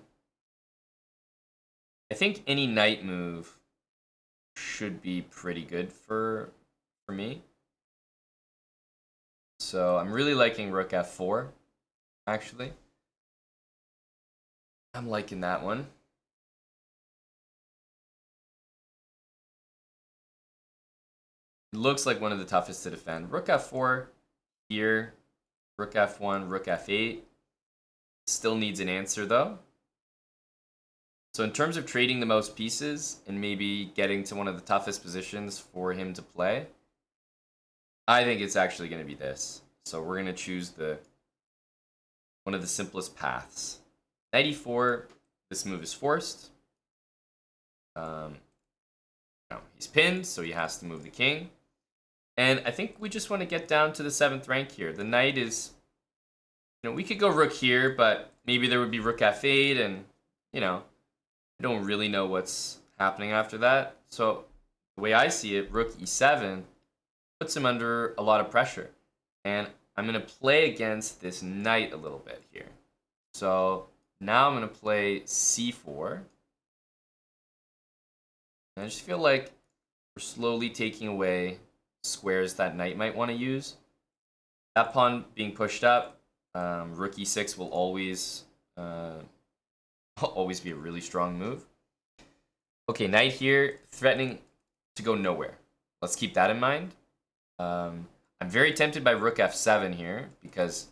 I think any knight move should be pretty good for me. So I'm really liking rook f4, actually. I'm liking that one. It looks like one of the toughest to defend. Rook f4 here, rook f1, rook f8. Still needs an answer though. So in terms of trading the most pieces and maybe getting to one of the toughest positions for him to play, I think it's actually going to be this. So we're going to choose one of the simplest paths. Knight e4, this move is forced. No, he's pinned, so he has to move the king. And I think we just want to get down to the 7th rank here. The knight is, you know, we could go rook here, but maybe there would be rook f8, and, you know, I don't really know what's happening after that. So the way I see it, rook e7 puts him under a lot of pressure. And I'm going to play against this knight a little bit here. So Now I'm going to play c4. And I just feel like we're slowly taking away squares that knight might want to use. That pawn being pushed up, rook e6 will always always be a really strong move. Okay, knight here, threatening to go nowhere. Let's keep that in mind. I'm very tempted by rook f7 here because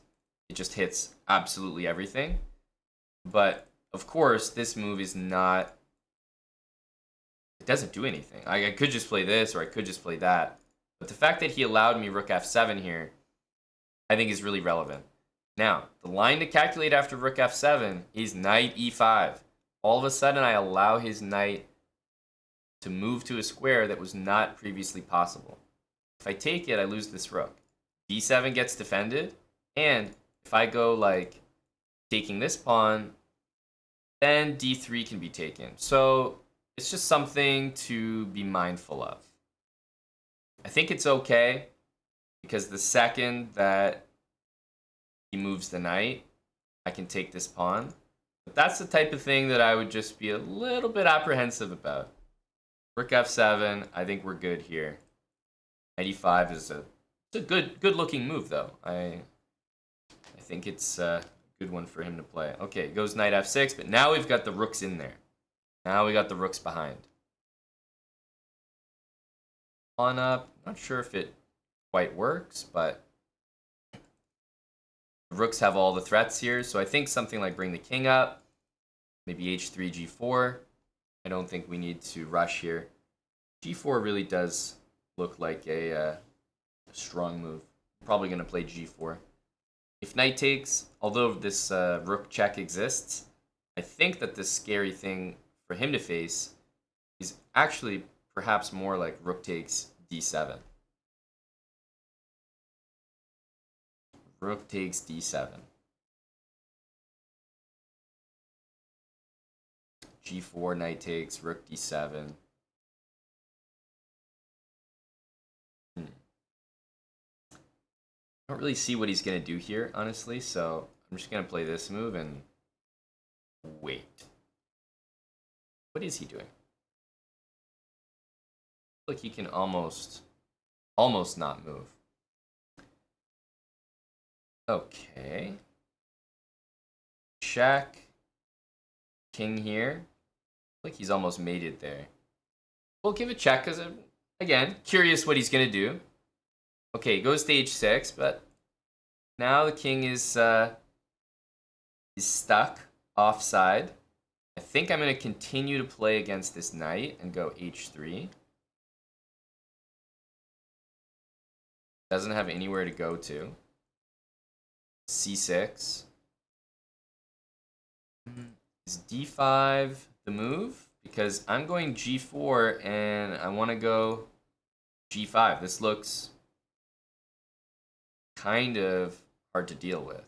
it just hits absolutely everything. But, of course, this move is not... It doesn't do anything. I could just play this or I could just play that. But the fact that he allowed me rook f7 here, I think is really relevant. Now, the line to calculate after rook f7 is knight e5. All of a sudden, I allow his knight to move to a square that was not previously possible. If I take it, I lose this rook. d7 gets defended, and if I go like taking this pawn, then d3 can be taken. So it's just something to be mindful of. I think it's okay because the second that he moves the knight, I can take this pawn. But that's the type of thing that I would just be a little bit apprehensive about. Rook f7, I think we're good here. Knight e5 is a good looking move though. I think it's a good one for him to play. Okay, goes knight f6, but now we've got the rooks in there. Now we got the rooks behind. Pawn up. Not sure if it quite works, but the rooks have all the threats here, so I think something like bring the king up, maybe h3, g4. I don't think we need to rush here. g4 really does look like a strong move. Probably going to play g4. If knight takes, although this rook check exists, I think that the scary thing for him to face is actually perhaps more like rook takes d7. Rook takes d7. g4, knight takes, rook d7. I don't really see what he's going to do here, honestly, so I'm just going to play this move and wait. What is he doing? Like he can almost not move. Okay. Check. King here. Like he's almost mated there. We'll give a check because, again, curious what he's going to do. Okay, goes to h6, but now the king is stuck offside. I think I'm going to continue to play against this knight and go h3. Doesn't have anywhere to go to. c6. Is d5 the move? Because I'm going g4 and I want to go g5. This looks kind of hard to deal with.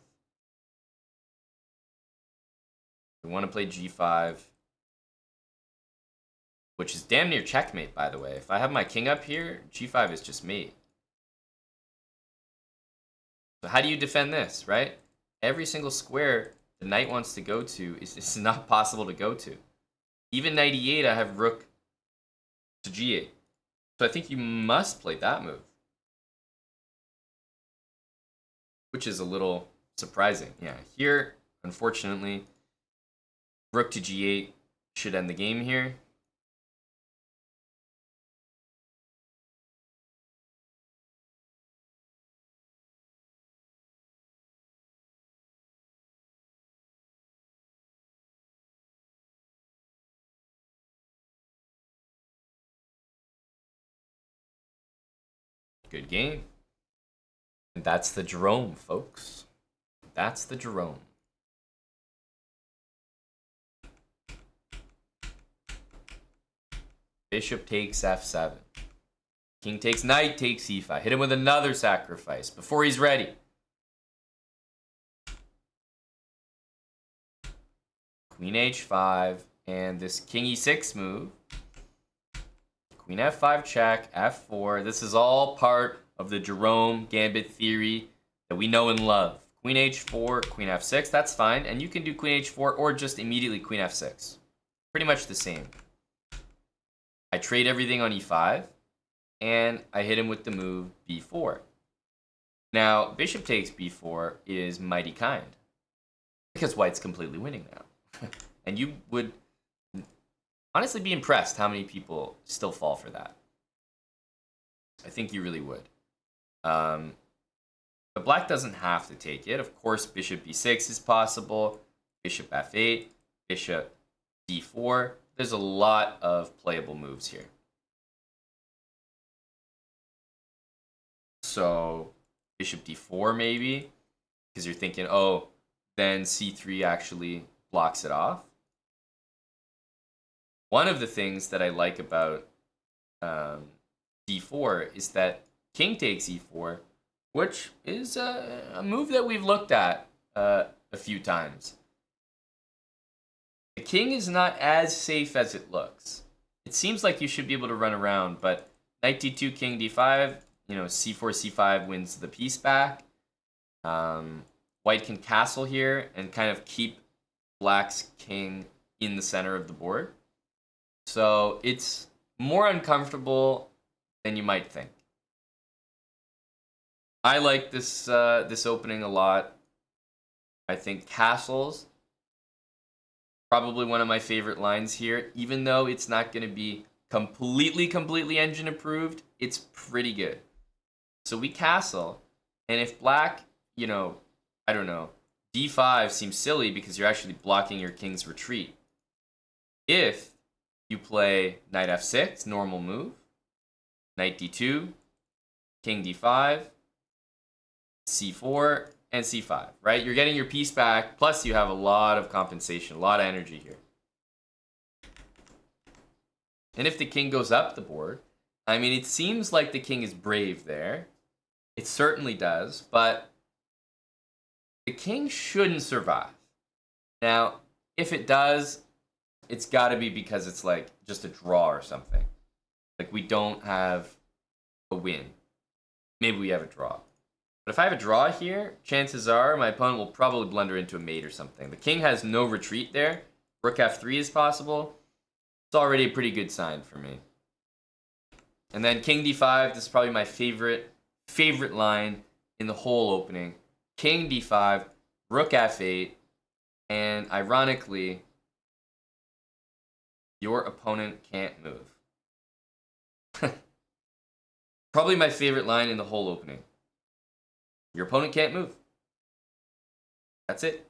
We want to play g5, which is damn near checkmate, by the way. If I have my king up here, g5 is just mate. So how do you defend this, right? Every single square the knight wants to go to is not possible to go to. Even knight e8, I have rook to g8. So I think you must play that move. Which is a little surprising. Yeah, here, unfortunately, rook to g8 should end the game here. Good game. And that's the Jerome, folks. That's the Jerome. Bishop takes f7. King takes knight, takes e5. Hit him with another sacrifice before he's ready. Queen h5. And this king e6 move. Queen f5 check, f4. This is all part of the Jerome Gambit theory that we know and love. Queen h4, queen f6, that's fine. And you can do queen h4 or just immediately queen f6. Pretty much the same. I trade everything on e5, and I hit him with the move b4. Now, bishop takes b4 is mighty kind, because white's completely winning now. And you would honestly be impressed how many people still fall for that. I think you really would. But black doesn't have to take it. Of course, bishop b6 is possible, bishop f8, bishop d4. There's a lot of playable moves here. So bishop d4 maybe, because you're thinking, oh, then c3 actually blocks it off. One of the things that I like about d4 is that king takes e4, which is a move that we've looked at a few times. The king is not as safe as it looks. It seems like you should be able to run around, but knight d2, king d5, c4, c5 wins the piece back. White can castle here and kind of keep black's king in the center of the board. So it's more uncomfortable than you might think. I like this opening a lot. I think castles, probably one of my favorite lines here. Even though it's not going to be completely engine approved, it's pretty good. So we castle, and if black, I don't know, d5 seems silly because you're actually blocking your king's retreat. If you play knight f6, normal move, knight d2, king d5, c4, and c5, right? You're getting your piece back, plus you have a lot of compensation, a lot of energy here. And if the king goes up the board, I mean, it seems like the king is brave there. It certainly does, but the king shouldn't survive. Now, if it does, it's got to be because it's like just a draw or something. Like we don't have a win. Maybe we have a draw. But if I have a draw here, chances are my opponent will probably blunder into a mate or something. The king has no retreat there. Rook f3 is possible. It's already a pretty good sign for me. And then king d5, this is probably my favorite line in the whole opening. King d5, rook f8, and ironically, your opponent can't move. Probably my favorite line in the whole opening. Your opponent can't move. That's it.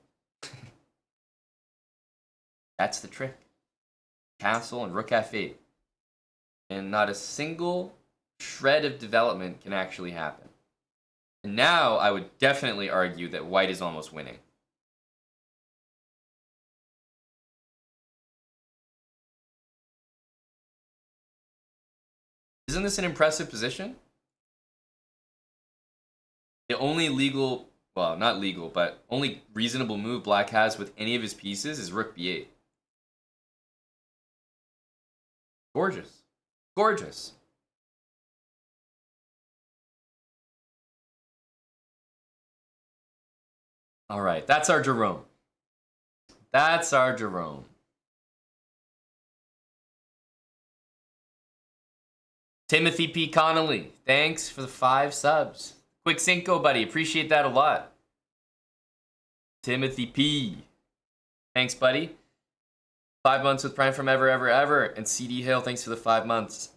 That's the trick. Castle and rook f8. And not a single shred of development can actually happen. And now I would definitely argue that white is almost winning. Isn't this an impressive position? The only legal, well, not legal, but only reasonable move black has with any of his pieces is rook b8. Gorgeous. Gorgeous. All right, that's our Jerome. That's our Jerome. Timothy P. Connolly, thanks for the 5 subs. Quick Cinco, buddy. Appreciate that a lot. Timothy P. Thanks, buddy. 5 months with Prime from ever. And CD Hill, thanks for the 5 months.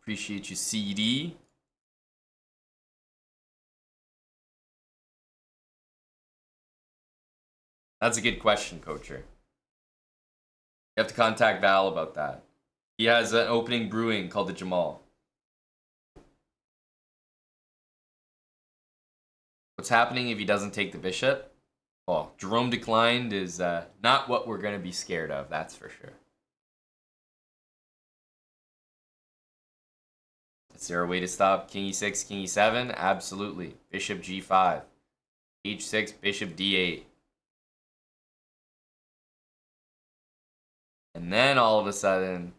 Appreciate you, CD. That's a good question, Coacher. You have to contact Val about that. He has an opening brewing called the Jamal. What's happening if he doesn't take the bishop? Well, Jerome declined is not what we're going to be scared of, that's for sure. Is there a way to stop king e6, king e7? Absolutely. Bishop g5. h6, bishop d8. And then all of a sudden,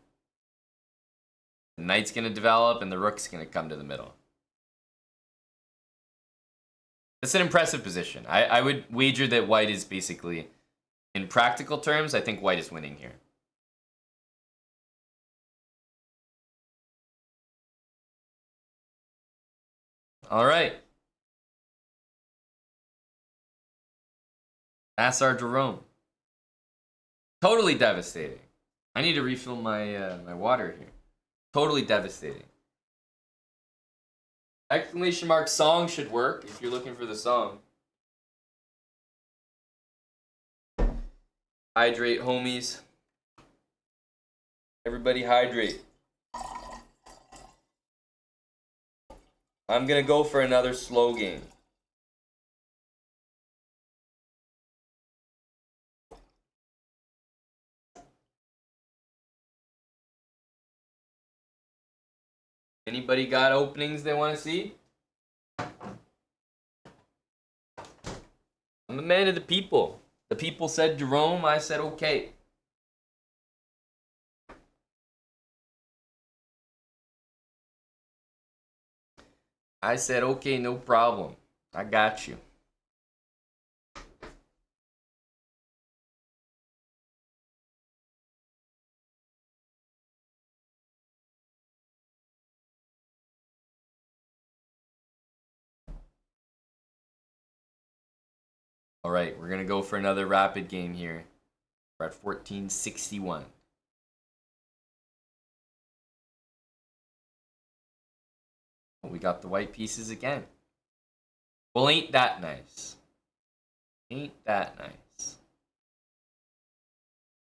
the knight's going to develop and the rook's going to come to the middle. That's an impressive position. I would wager that white is basically, in practical terms, I think white is winning here. All right. That's our Jerome. Totally devastating. I need to refill my my water here. Totally devastating. Exclamation mark song should work if you're looking for the song. Hydrate, homies. Everybody hydrate. I'm gonna go for another slow game. Anybody got openings they want to see? I'm a man of the people. The people said Jerome, I said okay. I said okay, no problem. I got you. All right, we're going to go for another rapid game here. We're at 1461. We got the white pieces again. Well, ain't that nice? Ain't that nice?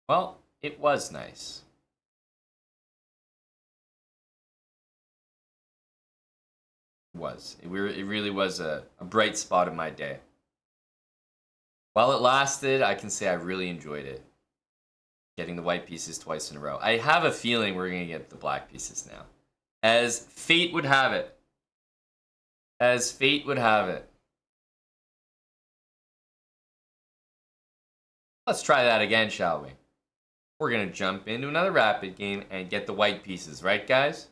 Well, it was nice. It really was a bright spot of my day. While it lasted, I can say I really enjoyed it. Getting the white pieces twice in a row. I have a feeling we're going to get the black pieces now. As fate would have it. As fate would have it. Let's try that again, shall we? We're going to jump into another rapid game and get the white pieces, right, guys?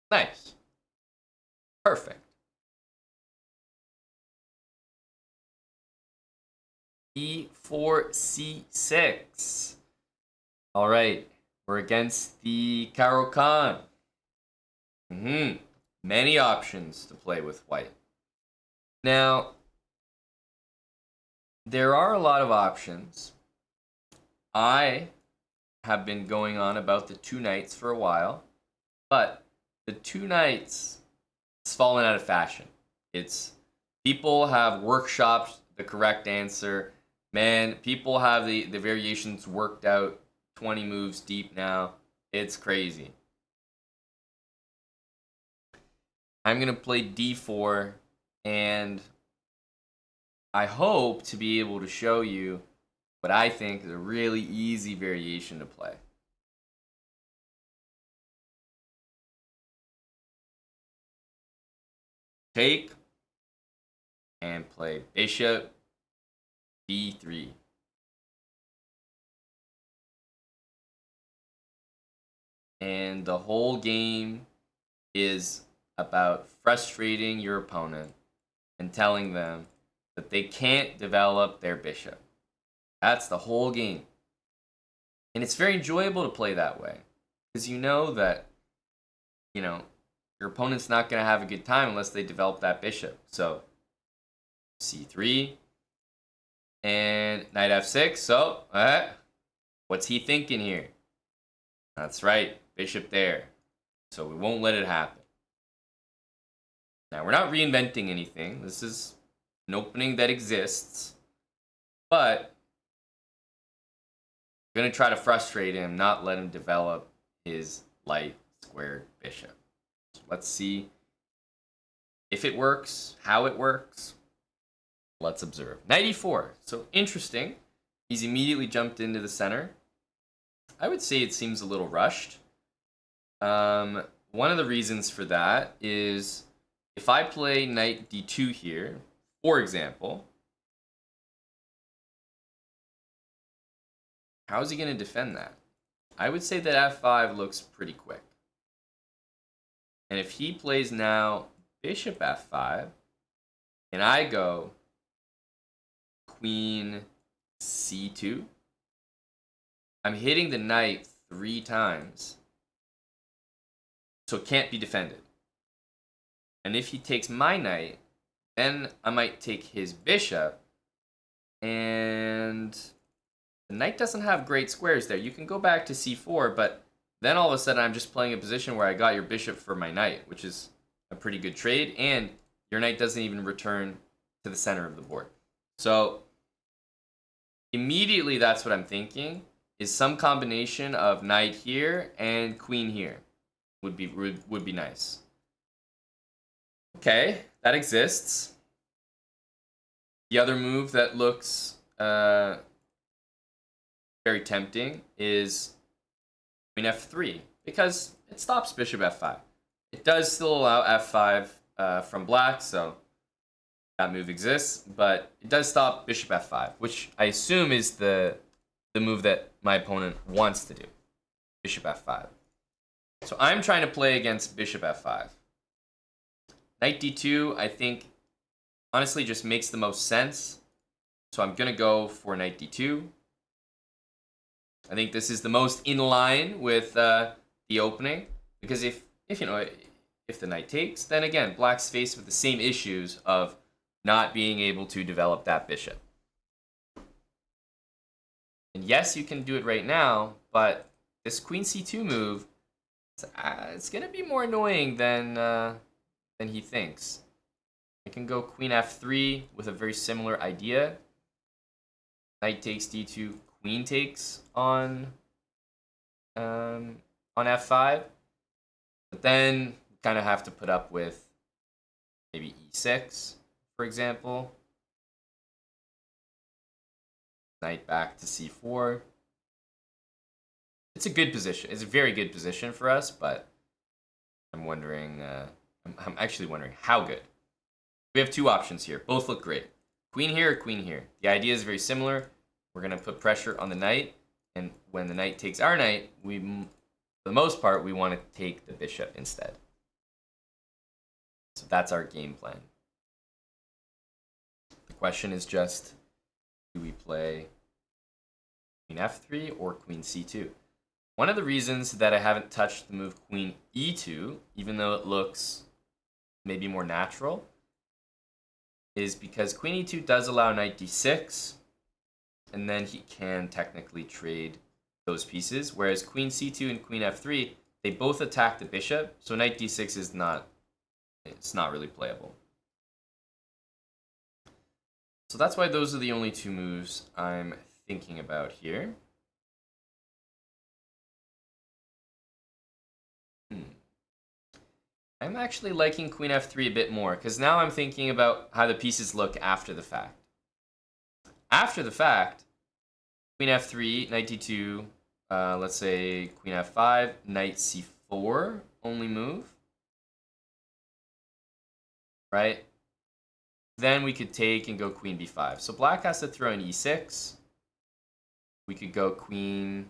Nice. Perfect. E4, C6. All right. We're against the Karo Khan. Many options to play with white. Now, there are a lot of options. I have been going on about the two knights for a while, but the two knights has fallen out of fashion. It's people have workshopped the correct answer. Man, people have the variations worked out 20 moves deep now. It's crazy. I'm going to play d4, and I hope to be able to show you what I think is a really easy variation to play. Take and play bishop d3. And the whole game is about frustrating your opponent and telling them that they can't develop their bishop. That's the whole game. And it's very enjoyable to play that way, because you know that, you know, your opponent's not going to have a good time unless they develop that bishop. So, c3, and knight f6. So, what's he thinking here? That's right, bishop there. So we won't let it happen. Now, we're not reinventing anything. This is an opening that exists. But I'm going to try to frustrate him, not let him develop his light squared bishop. So let's see if it works, how it works. Let's observe. Knight e4. So interesting. He's immediately jumped into the center. I would say it seems a little rushed. One of the reasons for that is if I play knight d2 here, for example, how is he going to defend that? I would say that f5 looks pretty quick. And if he plays now bishop f5, and I go queen c2, I'm hitting the knight 3 times, so it can't be defended. And if he takes my knight, then I might take his bishop, and the knight doesn't have great squares there. You can go back to c4, but then all of a sudden I'm just playing a position where I got your bishop for my knight, which is a pretty good trade, and your knight doesn't even return to the center of the board. So immediately that's what I'm thinking, is some combination of knight here and queen here would be nice. Okay, that exists. The other move that looks very tempting is queen f3, because it stops bishop f5. It does still allow f5 from black, so that move exists, but it does stop bishop f5, which I assume is the move that my opponent wants to do, bishop f5. So I'm trying to play against bishop f5. Knight d2, I think, honestly just makes the most sense. So I'm going to go for knight d2. I think this is the most in line with the opening, because if the knight takes, then again, black's faced with the same issues of not being able to develop that bishop. And yes, you can do it right now, but this queen c2 move, it's going to be more annoying than he thinks. I can go queen f3 with a very similar idea. Knight takes d2, queen takes on f5. But then we kind of have to put up with maybe e6, for example. Knight back to c4. It's a good position. It's a very good position for us, but I'm wondering. I'm actually wondering how good. We have 2 options here. Both look great. Queen here or queen here. The idea is very similar. We're going to put pressure on the knight, and when the knight takes our knight, for the most part, we want to take the bishop instead. So that's our game plan. The question is just, do we play queen f3 or queen c2? One of the reasons that I haven't touched the move queen e2, even though it looks maybe more natural, is because queen e2 does allow knight d6, and then he can technically trade those pieces, whereas queen c2 and queen f3, they both attack the bishop, so knight d6 is not really playable. So that's why those are the only 2 moves I'm thinking about here. I'm actually liking queen f3 a bit more, because now I'm thinking about how the pieces look after the fact. After the fact, queen f3, knight d2, let's say queen f5, knight c4, only move. Right? Then we could take and go queen b5. So black has to throw in e6. We could go queen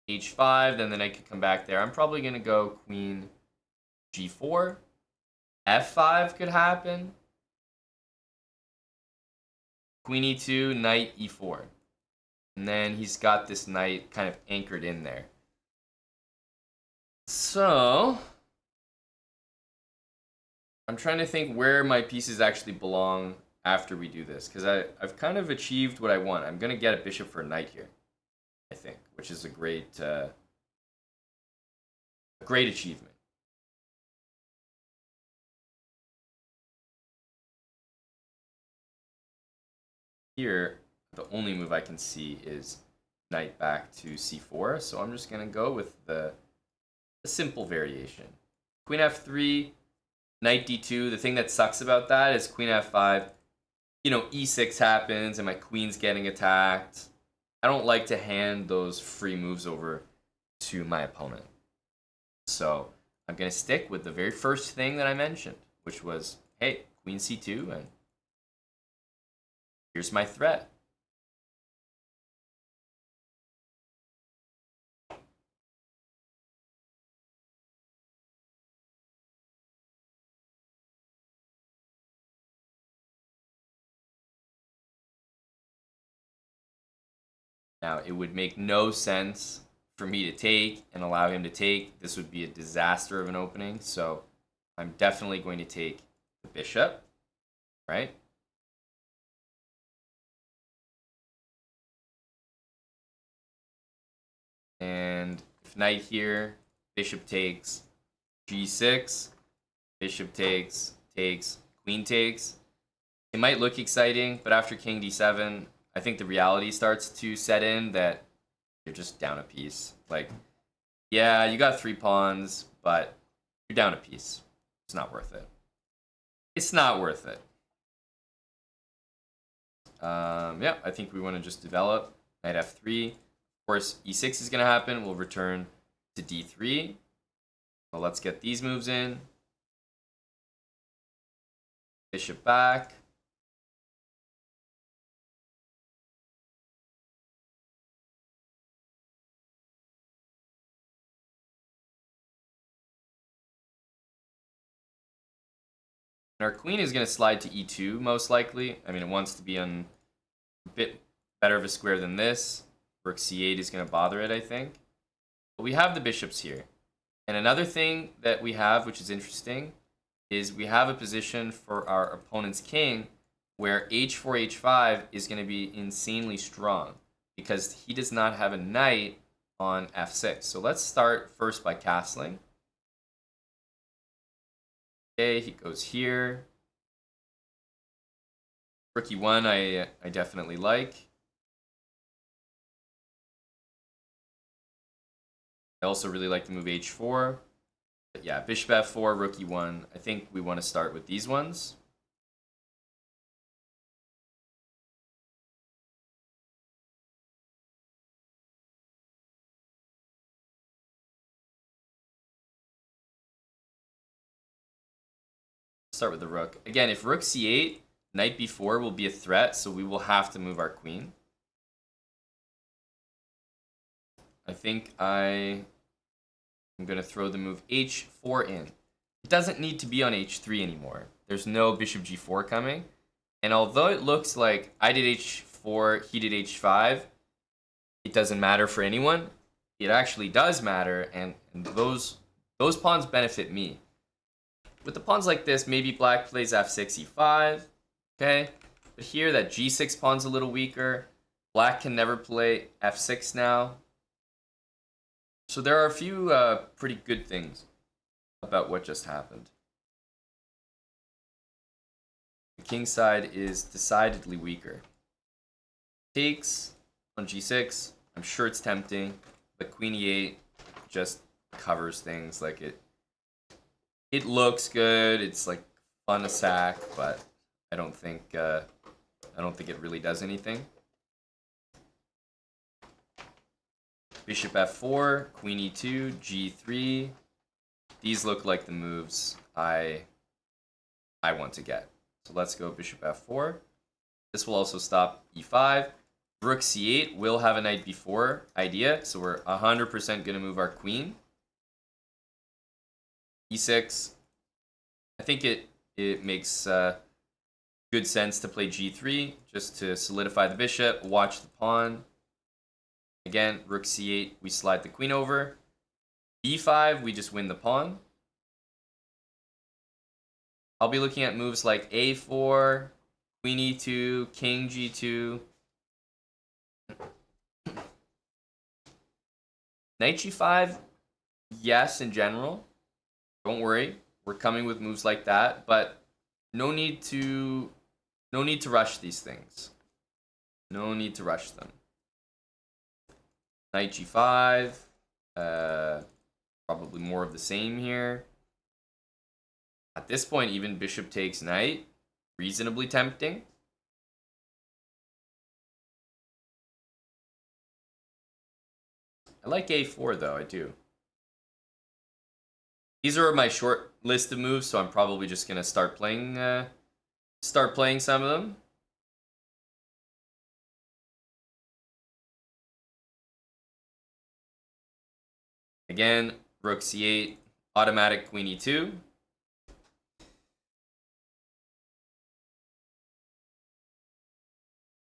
h5, then the knight could come back there. I'm probably going to go queen g4. f5 could happen. Queen e2, knight e4. And then he's got this knight kind of anchored in there. So I'm trying to think where my pieces actually belong after we do this, because I've kind of achieved what I want. I'm going to get a bishop for a knight here, I think, which is a great achievement. Here, the only move I can see is knight back to c4, so I'm just going to go with the simple variation. Queen f3, knight d2. The thing that sucks about that is queen f5, e6 happens and my queen's getting attacked. I don't like to hand those free moves over to my opponent. So I'm going to stick with the very first thing that I mentioned, which was, hey, queen c2, and here's my threat. Now, it would make no sense for me to take and allow him to take. This would be a disaster of an opening, so I'm definitely going to take the bishop, right? And if knight here, bishop takes, g6, bishop takes, queen takes. It might look exciting, but after king d7, I think the reality starts to set in that you're just down a piece. Like, yeah, you got 3 pawns, but you're down a piece. It's not worth it. It's not worth it. Yeah, I think we want to just develop. Knight f3. Of course, e6 is going to happen. We'll return to d3. Well, let's get these moves in. Bishop back. And our queen is going to slide to e2, most likely. I mean, it wants to be on a bit better of a square than this. Rook c8 is going to bother it, I think. But we have the bishops here. And another thing that we have, which is interesting, is we have a position for our opponent's king where h4, h5 is going to be insanely strong because he does not have a knight on f6. So let's start first by castling. Okay, he goes here. Rook e1 I definitely like. I also really like the move h4. But yeah, bishop f4, rook e1. I think we want to start with these ones. Start with the rook. Again, if rook c8, knight b4 will be a threat, so we will have to move our queen. I think I am going to throw the move h4 in. It doesn't need to be on h3 anymore. There's no bishop g4 coming. And although it looks like I did h4, he did h5, it doesn't matter for anyone. It actually does matter, and those pawns benefit me. With the pawns like this, maybe black plays f6, e5, okay? But here, that g6 pawn's a little weaker. Black can never play f6 now. So there are a few pretty good things about what just happened. The king side is decidedly weaker. Takes on g6. I'm sure it's tempting, but queen e8 just covers things. Like it looks good. It's like fun to sack, but I don't think it really does anything. Bishop f4, queen e2, g3. These look like the moves I want to get. So let's go bishop f4. This will also stop e5. Rook c8 will have a knight b4 idea, so we're 100% going to move our queen. e6. I think it makes good sense to play g3 just to solidify the bishop, watch the pawn. Again, rook c8, we slide the queen over. b5, we just win the pawn. I'll be looking at moves like a4, queen e2, king g2. Knight g5, yes, in general. Don't worry, we're coming with moves like that, but no need to rush these things. No need to rush them. Knight g5, probably more of the same here. At this point, even bishop takes knight, reasonably tempting. I like a4 though, I do. These are my short list of moves, so I'm probably just gonna start playing some of them. Again, rook c8, automatic queen e2.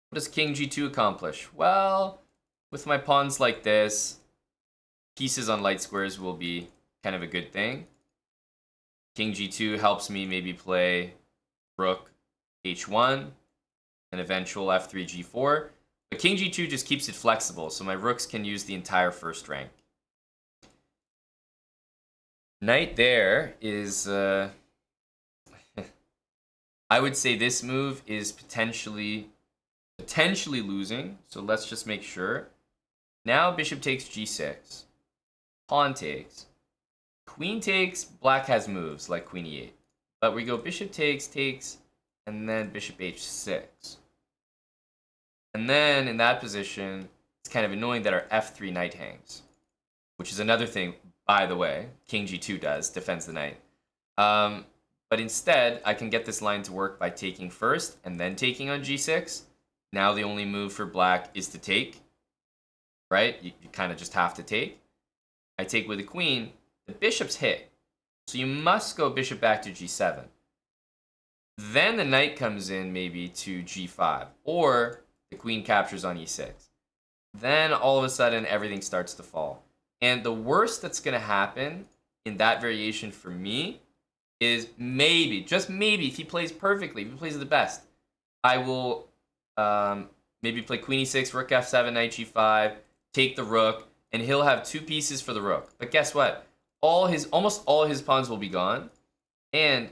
What does king g2 accomplish? Well, with my pawns like this, pieces on light squares will be kind of a good thing. King g2 helps me maybe play rook h1, an eventual f3 g4. But king g2 just keeps it flexible, so my rooks can use the entire first rank. Knight there is... I would say this move is potentially losing, so let's just make sure. Now bishop takes g6. Pawn takes. Queen takes, black has moves like queen e8. But we go bishop takes, and then bishop h6. And then in that position, it's kind of annoying that our f3 knight hangs. Which is another thing, by the way, king g2 does, defends the knight. But instead, I can get this line to work by taking first and then taking on g6. Now the only move for black is to take. Right? You kind of just have to take. I take with the queen. The bishop's hit. So you must go bishop back to g7. Then the knight comes in maybe to g5. Or the queen captures on e6. Then all of a sudden everything starts to fall. And the worst that's going to happen in that variation for me is maybe, just maybe, if he plays perfectly, if he plays the best, I will maybe play queen e6, rook f7, knight g5, take the rook, and he'll have two pieces for the rook. But guess what? Almost all his pawns will be gone, and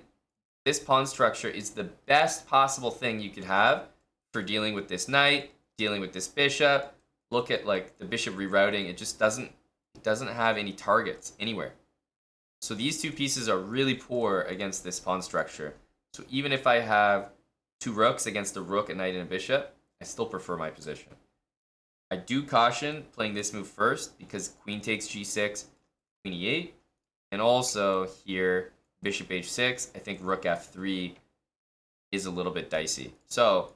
this pawn structure is the best possible thing you could have for dealing with this knight, dealing with this bishop. Look at like the bishop rerouting; it just doesn't have any targets anywhere. So these two pieces are really poor against this pawn structure. So even if I have two rooks against a rook, a knight, and a bishop, I still prefer my position. I do caution playing this move first because queen takes g6, queen e8, and also here bishop h6. I think rook f3 is a little bit dicey. So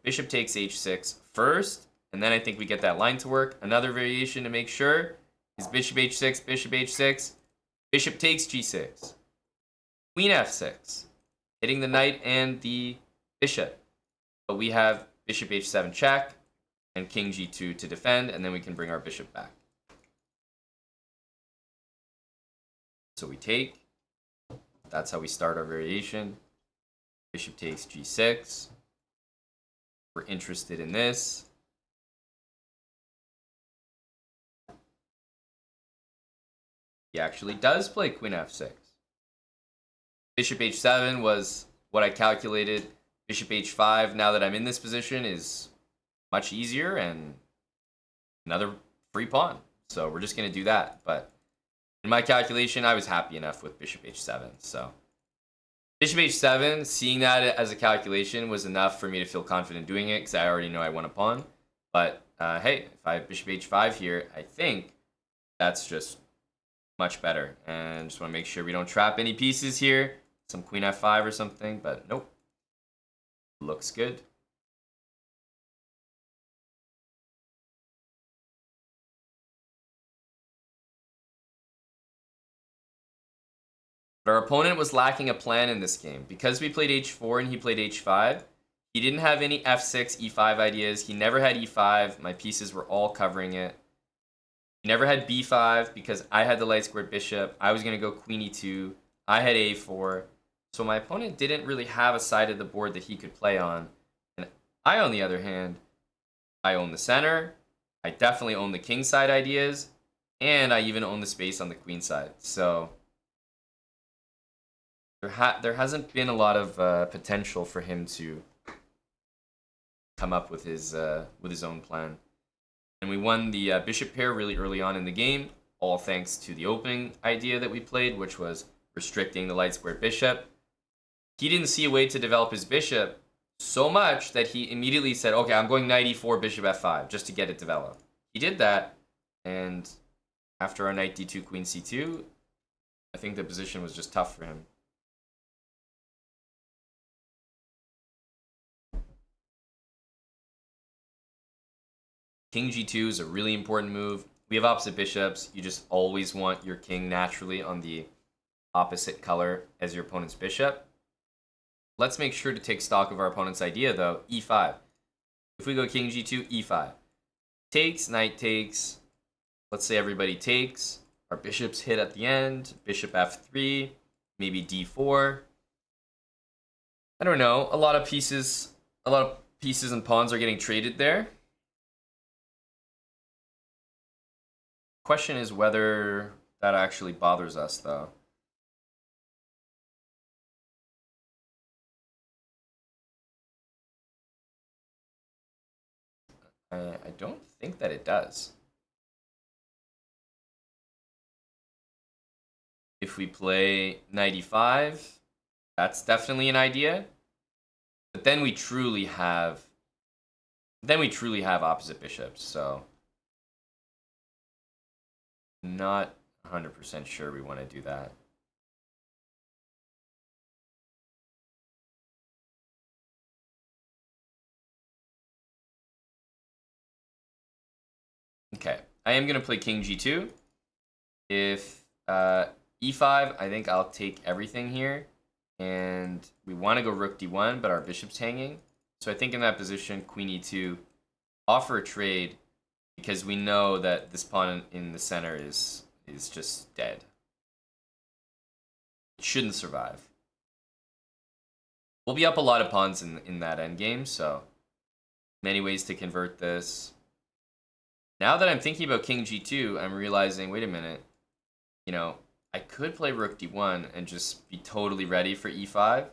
bishop takes h6 first, and then I think we get that line to work. Another variation to make sure is bishop h6, bishop h6. Bishop takes g6. Queen f6. Hitting the knight and the bishop. But we have bishop h7 check and king g2 to defend, and then we can bring our bishop back. So we take. That's how we start our variation. Bishop takes g6. We're interested in this. He actually does play queen f6. Bishop h7 was what I calculated. Bishop h5, now that I'm in this position, is much easier and another free pawn. So we're just going to do that. But in my calculation, I was happy enough with bishop h7. So bishop h7, seeing that as a calculation was enough for me to feel confident doing it because I already know I won a pawn. But hey, if I have bishop h5 here, I think that's just much better. And just want to make sure we don't trap any pieces here. Some queen f5 or something, but nope. Looks good. But our opponent was lacking a plan in this game. Because we played h4 and he played h5, he didn't have any f6, e5 ideas. He never had e5. My pieces were all covering it. He never had b5 because I had the light squared bishop. I was going to go queen e2. I had a4. So my opponent didn't really have a side of the board that he could play on. And I, on the other hand, I own the center. I definitely own the king side ideas. And I even own the space on the queen side. So there hasn't been a lot of potential for him to come up with his own plan. And we won the bishop pair really early on in the game, all thanks to the opening idea that we played, which was restricting the light squared bishop. He didn't see a way to develop his bishop so much that he immediately said, okay, I'm going knight e4, bishop f5, just to get it developed. He did that, and after our knight d2, queen c2, I think the position was just tough for him. King g2 is a really important move. We have opposite bishops. You just always want your king naturally on the opposite color as your opponent's bishop. Let's make sure to take stock of our opponent's idea, though. e5. If we go king g2, e5. takes, knight takes. Let's say everybody takes. Our bishops hit at the end. Bishop f3, maybe d4. I don't know. A lot of pieces and pawns are getting traded there. Question is whether that actually bothers us, though. I don't think that it does. If we play knight e5, that's definitely an idea. But then we truly have opposite bishops, so not 100% sure we want to do that. Okay, I am going to play king g2. If e5, I think I'll take everything here. And we want to go rook d1, but our bishop's hanging. So I think in that position, queen e2, offer a trade, because we know that this pawn in the center is just dead. It shouldn't survive. We'll be up a lot of pawns in that endgame, so many ways to convert this. Now that I'm thinking about king g2, I'm realizing, wait a minute, you know, I could play rook d1 and just be totally ready for e5,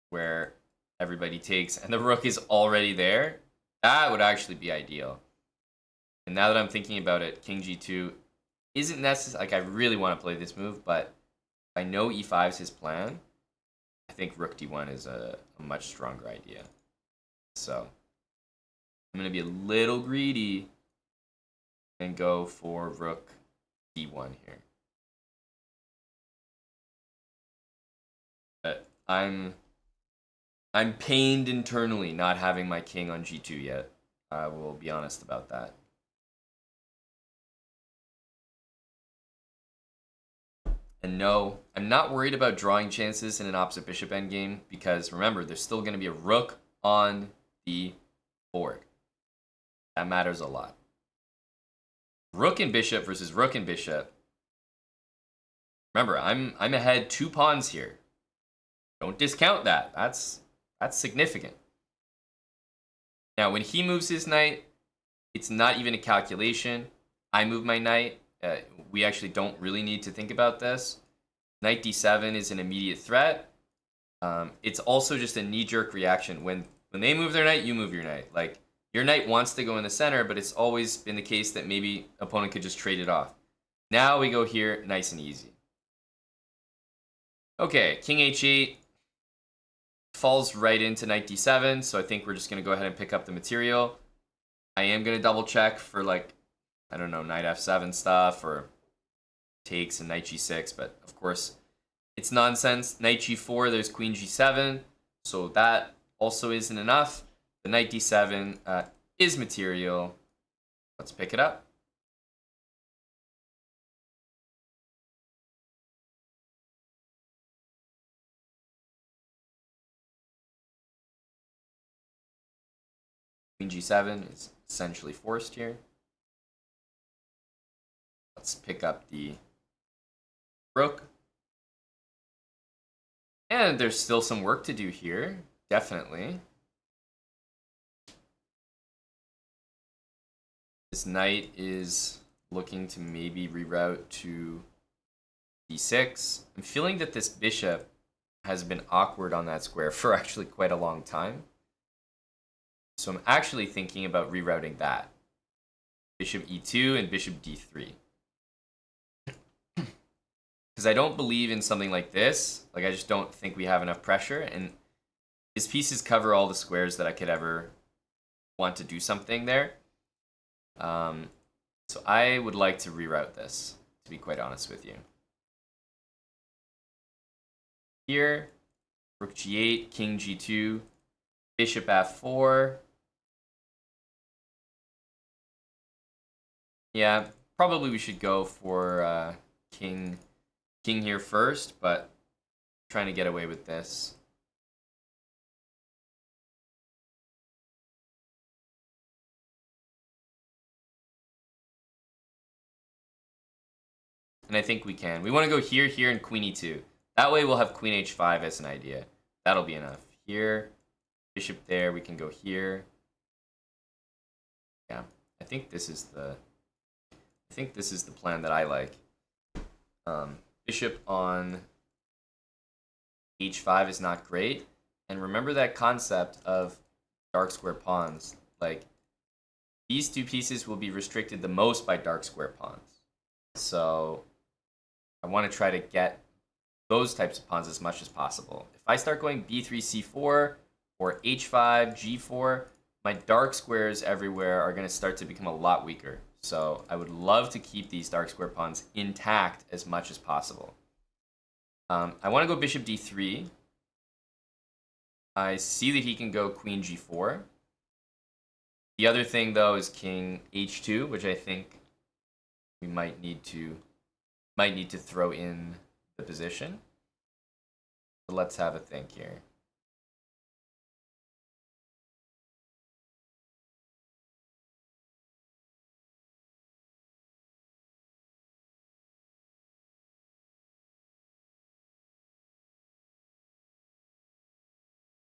where everybody takes and the rook is already there. That would actually be ideal. And now that I'm thinking about it, king g2 isn't necessary. Like, I really want to play this move, but I know e5 is his plan. I think rook d1 is a much stronger idea. So I'm going to be a little greedy and go for rook d1 here. But I'm pained internally not having my king on g2 yet. I will be honest about that. And no, I'm not worried about drawing chances in an opposite bishop endgame, because remember, there's still going to be a rook on the board. That matters a lot. Rook and bishop versus rook and bishop. Remember, I'm ahead 2 pawns here. Don't discount that. That's significant. Now, when he moves his knight, it's not even a calculation. I move my knight. We actually don't really need to think about this. Knight d7 is an immediate threat. It's also just a knee-jerk reaction. When they move their knight, you move your knight. Like, your knight wants to go in the center, but it's always been the case that maybe opponent could just trade it off. Now we go here, nice and easy. Okay, king h8 falls right into knight d7, so I think we're just going to go ahead and pick up the material. I am going to double check for, like, I don't know, knight f7 stuff or takes and knight g6, but of course it's nonsense. Knight g4, there's queen g7, so that also isn't enough. The knight d7 is material. Let's pick it up. Queen g7 is essentially forced here. Let's pick up the rook. And there's still some work to do here, definitely. This knight is looking to maybe reroute to d6. I'm feeling that this bishop has been awkward on that square for actually quite a long time. So I'm actually thinking about rerouting that. Bishop e2 and bishop d3. Because I don't believe in something like this. Like, I just don't think we have enough pressure. And his pieces cover all the squares that I could ever want to do something there. So I would like to reroute this, to be quite honest with you. Here, rook g8, king g2, bishop f4. Yeah, probably we should go for king here first, but trying to get away with this. and I think we can. We want to go here, here, and queen e2. That way we'll have queen h5 as an idea. That'll be enough. Here, bishop there, we can go here. Yeah, I think this is the plan that I like. Bishop on h5 is not great. And remember that concept of dark square pawns. Like, these two pieces will be restricted the most by dark square pawns. So I want to try to get those types of pawns as much as possible. If I start going b3, c4, or h5, g4, my dark squares everywhere are going to start to become a lot weaker. So I would love to keep these dark square pawns intact as much as possible. I want to go bishop d3. I see that he can go queen g4. The other thing, though, is king h2, which I think we might need to throw in the position. So let's have a think here.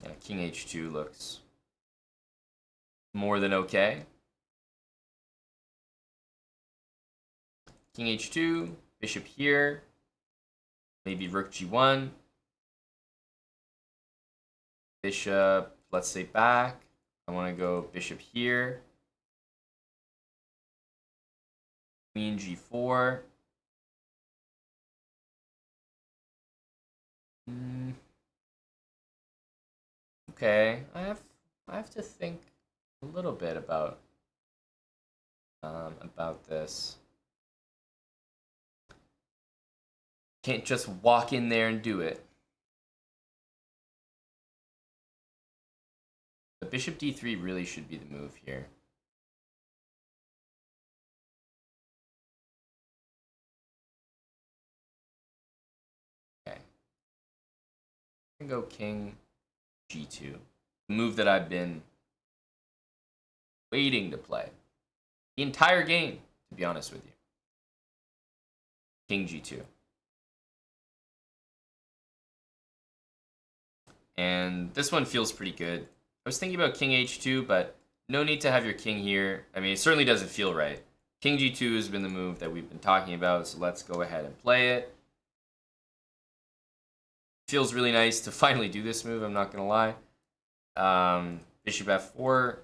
Yeah, king h2 looks more than okay. King h2, bishop here, maybe rook g1, bishop, let's say back. I want to go bishop here, queen g4. Okay, I have to think a little bit about this. Can't just walk in there and do it. But bishop d3 really should be the move here. Okay. I can go king g2. The move that I've been waiting to play the entire game, to be honest with you. King g2. And this one feels pretty good. I was thinking about king h2, but no need to have your king here. I mean, it certainly doesn't feel right. King g2 has been the move that we've been talking about, so let's go ahead and play it. Feels really nice to finally do this move, I'm not going to lie. Bishop f4,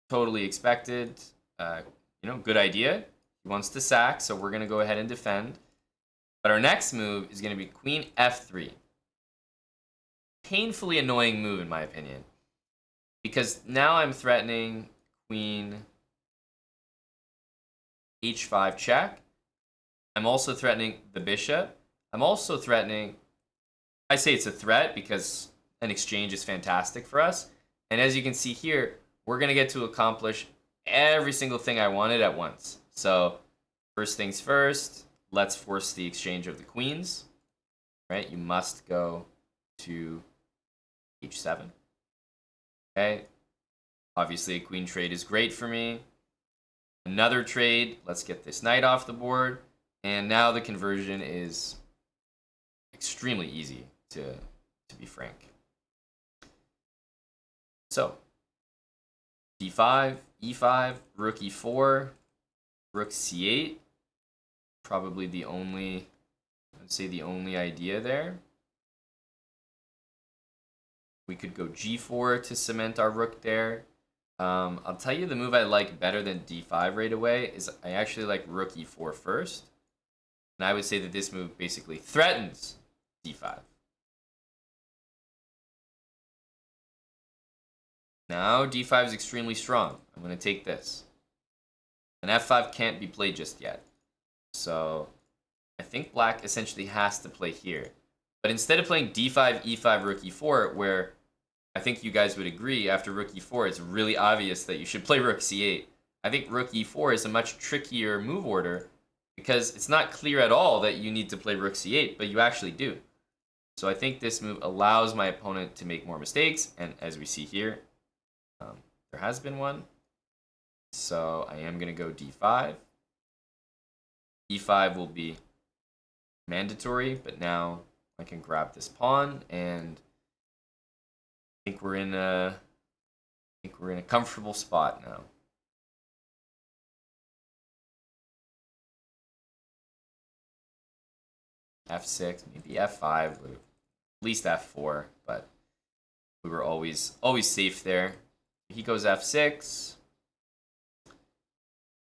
totally expected. Good idea. He wants to sack, so we're going to go ahead and defend. But our next move is going to be queen f3. Painfully annoying move, in my opinion. Because now I'm threatening queen h5 check. I'm also threatening the bishop. I'm also threatening... I say it's a threat because an exchange is fantastic for us. And as you can see here, we're going to get to accomplish every single thing I wanted at once. So first things first, let's force the exchange of the queens. Right? You must go to h7. Okay. Obviously, a queen trade is great for me. Another trade. Let's get this knight off the board. And now the conversion is extremely easy, to be frank. So, d5, e5, rook e4, rook c8. Probably the only, I'd say the only idea there. We could go g4 to cement our rook there. I'll tell you the move I like better than d5 right away is I actually like rook e4 first. And I would say that this move basically threatens d5. Now d5 is extremely strong. I'm going to take this. And f5 can't be played just yet. So I think black essentially has to play here. But instead of playing d5, e5, rook e4, where I think you guys would agree after rook e4, it's really obvious that you should play rook c8. I think rook e4 is a much trickier move order because it's not clear at all that you need to play rook c8, but you actually do. So I think this move allows my opponent to make more mistakes, and as we see here, there has been one. So I am going to go d5. e5 will be mandatory, but now I can grab this pawn, and I think we're in a comfortable spot now. F6, maybe F5, at least F4, but we were always safe there. He goes F6. I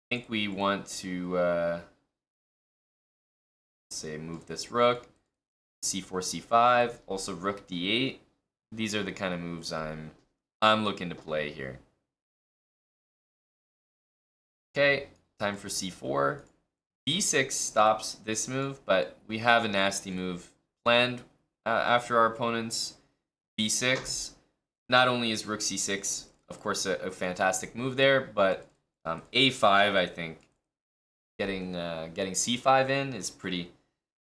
think we want to say move this rook, C4, C5, also rook D8. These are the kind of moves I'm looking to play here. Okay, time for C4. B6 stops this move, but we have a nasty move planned after our opponent's B6. Not only is rook C6, of course, a fantastic move there, but A5, I think, getting C5 in is pretty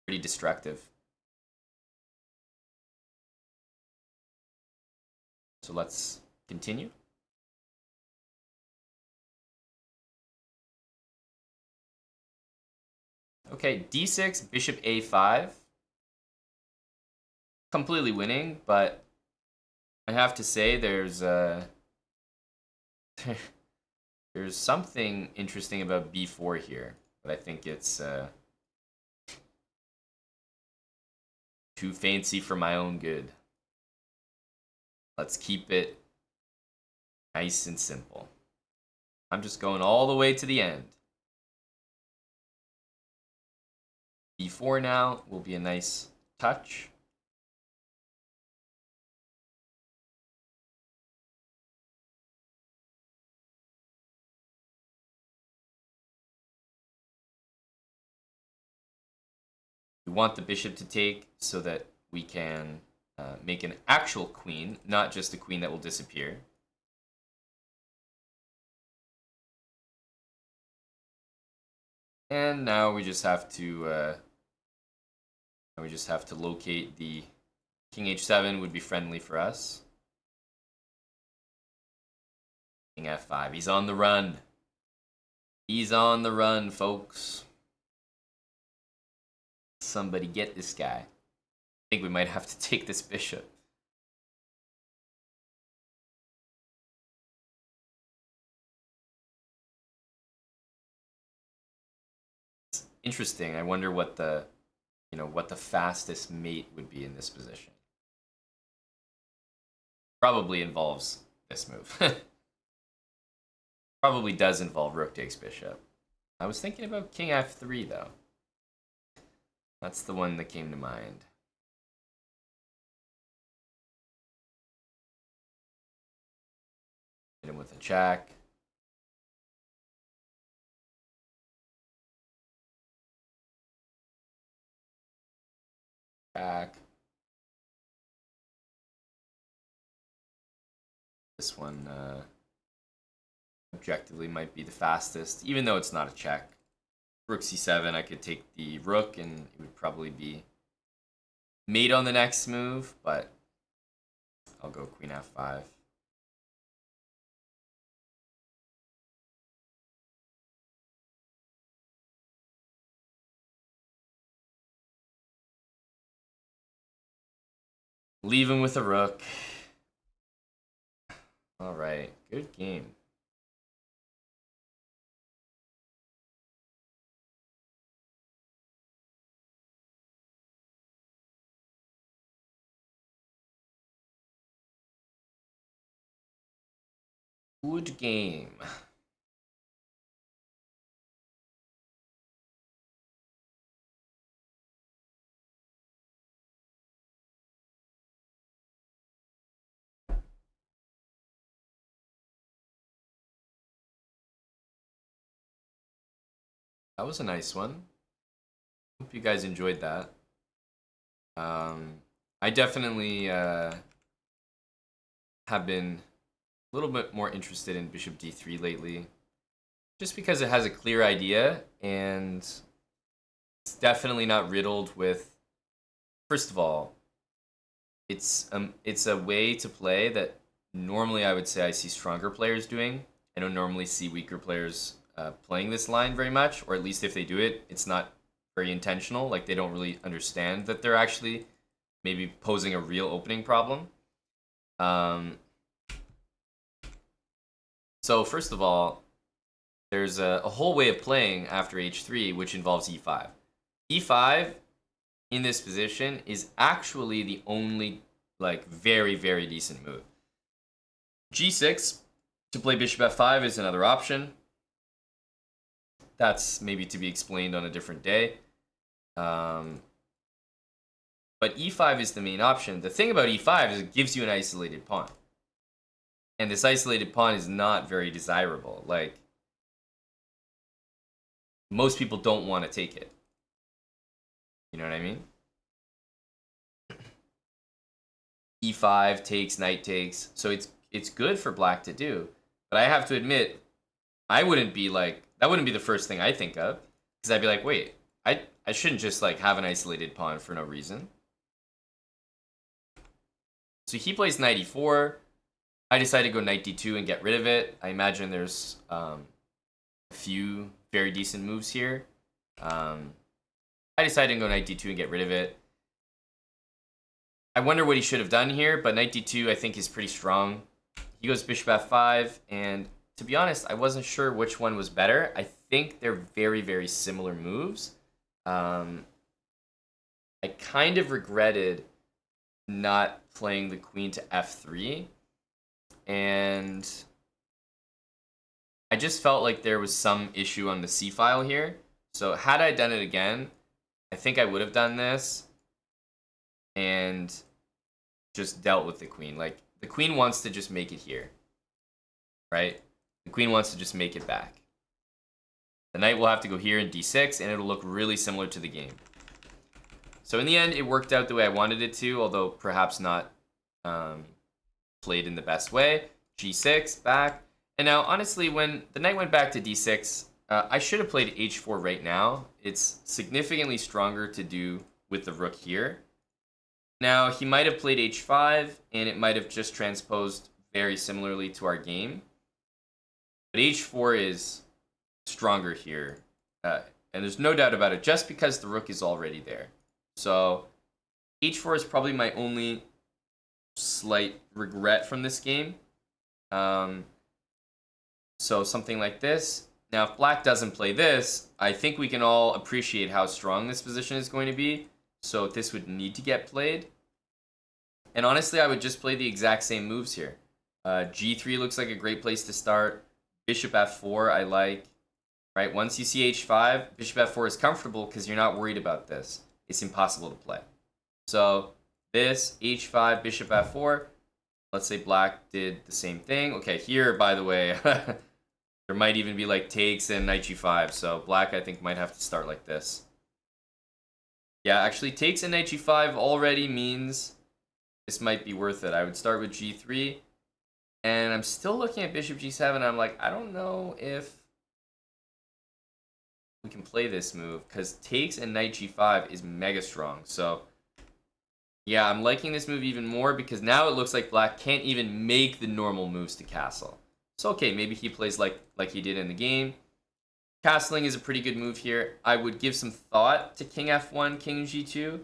destructive. So let's continue. Okay, D6, bishop A5. Completely winning, but I have to say there's there's something interesting about B4 here, but I think it's too fancy for my own good. Let's keep it nice and simple. I'm just going all the way to the end. B4 now will be a nice touch. We want the bishop to take so that we can make an actual queen, not just a queen that will disappear. And now we just have to locate the king h7 would be friendly for us. King f5. He's on the run. He's on the run, folks. Somebody get this guy. I think we might have to take this bishop. It's interesting. I wonder what the fastest mate would be in this position. Probably involves this move. Probably does involve rook takes bishop. I was thinking about king f3 though. That's the one that came to mind. Hit him with a check. Back. This one objectively might be the fastest, even though it's not a check. Rook c7, I could take the rook and it would probably be mate on the next move, but I'll go queen f5. Leave him with a rook. All right, good game. Good game. That was a nice one. Hope you guys enjoyed that. I definitely have been a little bit more interested in bishop d3 lately, just because it has a clear idea and it's definitely not riddled with. First of all, it's a way to play that normally I would say I see stronger players doing. I don't normally see weaker players playing this line very much, or at least if they do it, it's not very intentional. Like they don't really understand that they're actually maybe posing a real opening problem. So first of all, there's a whole way of playing after h3, which involves e5. e5 in this position is actually the only like very, very decent move. g6 to play bishop f5 is another option. That's maybe to be explained on a different day. But e5 is the main option. The thing about e5 is it gives you an isolated pawn. And this isolated pawn is not very desirable. Like, most people don't want to take it. You know what I mean? e5 takes, knight takes. So it's good for black to do. But I have to admit, I wouldn't be like, that wouldn't be the first thing I think of. Because I'd be like, wait, I shouldn't just like have an isolated pawn for no reason. So he plays knight e4. I decided to go knight d2 and get rid of it. I imagine there's a few very decent moves here. I decided to go knight d2 and get rid of it. I wonder what he should have done here, but knight d2 I think is pretty strong. He goes bishop f5, and to be honest, I wasn't sure which one was better. I think they're very, very similar moves. I kind of regretted not playing the queen to f3, and I just felt like there was some issue on the c file here. So had I done it again, I think I would have done this and just dealt with the queen. Like, the queen wants to just make it here, right? The queen wants to just make it back. The knight will have to go here in d6, and it'll look really similar to the game. So in the end, it worked out the way I wanted it to, although perhaps not played in the best way. g6, back. And now, honestly, when the knight went back to d6, I should have played h4 right now. It's significantly stronger to do with the rook here. Now, he might have played h5, and it might have just transposed very similarly to our game. But h4 is stronger here. And there's no doubt about it, just because the rook is already there. So h4 is probably my only slight regret from this game. So something like this. Now, if black doesn't play this, I think we can all appreciate how strong this position is going to be. So this would need to get played. And honestly, I would just play the exact same moves here. g3 looks like a great place to start. Bishop f4 I like. Right? Once you see h5, bishop f4 is comfortable because you're not worried about this. It's impossible to play. So this, h5, bishop f4. Let's say black did the same thing. Okay, here, by the way, there might even be like takes and knight g5. So black, I think, might have to start like this. Yeah, actually, takes and knight g5 already means this might be worth it. I would start with g3. And I'm still looking at bishop g7. And I'm like, I don't know if we can play this move, because takes and knight g5 is mega strong. So yeah, I'm liking this move even more because now it looks like black can't even make the normal moves to castle. So okay, maybe he plays like he did in the game. Castling is a pretty good move here. I would give some thought to king f1, king g2.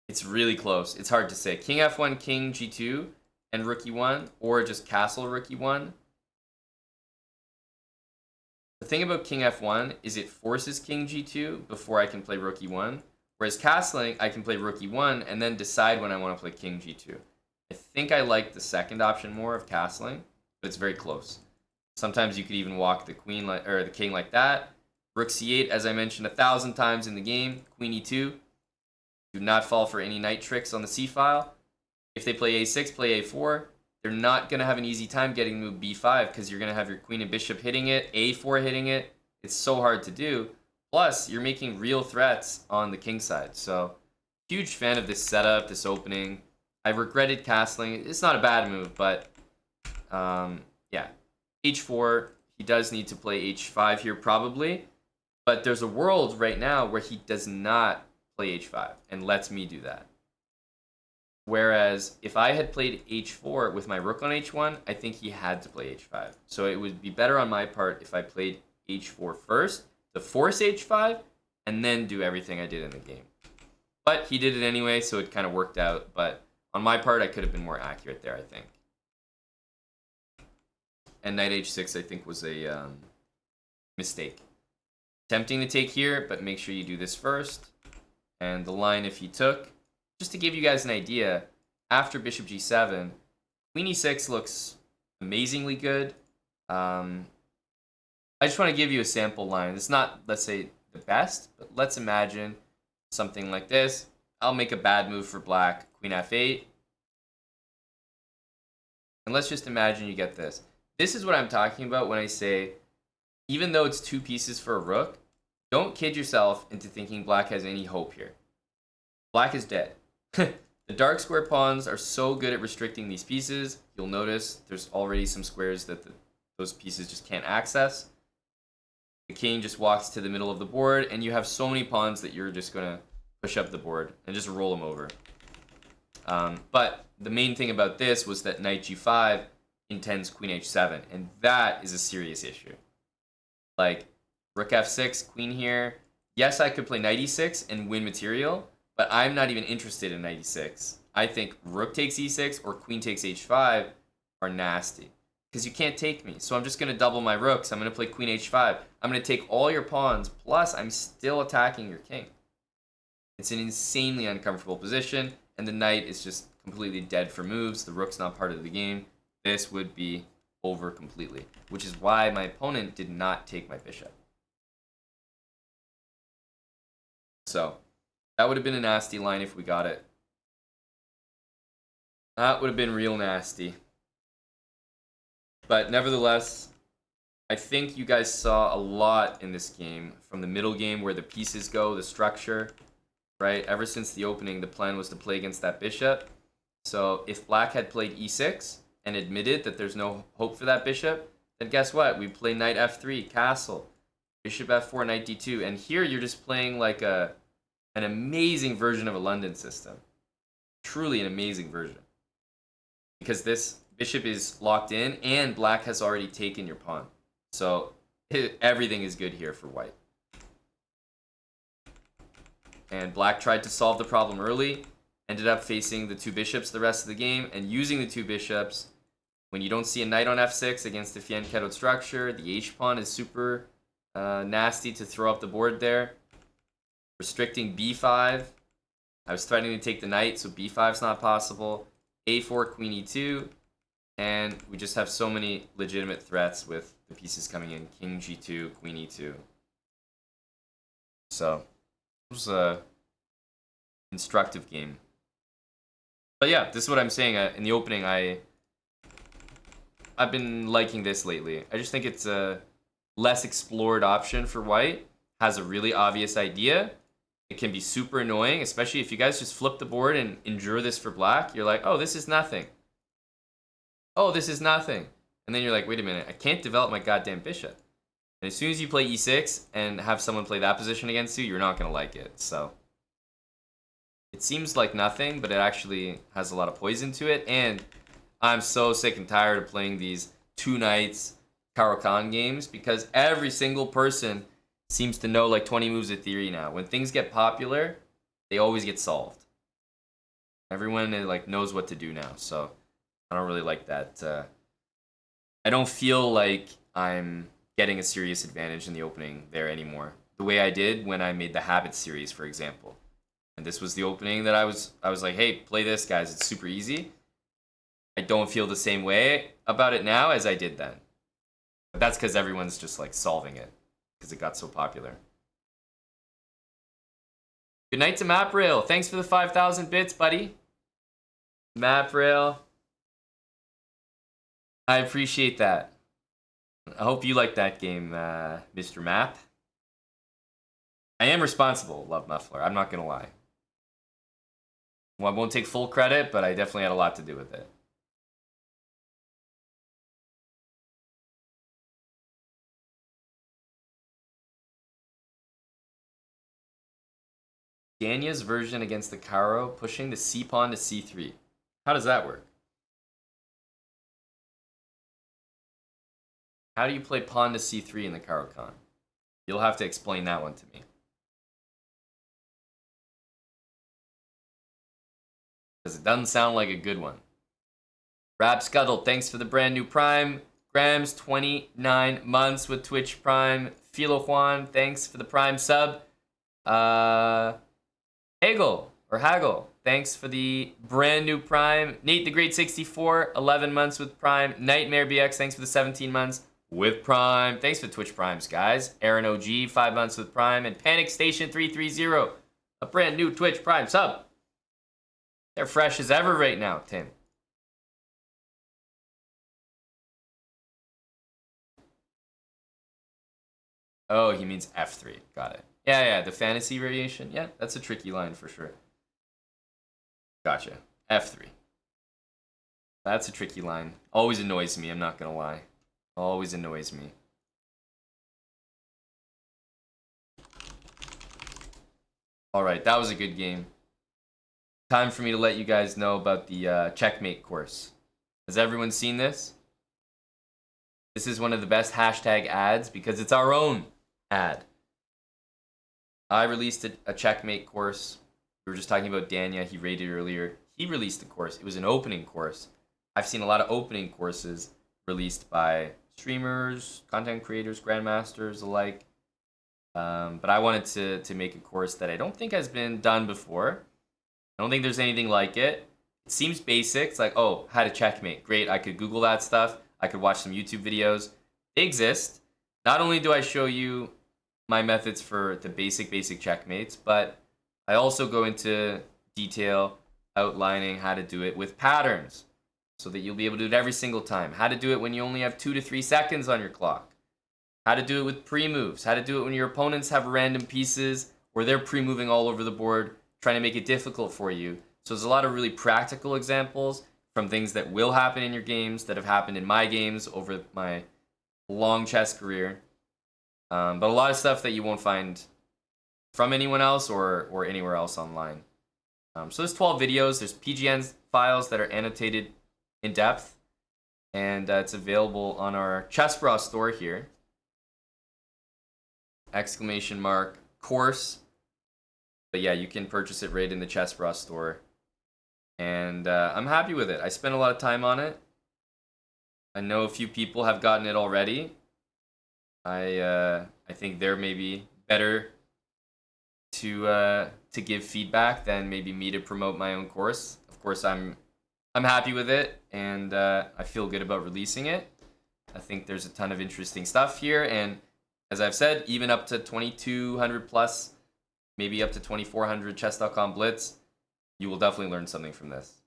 It's really close. It's hard to say. King f1, king g2, and rook e1, or just castle rook e1. The thing about king f1 is it forces king g2 before I can play rook e1. Whereas castling, I can play rook e1 and then decide when I want to play king g2. I think I like the second option more of castling, but it's very close. Sometimes you could even walk the queen or the king like that. Rook c8, as I mentioned 1,000 times in the game. Queen e2. Do not fall for any knight tricks on the c file. If they play a6, play a4. They're not going to have an easy time getting move b5 because you're going to have your queen and bishop hitting it, a4 hitting it. It's so hard to do. Plus, you're making real threats on the king side. So, huge fan of this setup, this opening. I regretted castling. It's not a bad move, but yeah. h4, he does need to play h5 here probably. But there's a world right now where he does not play h5 and lets me do that. Whereas if I had played h4 with my rook on h1, I think he had to play h5. So it would be better on my part if I played h4 first to force h5 and then do everything I did in the game. But he did it anyway, so it kind of worked out. But on my part, I could have been more accurate there, I think. And knight h6, I think, was a mistake. Tempting to take here, but make sure you do this first. And the line if he took, just to give you guys an idea, after bishop g7, queen e6 looks amazingly good. I just want to give you a sample line. It's not, let's say, the best, but let's imagine something like this. I'll make a bad move for black, queen f8. And let's just imagine you get this. This is what I'm talking about when I say, even though it's 2 pieces for a rook, don't kid yourself into thinking black has any hope here. Black is dead. The dark square pawns are so good at restricting these pieces. You'll notice there's already some squares that those pieces just can't access. The king just walks to the middle of the board, and you have so many pawns that you're just going to push up the board and just roll them over. But the main thing about this was that knight g5 intends queen h7, and that is a serious issue. Like, rook f6, queen here. Yes, I could play knight e6 and win material, but I'm not even interested in knight e6. I think rook takes e6 or queen takes h5 are nasty, because you can't take me. So I'm just going to double my rooks. I'm going to play queen h5. I'm going to take all your pawns, plus I'm still attacking your king. It's an insanely uncomfortable position, and the knight is just completely dead for moves. The rook's not part of the game. This would be over completely, which is why my opponent did not take my bishop. So that would have been a nasty line if we got it. That would have been real nasty. But nevertheless, I think you guys saw a lot in this game from the middle game where the pieces go, the structure, right? Ever since the opening, the plan was to play against that bishop. So if black had played e6 and admitted that there's no hope for that bishop, then guess what? We play knight f3, castle, bishop f4, knight d2. And here you're just playing like an amazing version of a London system. Truly an amazing version. Because this bishop is locked in and black has already taken your pawn. So everything is good here for white. And black tried to solve the problem early, ended up facing the 2 bishops the rest of the game, and using the 2 bishops. When you don't see a knight on f6 against the fianchettoed structure, the h-pawn is super nasty to throw up the board there. Restricting b5. I was threatening to take the knight, so b5's not possible. a4, queen e2. And we just have so many legitimate threats with the pieces coming in. King g2, queen e2. So it was a instructive game. But yeah, this is what I'm saying. In the opening, I've been liking this lately. I just think it's a less explored option for white. Has a really obvious idea. It can be super annoying, especially if you guys just flip the board and endure this for black. You're like, oh, this is nothing. Oh, this is nothing. And then you're like, wait a minute, I can't develop my goddamn bishop. And as soon as you play e6 and have someone play that position against you, you're not going to like it. So it seems like nothing, but it actually has a lot of poison to it. And I'm so sick and tired of playing these 2 nights Karo Khan games because every single person seems to know like 20 moves of theory now. When things get popular, they always get solved. Everyone like knows what to do now, so I don't really like that. I don't feel like I'm getting a serious advantage in the opening there anymore. The way I did when I made the Habit series, for example. And this was the opening that I was like, hey, play this, guys. It's super easy. I don't feel the same way about it now as I did then. But that's because everyone's just like solving it because it got so popular. Good night to MapRail. Thanks for the 5,000 bits, buddy. MapRail. I appreciate that. I hope you like that game, Mr. Map. I am responsible, Love Muffler. I'm not going to lie. Well, I won't take full credit, but I definitely had a lot to do with it. Ganya's version against the Karo, pushing the c-pawn to c3. How does that work? How do you play pawn to c3 in the Karo Khan? You'll have to explain that one to me. Because it doesn't sound like a good one. Rap Scuttle, thanks for the brand new Prime. Grams, 29 months with Twitch Prime. Philo Juan, thanks for the Prime sub. Hagel, or Hagel, thanks for the brand new Prime. Nate the Great 64, 11 months with Prime. Nightmare BX, thanks for the 17 months with Prime. Thanks for Twitch Primes, guys. Aaron OG, 5 months with Prime. And Panic Station 330, a brand new Twitch Prime sub. They're fresh as ever right now, Tim. Oh, he means F3. Got it. Yeah, the fantasy variation. Yeah, that's a tricky line for sure. Gotcha. F3. That's a tricky line. Always annoys me, I'm not gonna lie. Always annoys me. Alright, that was a good game. Time for me to let you guys know about the Checkmate course. Has everyone seen this? This is one of the best hashtag ads because it's our own ad. I released a Checkmate course. We were just talking about Danya. He rated earlier. He released the course. It was an opening course. I've seen a lot of opening courses released by streamers, content creators, grandmasters alike. But I wanted to make a course that I don't think has been done before. I don't think there's anything like it. It seems basic. It's like, oh, how to checkmate. Great, I could Google that stuff. I could watch some YouTube videos. They exist. Not only do I show you my methods for the basic checkmates, but I also go into detail outlining how to do it with patterns so that you'll be able to do it every single time. How to do it when you only have 2 to 3 seconds on your clock. How to do it with pre-moves. How to do it when your opponents have random pieces or they're pre-moving all over the board, trying to make it difficult for you. So there's a lot of really practical examples from things that will happen in your games, that have happened in my games over my long chess career. But a lot of stuff that you won't find from anyone else or anywhere else online. So there's 12 videos. There's PGN files that are annotated in depth. And it's available on our ChessBrawl store here. ! Course. But yeah, you can purchase it right in the ChessBrawl store. And I'm happy with it. I spent a lot of time on it. I know a few people have gotten it already. I think they're maybe better to give feedback than maybe me to promote my own course. Of course, I'm happy with it, and I feel good about releasing it. I think there's a ton of interesting stuff here, and as I've said, even up to 2,200 plus, maybe up to 2,400 chess.com blitz, you will definitely learn something from this.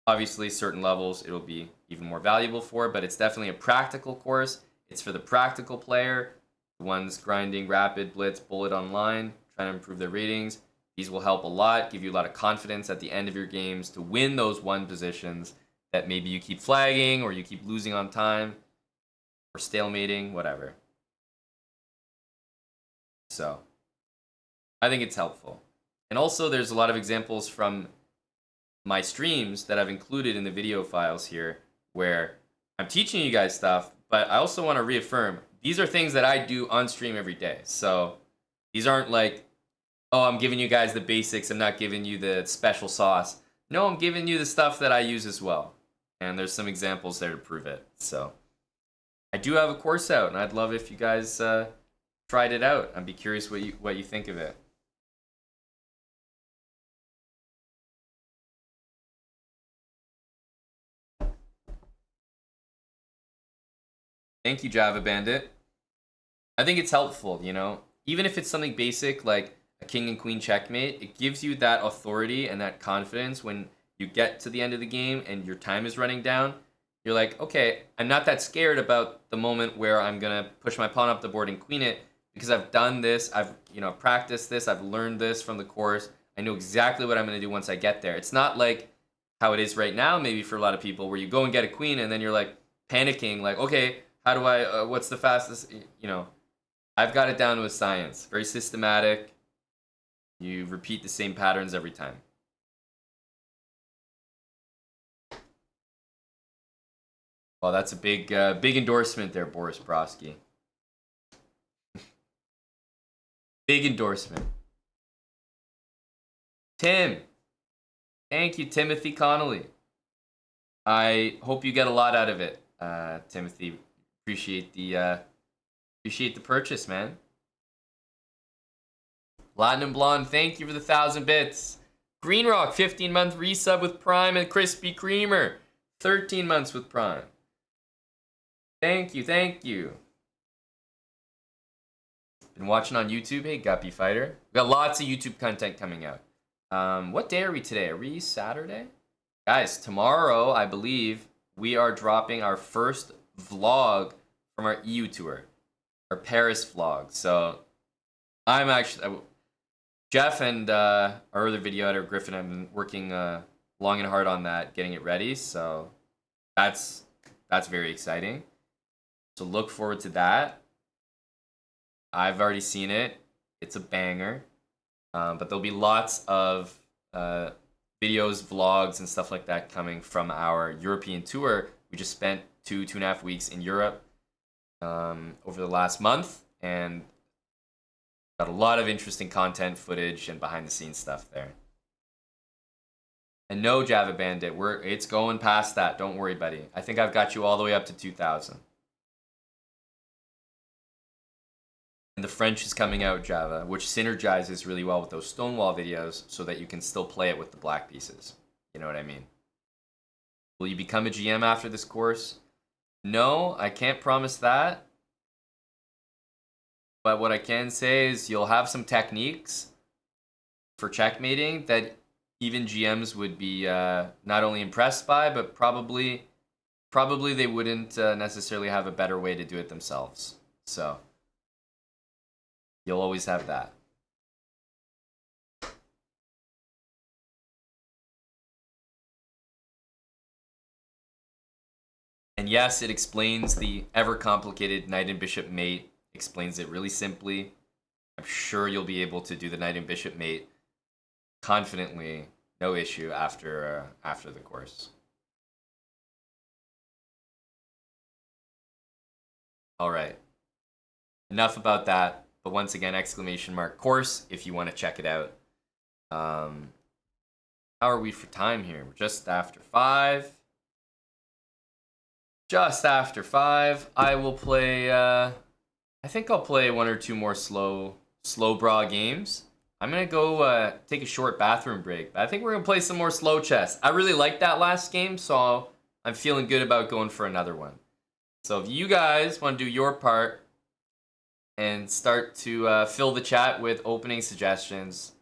Obviously, certain levels it'll be even more valuable for, but it's definitely a practical course. It's for the practical player, the ones grinding rapid, blitz, bullet online, trying to improve their ratings. These will help a lot, give you a lot of confidence at the end of your games to win those one positions that maybe you keep flagging or you keep losing on time or stalemating, whatever. So, I think it's helpful. And also, there's a lot of examples from my streams that I've included in the video files here where I'm teaching you guys stuff, but I also want to reaffirm these are things that I do on stream every day. So these aren't like, oh, I'm giving you guys the basics, I'm not giving you the special sauce. No, I'm giving you the stuff that I use as well. And there's some examples there to prove it. So I do have a course out, and I'd love if you guys tried it out. I'd be curious what you think of it. Thank you, Java Bandit. I think it's helpful, you know? Even if it's something basic like a king and queen checkmate, it gives you that authority and that confidence when you get to the end of the game and your time is running down. You're like, okay, I'm not that scared about the moment where I'm going to push my pawn up the board and queen it because I've done this, I've practiced this, I've learned this from the course. I know exactly what I'm going to do once I get there. It's not like how it is right now, maybe for a lot of people, where you go and get a queen and then you're like panicking, like, okay, how do I, what's the fastest, I've got it down to a science. Very systematic. You repeat the same patterns every time. Well, that's a big endorsement there, Boris Brodsky. Big endorsement. Tim. Thank you, Timothy Connolly. I hope you get a lot out of it, Timothy. Appreciate the purchase, man. Platinum Blonde, thank you for the 1,000 bits. Green Rock, 15-month resub with Prime, and Krispy Kremer, 13 months with Prime. Thank you, thank you. Been watching on YouTube. Hey, Guppy Fighter. We got lots of YouTube content coming out. What day are we today? Are we Saturday? Guys, tomorrow, I believe, we are dropping our first vlog from our EU tour. Our Paris vlog. So, I'm actually... Jeff and our other video editor, Griffin, have been working long and hard on that, getting it ready. So, that's very exciting. So, look forward to that. I've already seen it. It's a banger. But there'll be lots of videos, vlogs, and stuff like that coming from our European tour. We just spent 2.5 weeks in Europe over the last month, and got a lot of interesting content, footage, and behind-the-scenes stuff there. And no, Java Bandit, it's going past that. Don't worry, buddy. I think I've got you all the way up to 2,000. And the French is coming out, Java, which synergizes really well with those Stonewall videos so that you can still play it with the black pieces. You know what I mean? Will you become a GM after this course? No, I can't promise that. But what I can say is you'll have some techniques for checkmating that even GMs would be not only impressed by, but probably they wouldn't necessarily have a better way to do it themselves. So... you'll always have that. And yes, it explains the ever-complicated knight and bishop mate. Explains it really simply. I'm sure you'll be able to do the knight and bishop mate confidently, no issue after the course. All right. Enough about that. But once again, exclamation mark course if you want to check it out. How are we for time here? We're just after 5. Just after 5. I will play, I think I'll play 1 or 2 more slow brawl games. I'm going to go take a short bathroom break. But I think we're going to play some more slow chess. I really liked that last game, so I'm feeling good about going for another one. So if you guys want to do your part, and start to fill the chat with opening suggestions.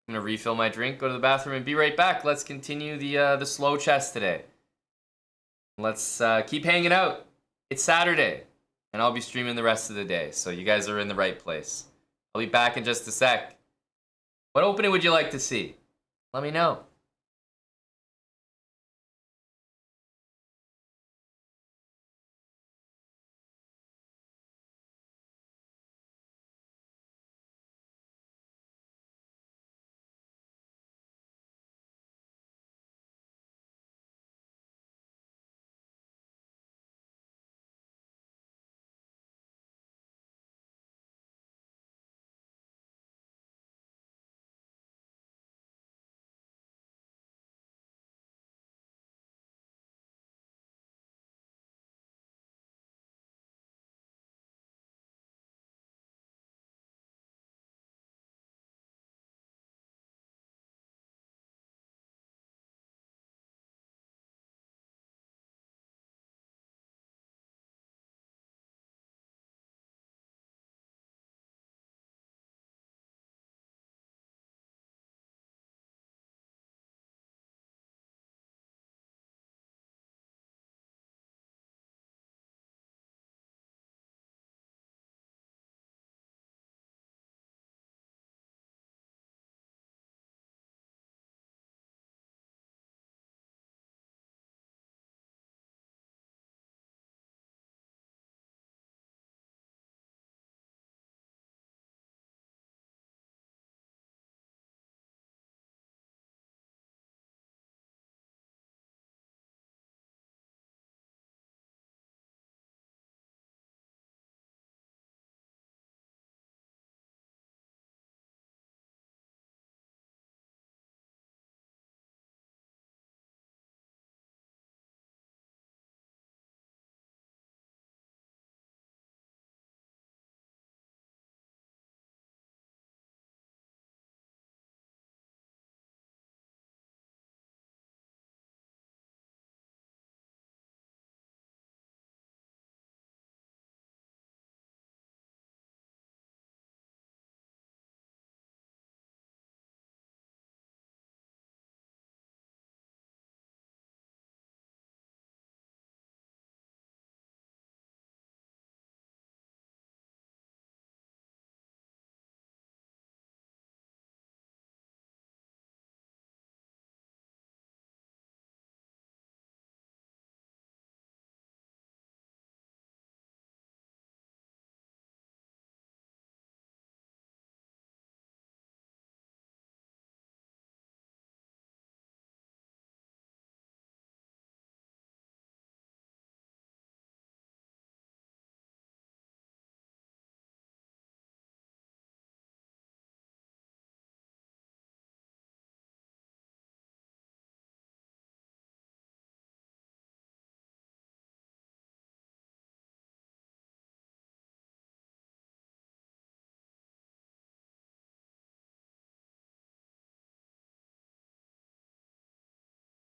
I'm going to refill my drink, go to the bathroom, and be right back. Let's continue the slow chess today. Let's keep hanging out. It's Saturday, and I'll be streaming the rest of the day, so you guys are in the right place. I'll be back in just a sec. What opening would you like to see? Let me know.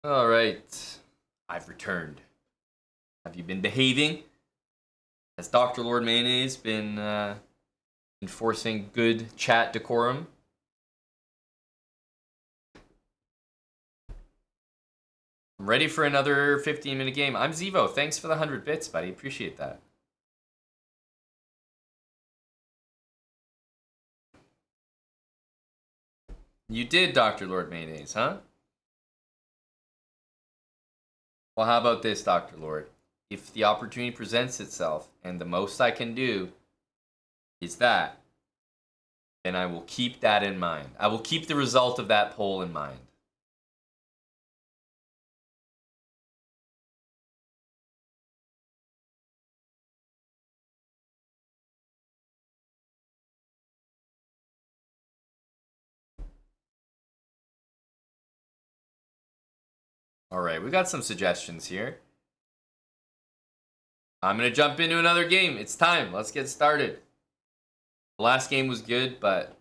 All right. I've returned. Have you been behaving? Has Dr. Lord Mayonnaise been enforcing good chat decorum? I'm ready for another 15-minute game. I'm Zevo. Thanks for the 100 bits, buddy. Appreciate that. You did, Dr. Lord Mayonnaise, huh? Well, how about this, Dr. Lord? If the opportunity presents itself and the most I can do is that, then I will keep that in mind. I will keep the result of that poll in mind. All right, we got some suggestions here. I'm going to jump into another game. It's time. Let's get started. The last game was good, but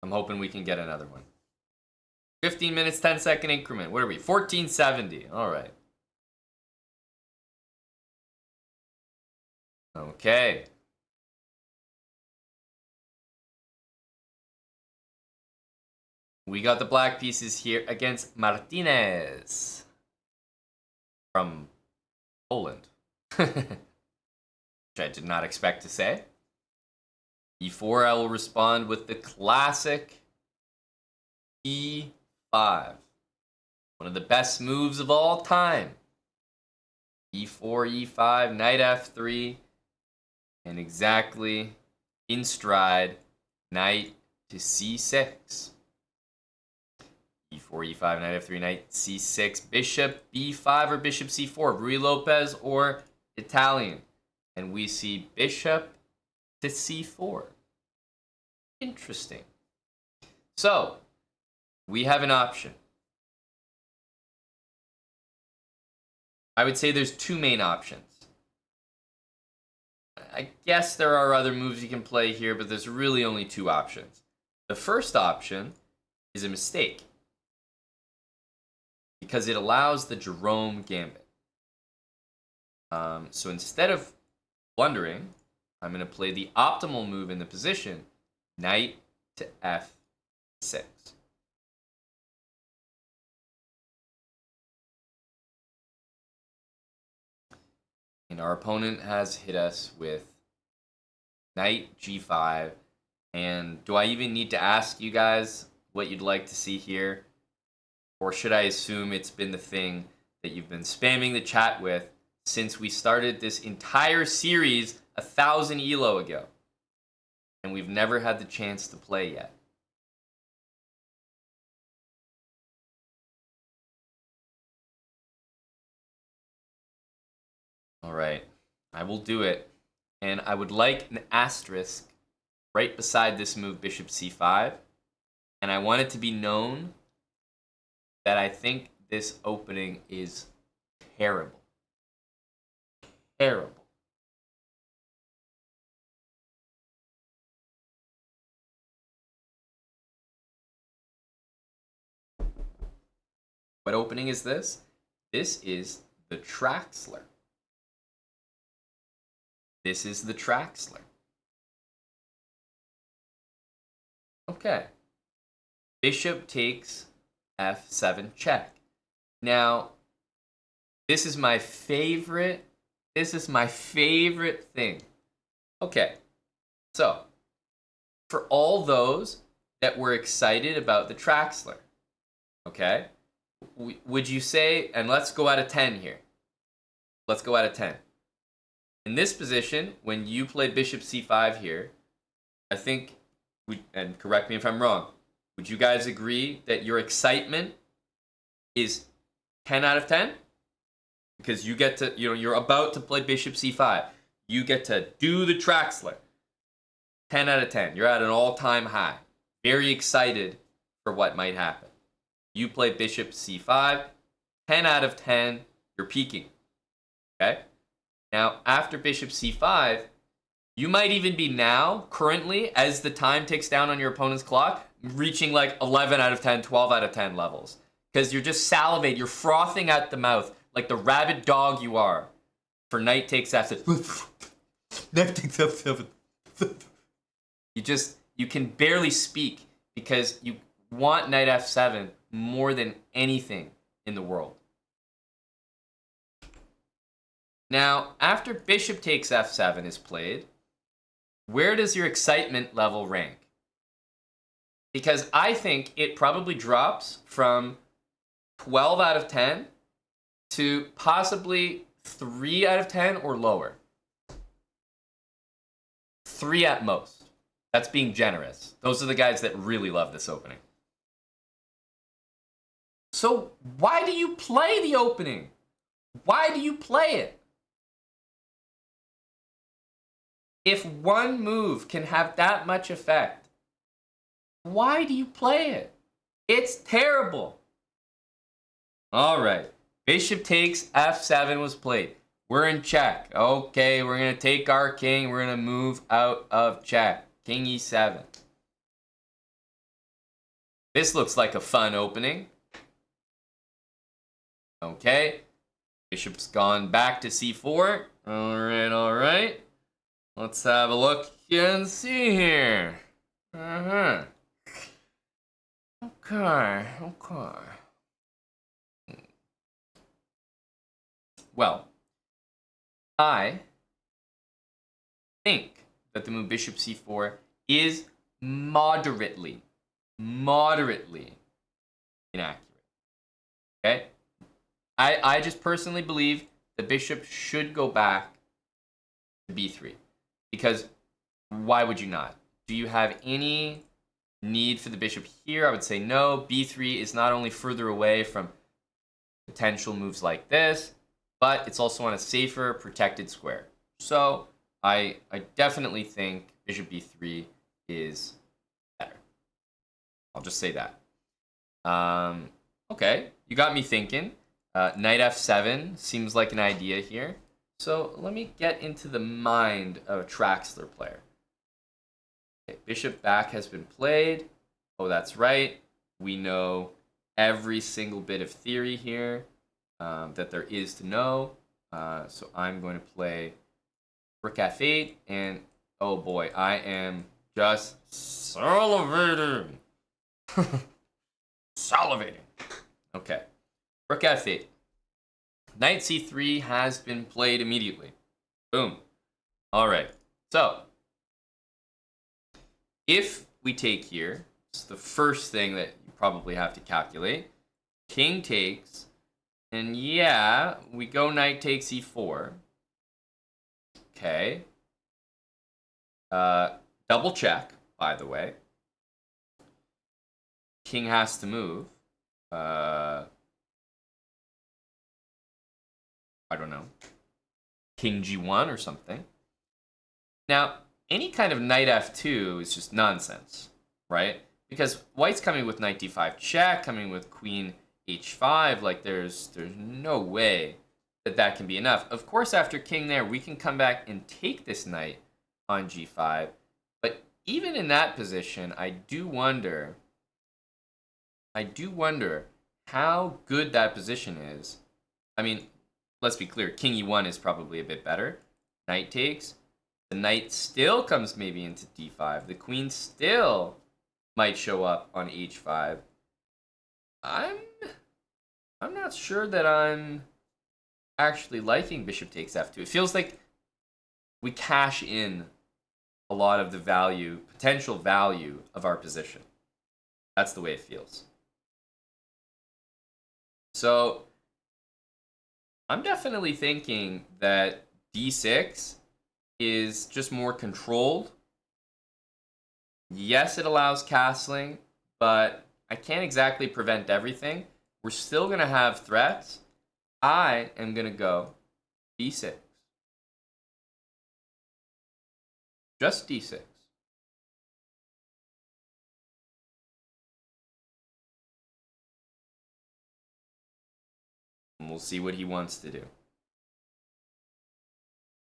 I'm hoping we can get another one. 15 minutes, 10-second increment. What are we? 1470. All right. Okay. We got the black pieces here against Martinez from Poland. Which I did not expect to say. E4, I will respond with the classic E5. One of the best moves of all time. E4, E5, knight F3, and exactly in stride, knight to C6. E4, E5, knight F3, knight C6, bishop B5 or bishop C4, Ruy Lopez or Italian. And we see bishop to C4. Interesting. So, we have an option. I would say there's two main options. I guess there are other moves you can play here, but there's really only two options. The first option is a mistake, because it allows the Jerome gambit. So instead of blundering, I'm going to play the optimal move in the position, knight to F6. And our opponent has hit us with knight G5. And do I even need to ask you guys what you'd like to see here? Or should I assume it's been the thing that you've been spamming the chat with since we started this entire series 1,000 ELO ago? And we've never had the chance to play yet. All right, I will do it. And I would like an asterisk right beside this move, bishop c5. And I want it to be known that I think this opening is terrible. Terrible. What opening is this? This is the Traxler. This is the Traxler. Okay. Bishop takes f7 check. Now, this is my favorite. This is my favorite thing. Okay. So, for all those that were excited about the Traxler, okay, would you say, and let's go out of 10 here. Let's go out of 10. In this position, when you play bishop c5 here, I think, and correct me if I'm wrong, would you guys agree that your excitement is 10 out of 10? Because you get to, you're about to play bishop c5. You get to do the Traxler. 10 out of 10. You're at an all-time high. Very excited for what might happen. You play bishop c5. 10 out of 10. You're peaking. Okay? Now, after bishop c5, you might even be now, currently, as the time ticks down on your opponent's clock, reaching like 11 out of 10, 12 out of 10 levels. because you're just salivating. You're frothing at the mouth like the rabid dog you are for knight takes f7. Knight takes f7. You can barely speak because you want knight f7 more than anything in the world. Now, after bishop takes f7 is played, where does your excitement level rank? Because I think it probably drops from 12 out of 10 to possibly 3 out of 10 or lower. 3 at most. That's being generous. Those are the guys that really love this opening. So why do you play the opening? Why do you play it? If one move can have that much effect, why do you play it? It's terrible. All right. Bishop takes f7 was played. We're in check. Okay, we're going to take our king. We're going to move out of check. King e7. This looks like a fun opening. Okay. Bishop's gone back to c4. All right. Let's have a look and see here. Okay. Well, I think that the move bishop c4 is moderately inaccurate. Okay? I just personally believe the bishop should go back to b3. Because why would you not? Do you have any need for the bishop here? I would say no. b3 is not only further away from potential moves like this, but it's also on a safer, protected square. So I definitely think bishop b3 is better. I'll just say that. Okay, you got me thinking. Knight f7 seems like an idea here. So let me get into the mind of a Traxler player. Okay, bishop back has been played. Oh, that's right. We know every single bit of theory here that there is to know. So I'm going to play rook f8, and oh boy, I am just salivating. Salivating. Okay, rook f8. Knight c3 has been played immediately. Boom. All right. So if we take here, it's the first thing that you probably have to calculate. King takes, and yeah, we go knight takes e4. Okay. Double check, by the way. King has to move. I don't know, king g1 or something. Now, any kind of knight f2 is just nonsense, right? Because white's coming with knight d5 check, coming with queen h5. Like, there's no way that can be enough. Of course, after king there, we can come back and take this knight on g5. But even in that position, I do wonder how good that position is. I mean, let's be clear, king e1 is probably a bit better. Knight takes. The knight still comes maybe into d5. The queen still might show up on h5. I'm not sure that I'm actually liking bishop takes f2. It feels like we cash in a lot of the potential value of our position. That's the way it feels. So I'm definitely thinking that d6 is just more controlled. Yes, it allows castling, but I can't exactly prevent everything. We're still going to have threats. I am going to go d6. Just d6. And we'll see what he wants to do.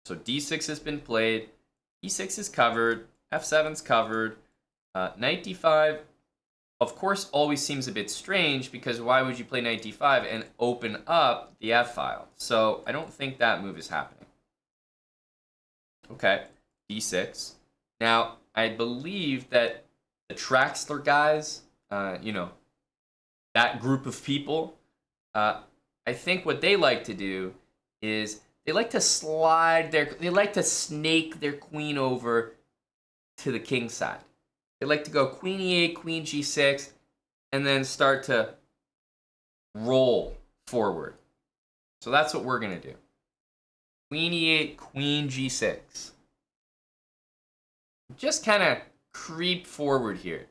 So d6 has been played. e6 is covered. f7's covered. Knight d5. of course, always seems a bit strange because why would you play knight d5 and open up the f file? So I don't think that move is happening. Okay, d6. Now, I believe that the Traxler guys, you know, that group of people, I think what they like to do is they like to they like to snake their queen over to the king side. They like to go queen e8, queen g6, and then start to roll forward. So that's what we're going to do. Queen e8, queen g6. Just kind of creep forward here.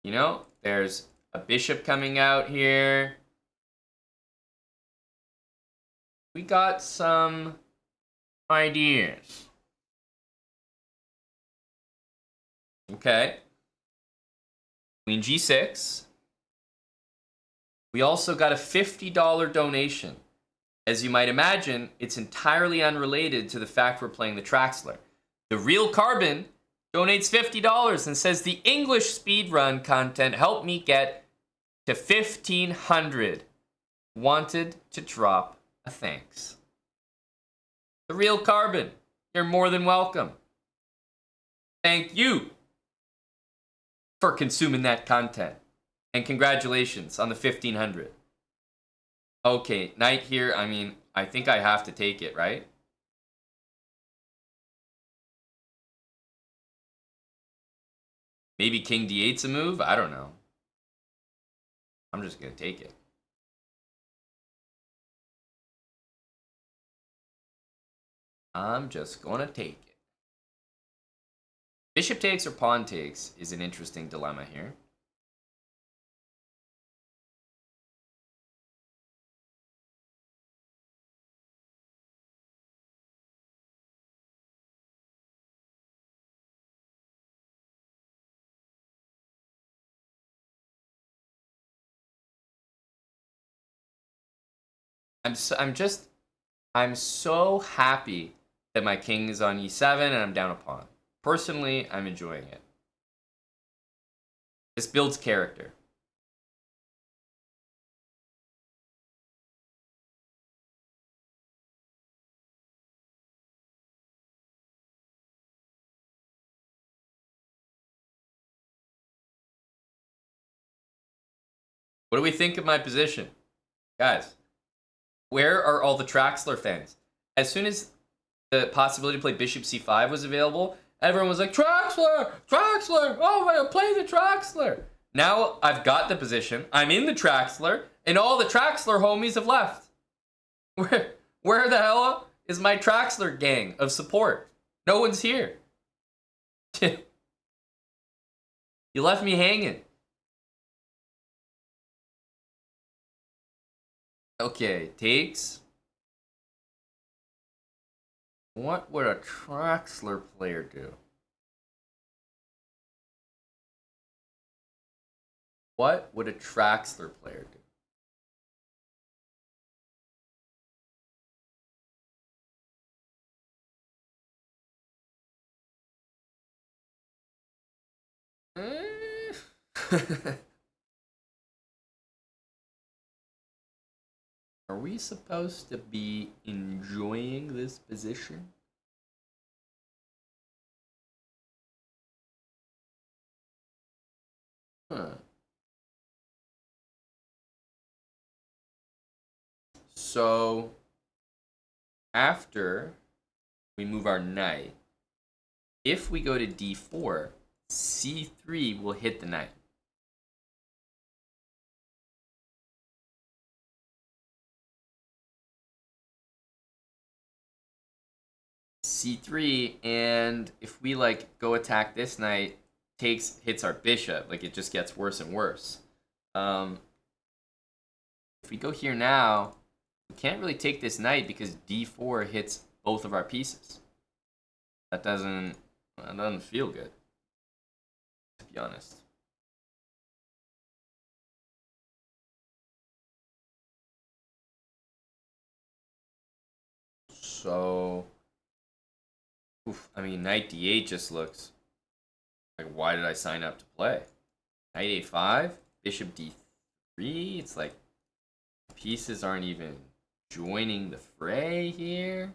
You know, there's a bishop coming out here. We got some ideas. Okay. Queen g6. We also got a $50 donation. As you might imagine, it's entirely unrelated to the fact we're playing the Traxler. The Real Carbon donates $50 and says the English speedrun content helped me get to 1,500. Wanted to drop a thanks. The Real Carbon, you're more than welcome. Thank you for consuming that content. And congratulations on the 1,500. Okay, knight here, I mean, I think I have to take it, right? Maybe king d8's a move? I don't know. I'm just going to take it. I'm just going to take it. Bishop takes or pawn takes is an interesting dilemma here. I'm so happy that my king is on e7 and I'm down a pawn. Personally, I'm enjoying it. This builds character. What do we think of my position? Guys, where are all the Traxler fans? As soon as the possibility to play bishop c5 was available, everyone was like, Traxler! Traxler! Oh my god, play the Traxler! Now I've got the position, I'm in the Traxler, and all the Traxler homies have left. Where the hell is my Traxler gang of support? No one's here. You left me hanging. Okay, takes. What would a Traxler player do? What would a Traxler player do? Are we supposed to be enjoying this position? Huh. So, after we move our knight, if we go to d4, c3 will hit the knight. c3, and if we like go attack this knight, hits our bishop, like it just gets worse and worse. If we go here now, we can't really take this knight because d4 hits both of our pieces. That doesn't feel good, to be honest. So, I mean, knight d8 just looks like, why did I sign up to play? Knight a5, bishop d3. It's like pieces aren't even joining the fray here.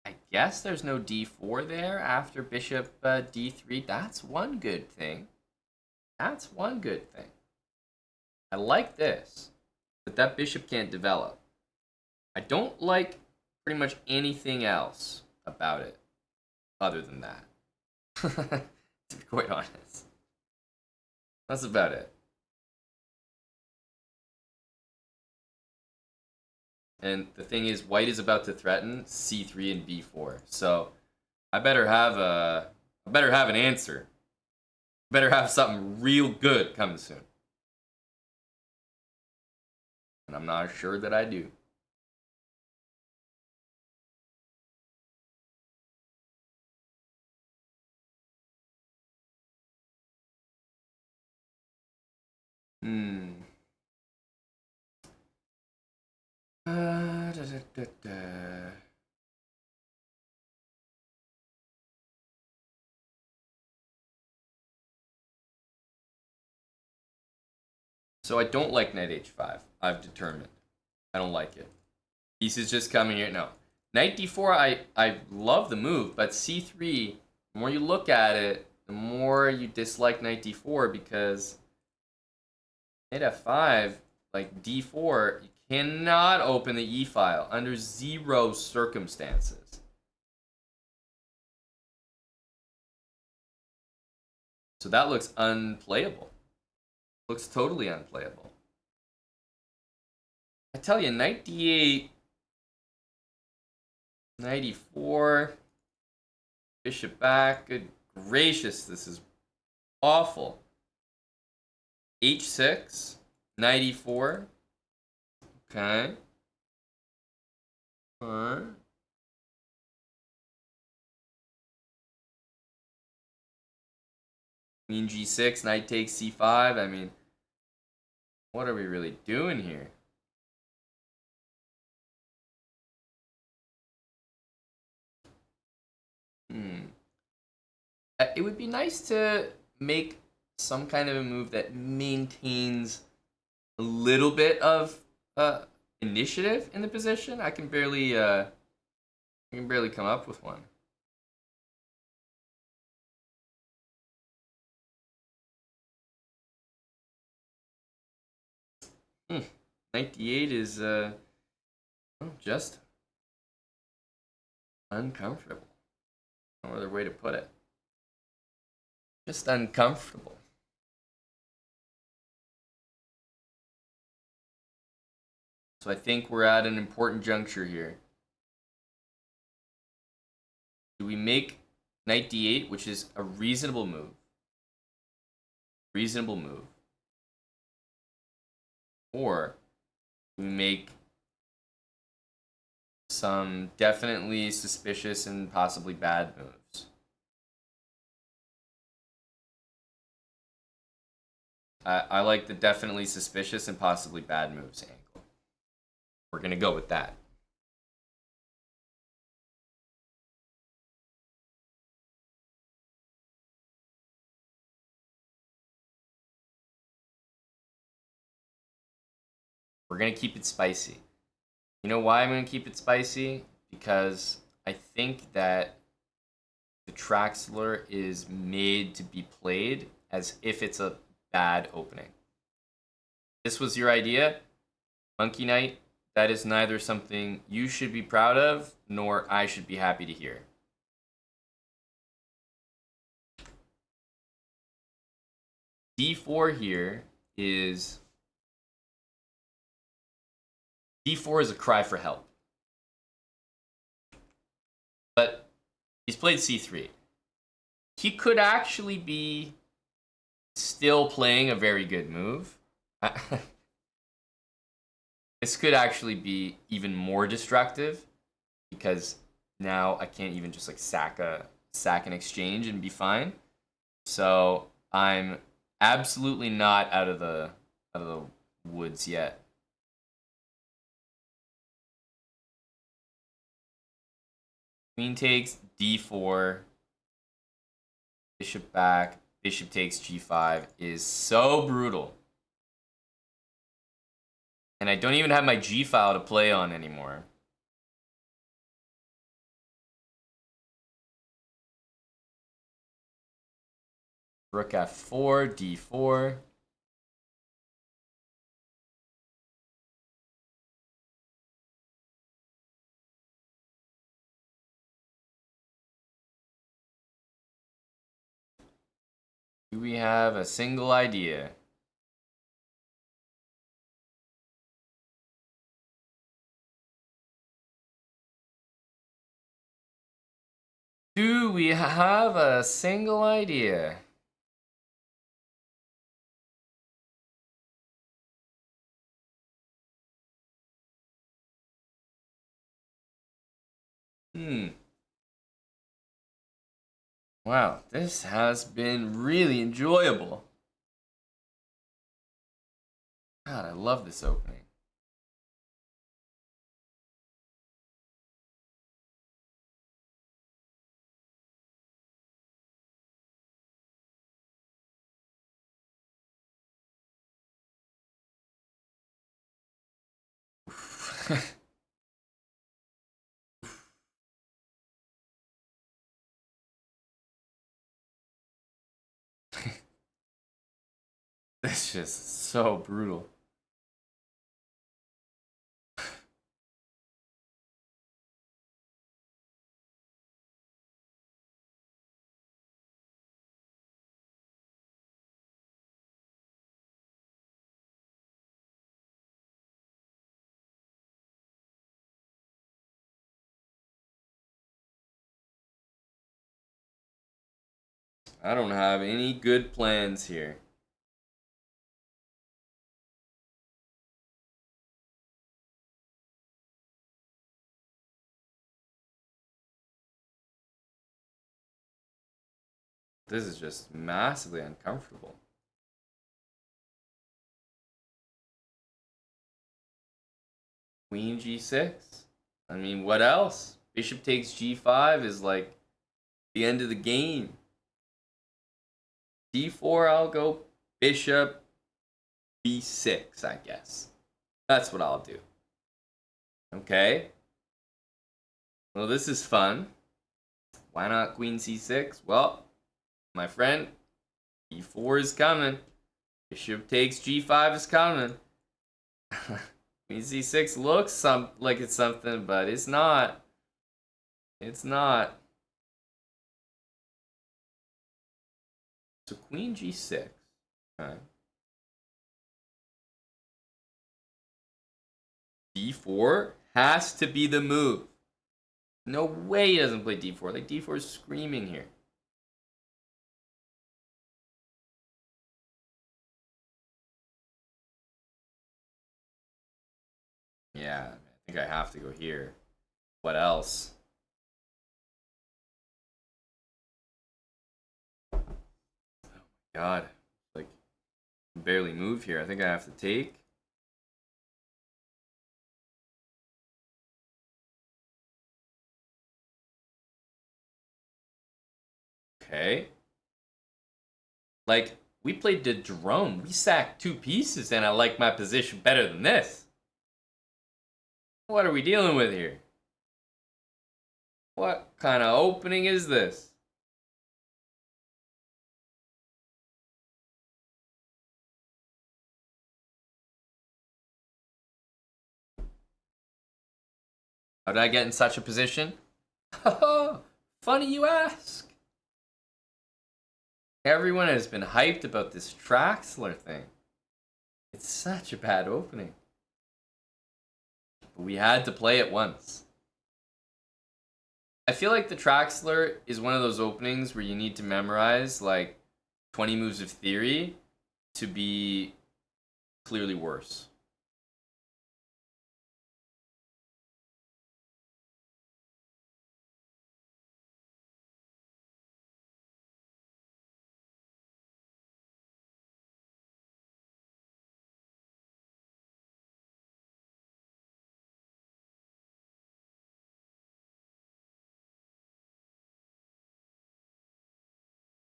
I guess there's no d4 there after bishop d3. That's one good thing. That's one good thing. I like this, but that bishop can't develop. I don't like pretty much anything else about it other than that. To be quite honest. That's about it. And the thing is, white is about to threaten c3 and b4. So I better have an answer. Better have something real good coming soon. And I'm not sure that I do. Da, da, da, da. So I don't like knight h5. I've determined. I don't like it. Pieces just coming here. No. Knight d4, I love the move, but c3, the more you look at it, the more you dislike knight d4 because knight f5, like d4, you cannot open the e file under zero circumstances. So that looks unplayable. Looks totally unplayable. I tell you, knight d8, knight e4, bishop back. Good gracious, this is awful. h6, knight e4. Okay. Alright. Queen g6, knight takes c5. I mean, what are we really doing here? It would be nice to make some kind of a move that maintains a little bit of initiative in the position. I can barely come up with one. Knight d8 is just uncomfortable. No other way to put it. Just uncomfortable. So I think we're at an important juncture here. Do we make knight d8, which is a reasonable move? Reasonable move. Or we make some definitely suspicious and possibly bad moves. I like the definitely suspicious and possibly bad moves angle. We're going to go with that. We're going to keep it spicy. You know why I'm going to keep it spicy? Because I think that the Traxler is made to be played as if it's a bad opening. This was your idea, Monkey Knight. That is neither something you should be proud of, nor I should be happy to hear. D4 here is... D4 is a cry for help. But he's played C3. He could actually be still playing a very good move. This could actually be even more destructive because now I can't even just like sack an exchange and be fine. So I'm absolutely not out of the woods yet. Queen takes d4. Bishop back. Bishop takes g5 is so brutal. And I don't even have my g file to play on anymore. Rook f4, d4. Do we have a single idea? Do we have a single idea? Wow, this has been really enjoyable. God, I love this opening. This is just so brutal. I don't have any good plans here. This is just massively uncomfortable. Queen g6. I mean, what else? Bishop takes g5 is like the end of the game. d4, I'll go bishop b6, I guess. That's what I'll do. Okay. Well, this is fun. Why not queen c6? Well, my friend, e4 is coming. Bishop takes g5 is coming. Queen c6 looks like it's something, but it's not. It's not. So queen g6. Okay. d4 has to be the move. No way he doesn't play d4. Like, d4 is screaming here. Yeah, I think I have to go here. What else? Oh my god. Like, I can barely move here. I think I have to take. Okay. Like, we played the drone. We sacked 2 pieces, and I like my position better than this. What are we dealing with here? What kind of opening is this? How did I get in such a position? Funny you ask. Everyone has been hyped about this Traxler thing. It's such a bad opening. But we had to play it once. I feel like the Traxler is one of those openings where you need to memorize like 20 moves of theory to be clearly worse.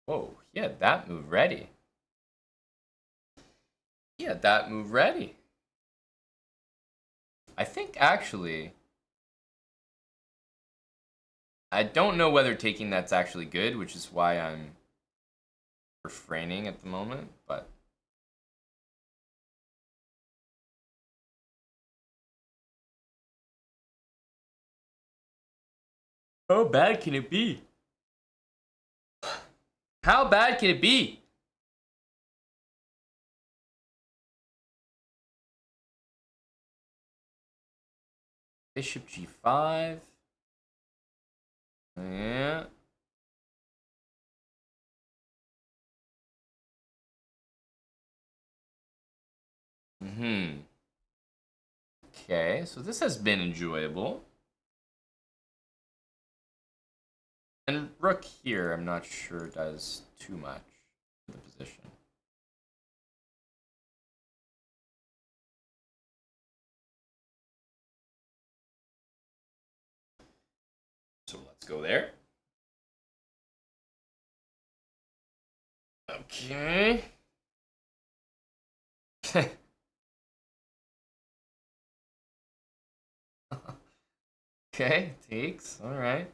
Whoa, he had that move ready. He had that move ready. I think actually, I don't know whether taking that's actually good, which is why I'm refraining at the moment, but how bad can it be? How bad can it be? Bishop g5. Yeah. Okay, so this has been enjoyable. And rook here, I'm not sure does too much for the position. So let's go there. Okay. Okay, takes. All right.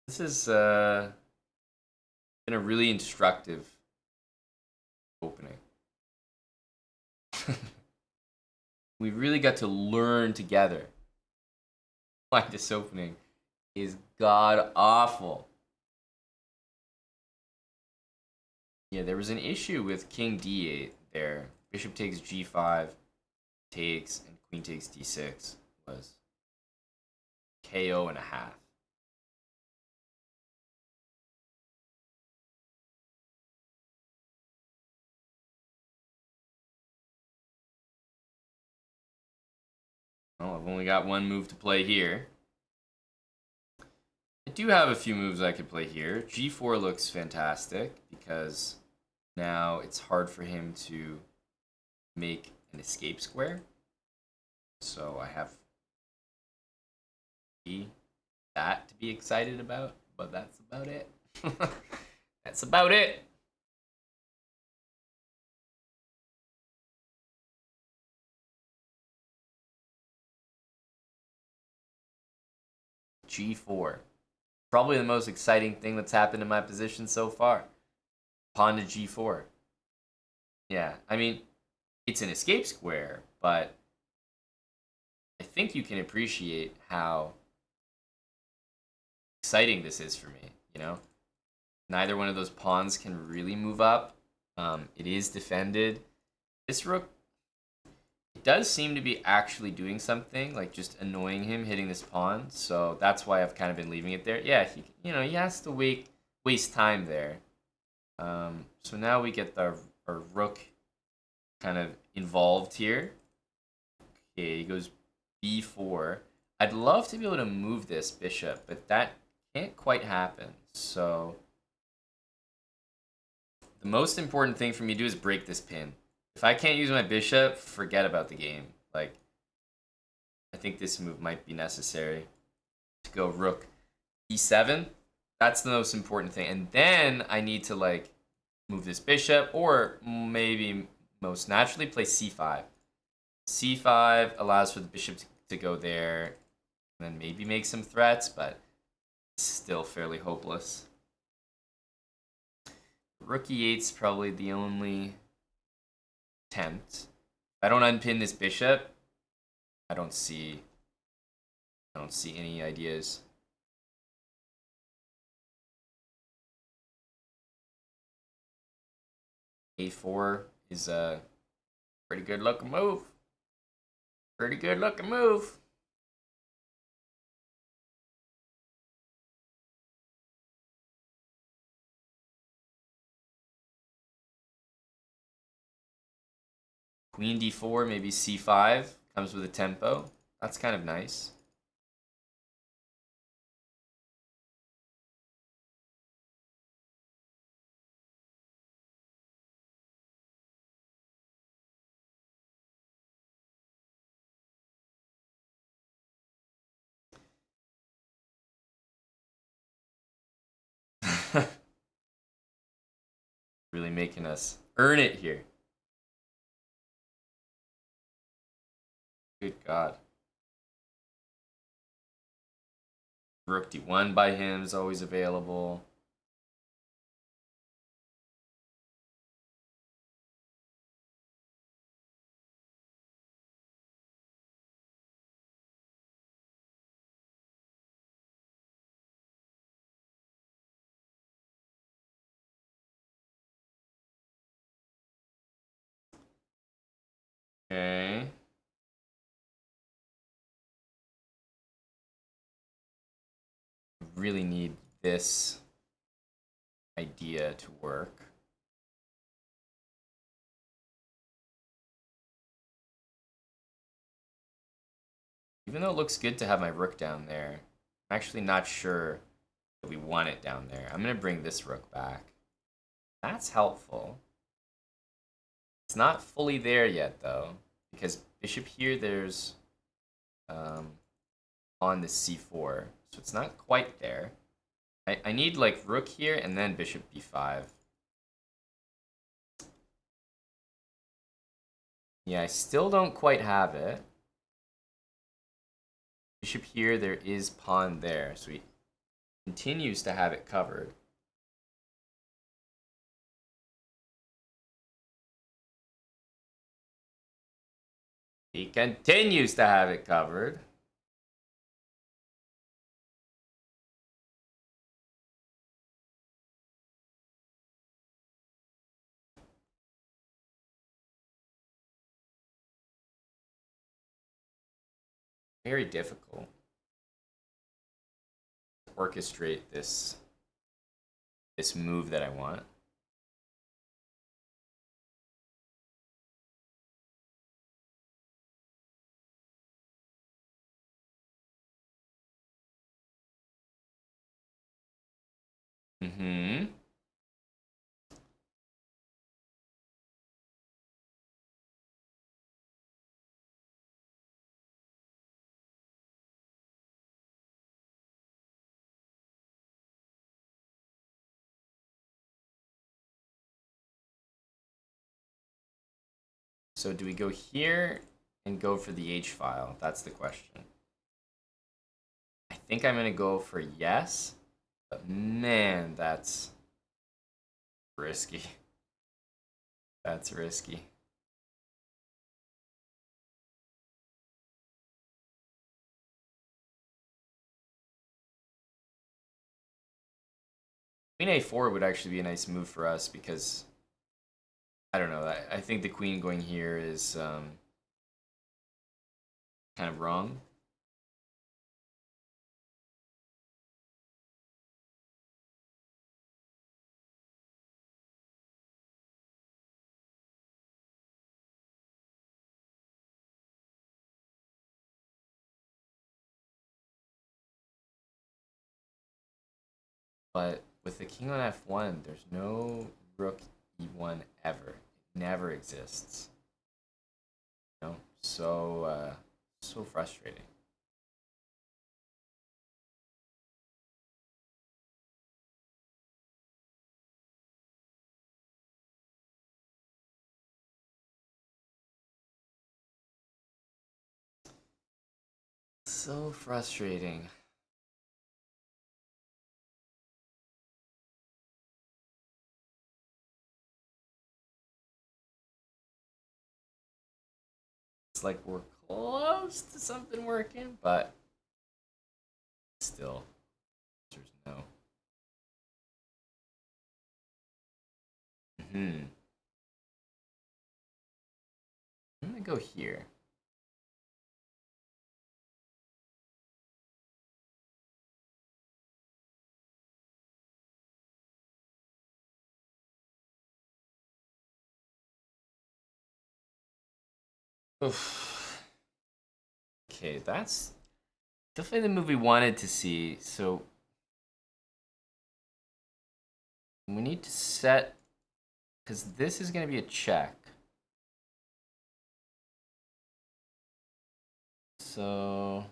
This has been a really instructive opening. We really got to learn together why this opening is god awful. Yeah, there was an issue with king d8 there. Bishop takes g5, takes, and queen takes d6 was KO and a half. Well, I've only got one move to play here. I do have a few moves I could play here. G4 looks fantastic because now it's hard for him to make an escape square. So I have that to be excited about, but that's about it. That's about it. G4. Probably the most exciting thing that's happened in my position so far. Pawn to G4. Yeah, I mean, it's an escape square, but I think you can appreciate how exciting this is for me, you know? Neither one of those pawns can really move up. It is defended. This rook, it does seem to be actually doing something, like just annoying him, hitting this pawn. So that's why I've kind of been leaving it there. Yeah, he has to waste time there. So now we get our rook kind of involved here. Okay, he goes b4. I'd love to be able to move this bishop, but that can't quite happen. So the most important thing for me to do is break this pin. If I can't use my bishop, forget about the game. Like, I think this move might be necessary to go rook e7. That's the most important thing. And then I need to, like, move this bishop, or maybe most naturally play c5. c5 allows for the bishop to go there, and then maybe make some threats, but it's still fairly hopeless. Rook e8's probably the only attempt. If I don't unpin this bishop, I don't see any ideas. A4 is a pretty good looking move. Pretty good looking move. Queen d4, maybe c5. Comes with a tempo. That's kind of nice. making us earn it here. Good God. Rook d1 by him is always available. Okay. Really need this idea to work. Even though it looks good to have my rook down there, I'm actually not sure that we want it down there. I'm going to bring this rook back. That's helpful. It's not fully there yet, though, because bishop here, there's on the c4, so it's not quite there. I need like rook here and then bishop b5. Yeah, I still don't quite have it. Bishop here, there is pawn there, so he continues to have it covered. He continues to have it covered. Very difficult to orchestrate this move that I want. Mm-hmm. So do we go here and go for the H file? That's the question. I think I'm going to go for yes, but man, that's risky. That's risky. Queen a4 would actually be a nice move for us because, I don't know, I think the queen going here is kind of wrong. But with the king on f1, there's no rook e1 ever. It never exists. You know, so frustrating. So frustrating. It's like we're close to something working, but still, there's no. I'm gonna go here. Oof. Okay, that's definitely the move we wanted to see. So we need to set, because this is going to be a check. So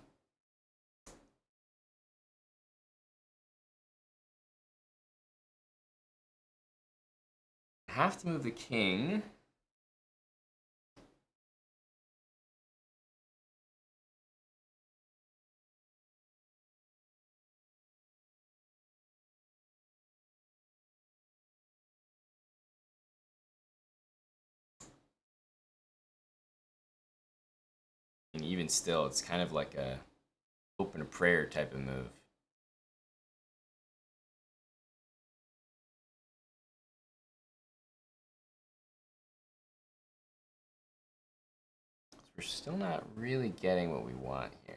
have to move the king. And even still, it's kind of like a open a prayer type of move. We're still not really getting what we want here.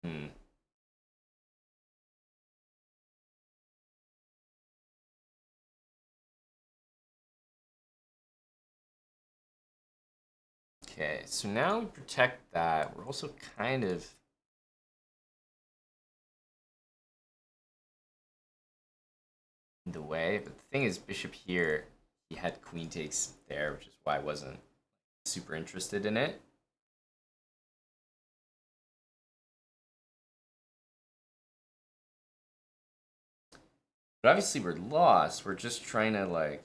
Hmm. Okay, so now we protect that. We're also kind of in the way, but the thing is, bishop here, he had queen takes there, which is why I wasn't super interested in it. But obviously we're lost. We're just trying to like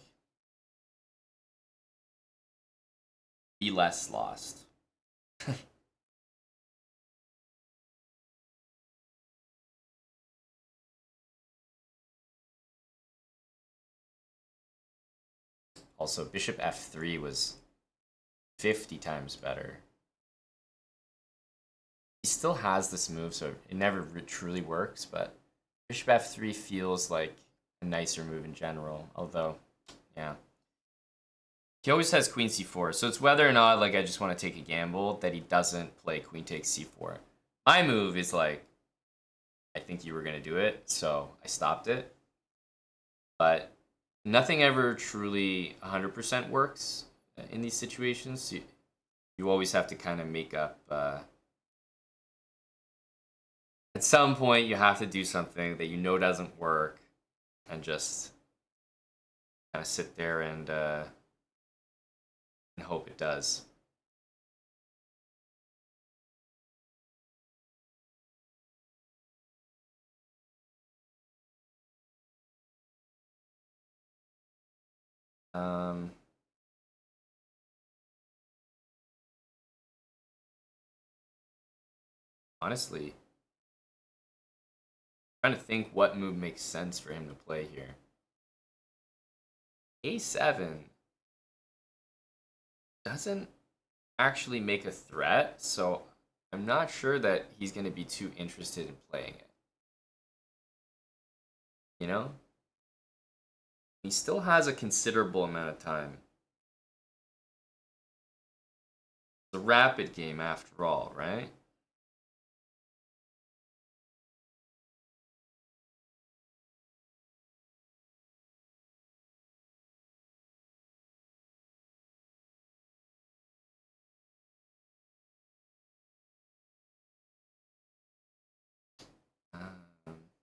be less lost. Also, bishop f3 was 50 times better. He still has this move, so it never truly works, but bishop f3 feels like a nicer move in general, although, yeah. He always has queen c4, so it's whether or not like I just want to take a gamble that he doesn't play queen takes c4. My move is like, I think you were going to do it, so I stopped it. But nothing ever truly 100% works in these situations. You always have to kind of make up. At some point, you have to do something that you know doesn't work, and just kind of sit there and hope it does. Honestly, I'm trying to think what move makes sense for him to play here. A7 doesn't actually make a threat, so I'm not sure that he's going to be too interested in playing it. You know? He still has a considerable amount of time. It's a rapid game after all, right?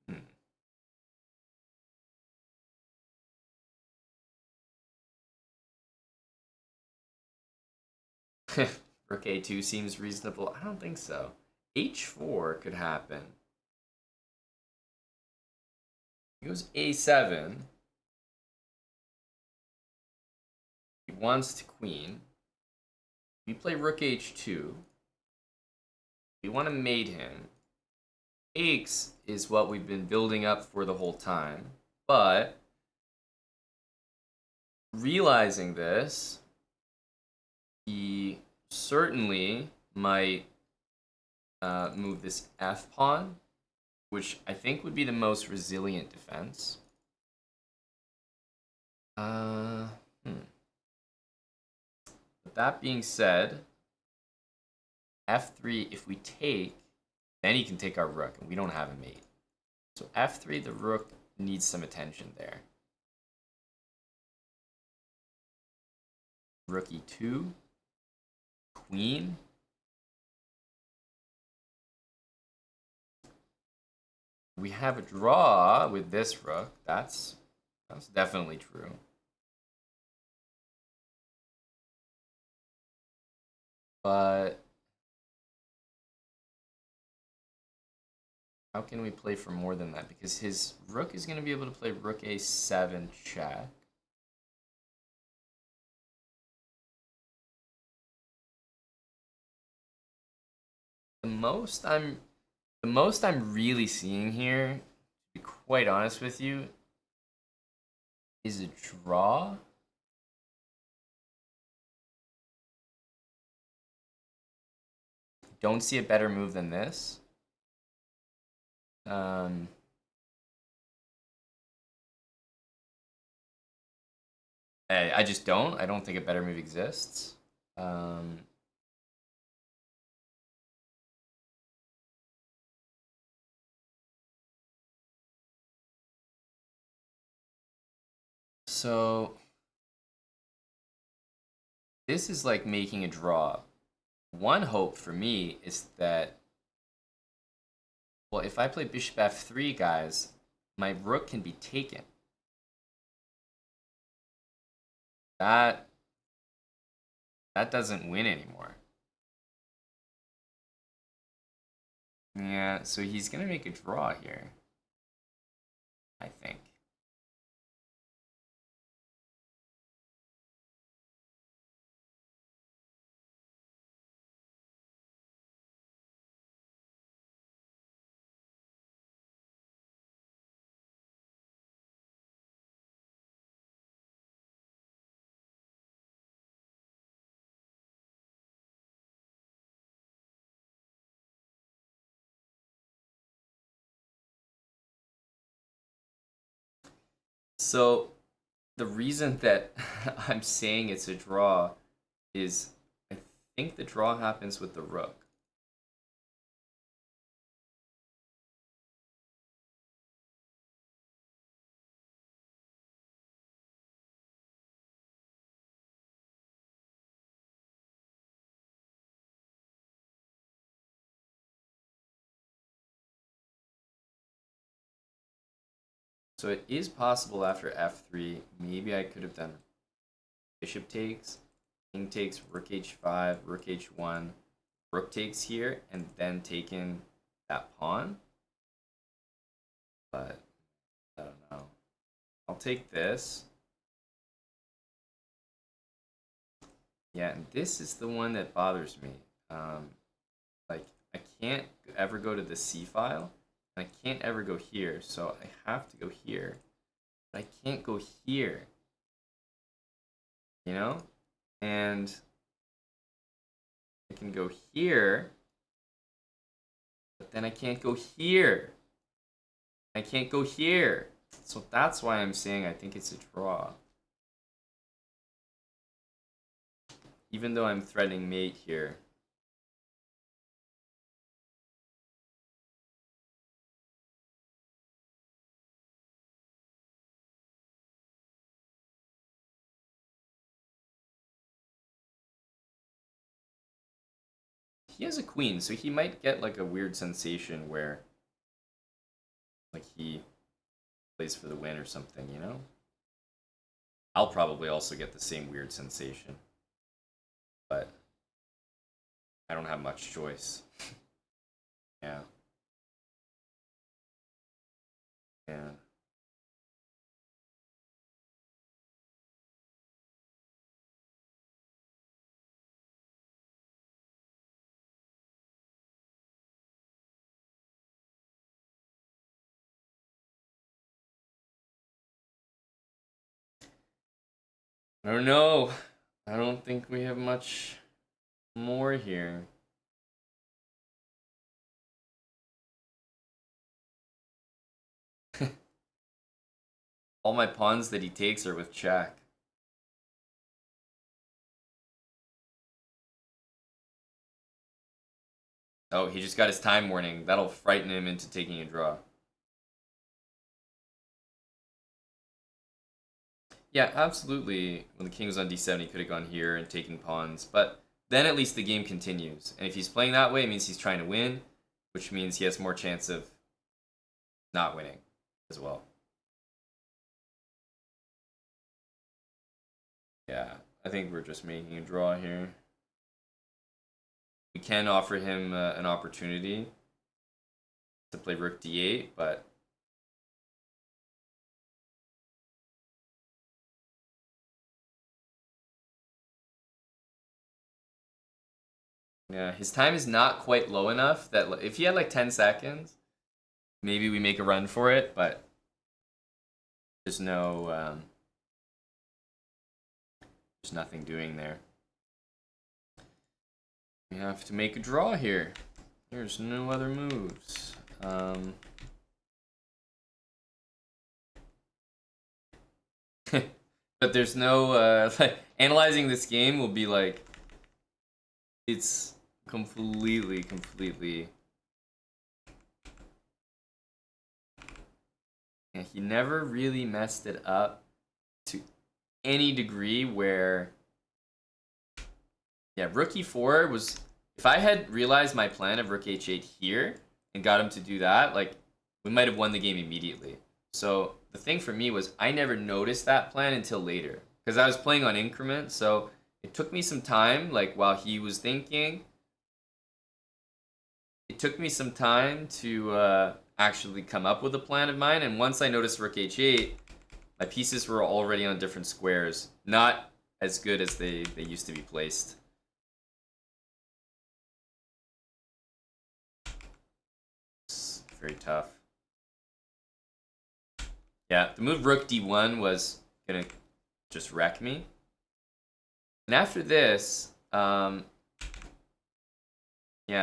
Hmm. Rook a2 seems reasonable. I don't think so. h4 could happen. He goes a7. He wants to queen. We play rook h2. We want to mate him. Takes is what we've been building up for the whole time. But realizing this, he certainly might move this f pawn, which I think would be the most resilient defense. But that being said, f3, if we take, then he can take our rook, and we don't have a mate. So f3, the rook needs some attention there. Rook e2. Queen. We have a draw with this rook. That's definitely true. But how can we play for more than that? Because his rook is going to be able to play rook a7 check. The most I'm really seeing here, to be quite honest with you, is a draw. Don't see a better move than this. I just don't. I don't think a better move exists. So this is like making a draw. One hope for me is that, well, if I play bishop f3, guys, my rook can be taken. That doesn't win anymore. Yeah, so he's gonna make a draw here, I think. So the reason that I'm saying it's a draw is I think the draw happens with the rook. So it is possible after f3, maybe I could have done bishop takes, king takes, rook h5, rook h1, rook takes here, and then taken that pawn. But I don't know. I'll take this. Yeah, and this is the one that bothers me. Like, I can't ever go to the C file. I can't ever go here, so I have to go here. But I can't go here. You know? And I can go here, but then I can't go here. I can't go here. So that's why I'm saying I think it's a draw. Even though I'm threatening mate here. He has a queen, so he might get like a weird sensation where like he plays for the win or something, you know? I'll probably also get the same weird sensation. But I don't have much choice. Yeah. Yeah. I don't know. I don't think we have much more here. All my pawns that he takes are with check. Oh, he just got his time warning. That'll frighten him into taking a draw. Yeah, absolutely. When the king was on d7, he could have gone here and taken pawns, but then at least the game continues. And if he's playing that way, it means he's trying to win, which means he has more chance of not winning as well. Yeah, I think we're just making a draw here. We can offer him an opportunity to play rook d8, but yeah, his time is not quite low enough that if he had like 10 seconds, maybe we make a run for it, but there's there's nothing doing there. We have to make a draw here. There's no other moves. But there's no like, analyzing this game will be like, it's completely. Yeah, he never really messed it up to any degree where, yeah, rook e4 was, if I had realized my plan of rook h8 here and got him to do that, like, we might have won the game immediately. So the thing for me was I never noticed that plan until later because I was playing on increment, so it took me some time, like while he was thinking, it took me some time to actually come up with a plan of mine, and once I noticed rook h8, my pieces were already on different squares, not as good as they used to be placed. It's very tough. Yeah, the move rook d1 was gonna just wreck me. And after this, yeah,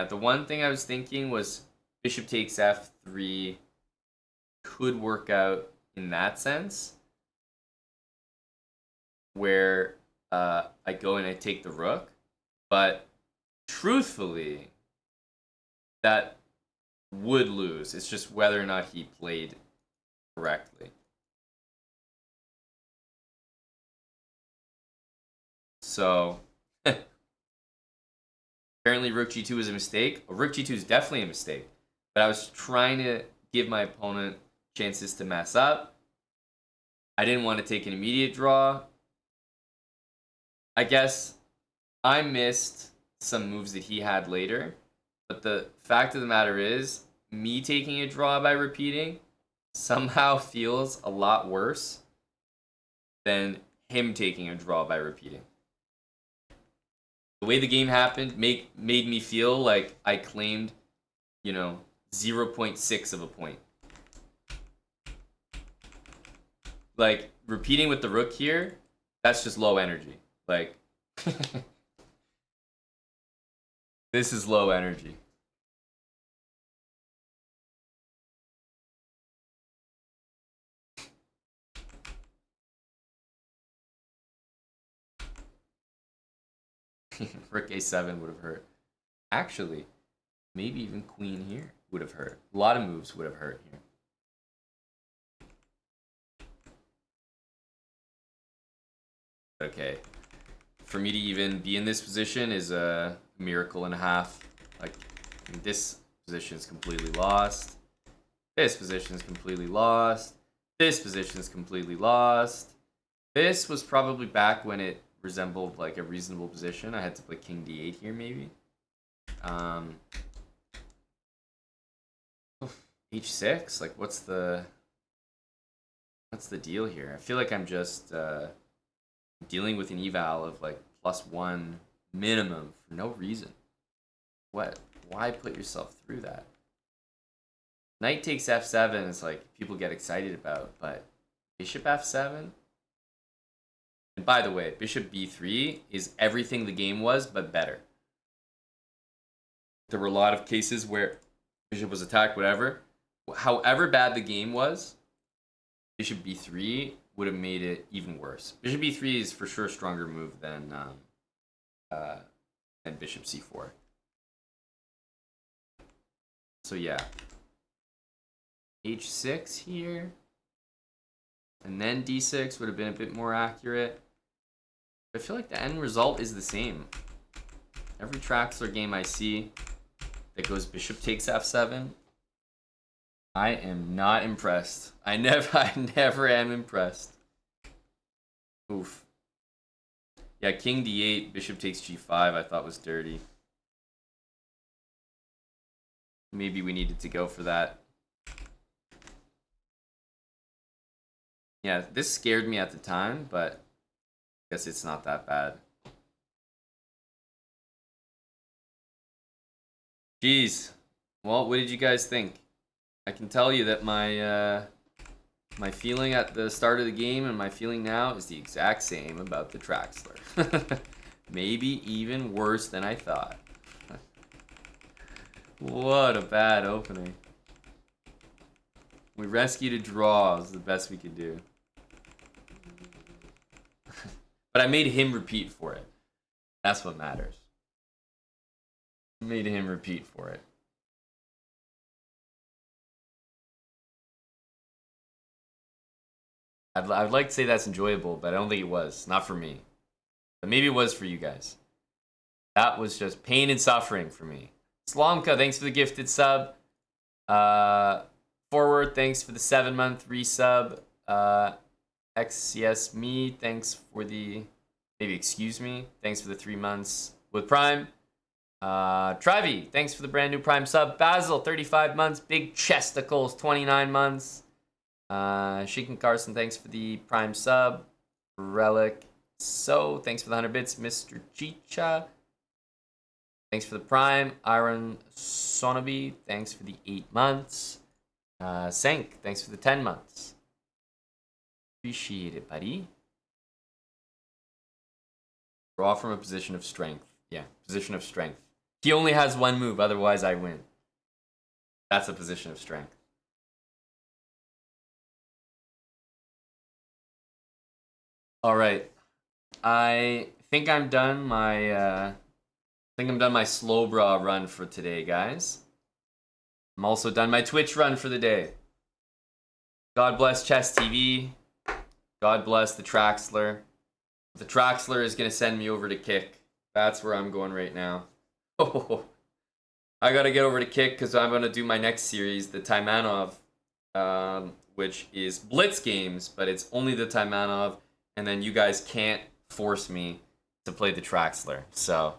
the one thing I was thinking was bishop takes f3 could work out in that sense, where I go and I take the rook, but truthfully, that would lose. It's just whether or not he played correctly. So apparently rook g2 is a mistake. Rook g2 is definitely a mistake. But I was trying to give my opponent chances to mess up. I didn't want to take an immediate draw. I guess I missed some moves that he had later. But the fact of the matter is, me taking a draw by repeating somehow feels a lot worse than him taking a draw by repeating. The way the game happened made me feel like I claimed, 0.6 of a point. Like, repeating with the rook here, that's just low energy. Like, this is low energy. Rook a7 would have hurt. Actually, maybe even queen here would have hurt. A lot of moves would have hurt here. Okay. For me to even be in this position is a miracle and a half. Like, this position is completely lost. This position is completely lost. This position is completely lost. This was probably back when it resembled like a reasonable position. I had to play king d8 here maybe. H6? Like, what's the deal here? I feel like I'm just dealing with an eval of like +1 minimum for no reason. What? Why put yourself through that? Knight takes f7 is like people get excited about, but bishop f7? And by the way, bishop b3 is everything the game was, but better. There were a lot of cases where bishop was attacked, whatever. However bad the game was, bishop b3 would have made it even worse. Bishop b3 is for sure a stronger move than bishop c4. So yeah, h6 here. and then d6 would have been a bit more accurate. I feel like the end result is the same. Every Traxler game I see that goes bishop takes f7, I am not impressed. I never am impressed. Oof. Yeah, king d8, bishop takes g5, I thought was dirty. Maybe we needed to go for that. Yeah, this scared me at the time, but I guess it's not that bad. Jeez. Well, what did you guys think? I can tell you that my feeling at the start of the game and my feeling now is the exact same about the Traxler. Maybe even worse than I thought. What a bad opening. We rescued a draw. Is the best we could do. But I made him repeat for it. That's what matters. I made him repeat for it. I'd like to say that's enjoyable, but I don't think it was. Not for me. But maybe it was for you guys. That was just pain and suffering for me. Slomka, thanks for the gifted sub. Forward, thanks for the 7-month resub. XCS me, thanks for the... Maybe excuse me. Thanks for the 3 months with Prime. Travi, thanks for the brand new Prime sub. Basil, 35 months. Big Chesticles, 29 months. Sheik and Carson, thanks for the Prime sub. Relic, so thanks for the 100 bits. Mr. Chicha, thanks for the Prime. Iron Sonobi, thanks for the 8 months. Senk, thanks for the 10 months. Appreciate it, buddy. Draw from a position of strength. Yeah, position of strength. He only has one move, otherwise I win. That's a position of strength. All right, I think I'm done my slow bra run for today, guys. I'm also done my Twitch run for the day. God bless Chess TV. God bless the Traxler. The Traxler is gonna send me over to Kick. That's where I'm going right now. Oh, I gotta get over to Kick because I'm gonna do my next series, the Taimanov, which is Blitz games, but it's only the Taimanov. And then you guys can't force me to play the Traxler. So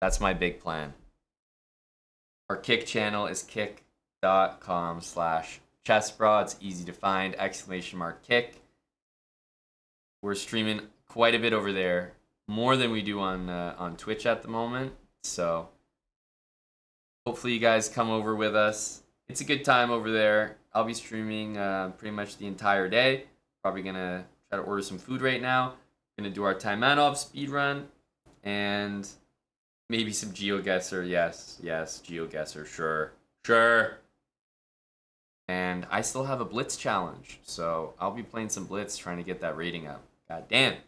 that's my big plan. Our Kick channel is kick.com/chessbra. It's easy to find, !Kick. We're streaming quite a bit over there, more than we do on Twitch at the moment. So hopefully you guys come over with us. It's a good time over there. I'll be streaming pretty much the entire day. Probably gonna try to order some food right now. We're gonna do our Taimanov speedrun and maybe some GeoGuessr. Yes, GeoGuessr. Sure. And I still have a Blitz challenge, so I'll be playing some Blitz, trying to get that rating up. God damn,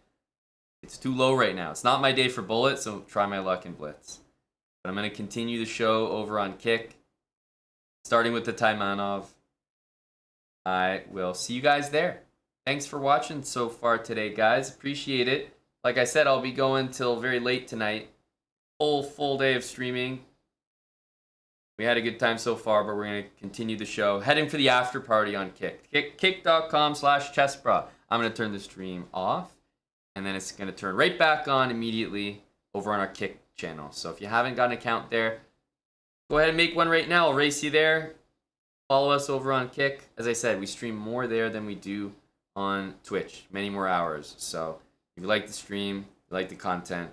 it's too low right now. It's not my day for Bullet, so try my luck in Blitz. But I'm gonna continue the show over on Kick, starting with the Taimanov. I will see you guys there. Thanks for watching so far today, guys. Appreciate it. Like I said, I'll be going till very late tonight. Full day of streaming. We had a good time so far, but we're going to continue the show. Heading for the after party on Kick. Kick.com/chessbra. I'm going to turn the stream off, and then it's going to turn right back on immediately over on our Kick channel. So if you haven't got an account there, go ahead and make one right now. I'll race you there. Follow us over on Kick. As I said, we stream more there than we do on Twitch, many more hours. So if you like the stream, you like the content,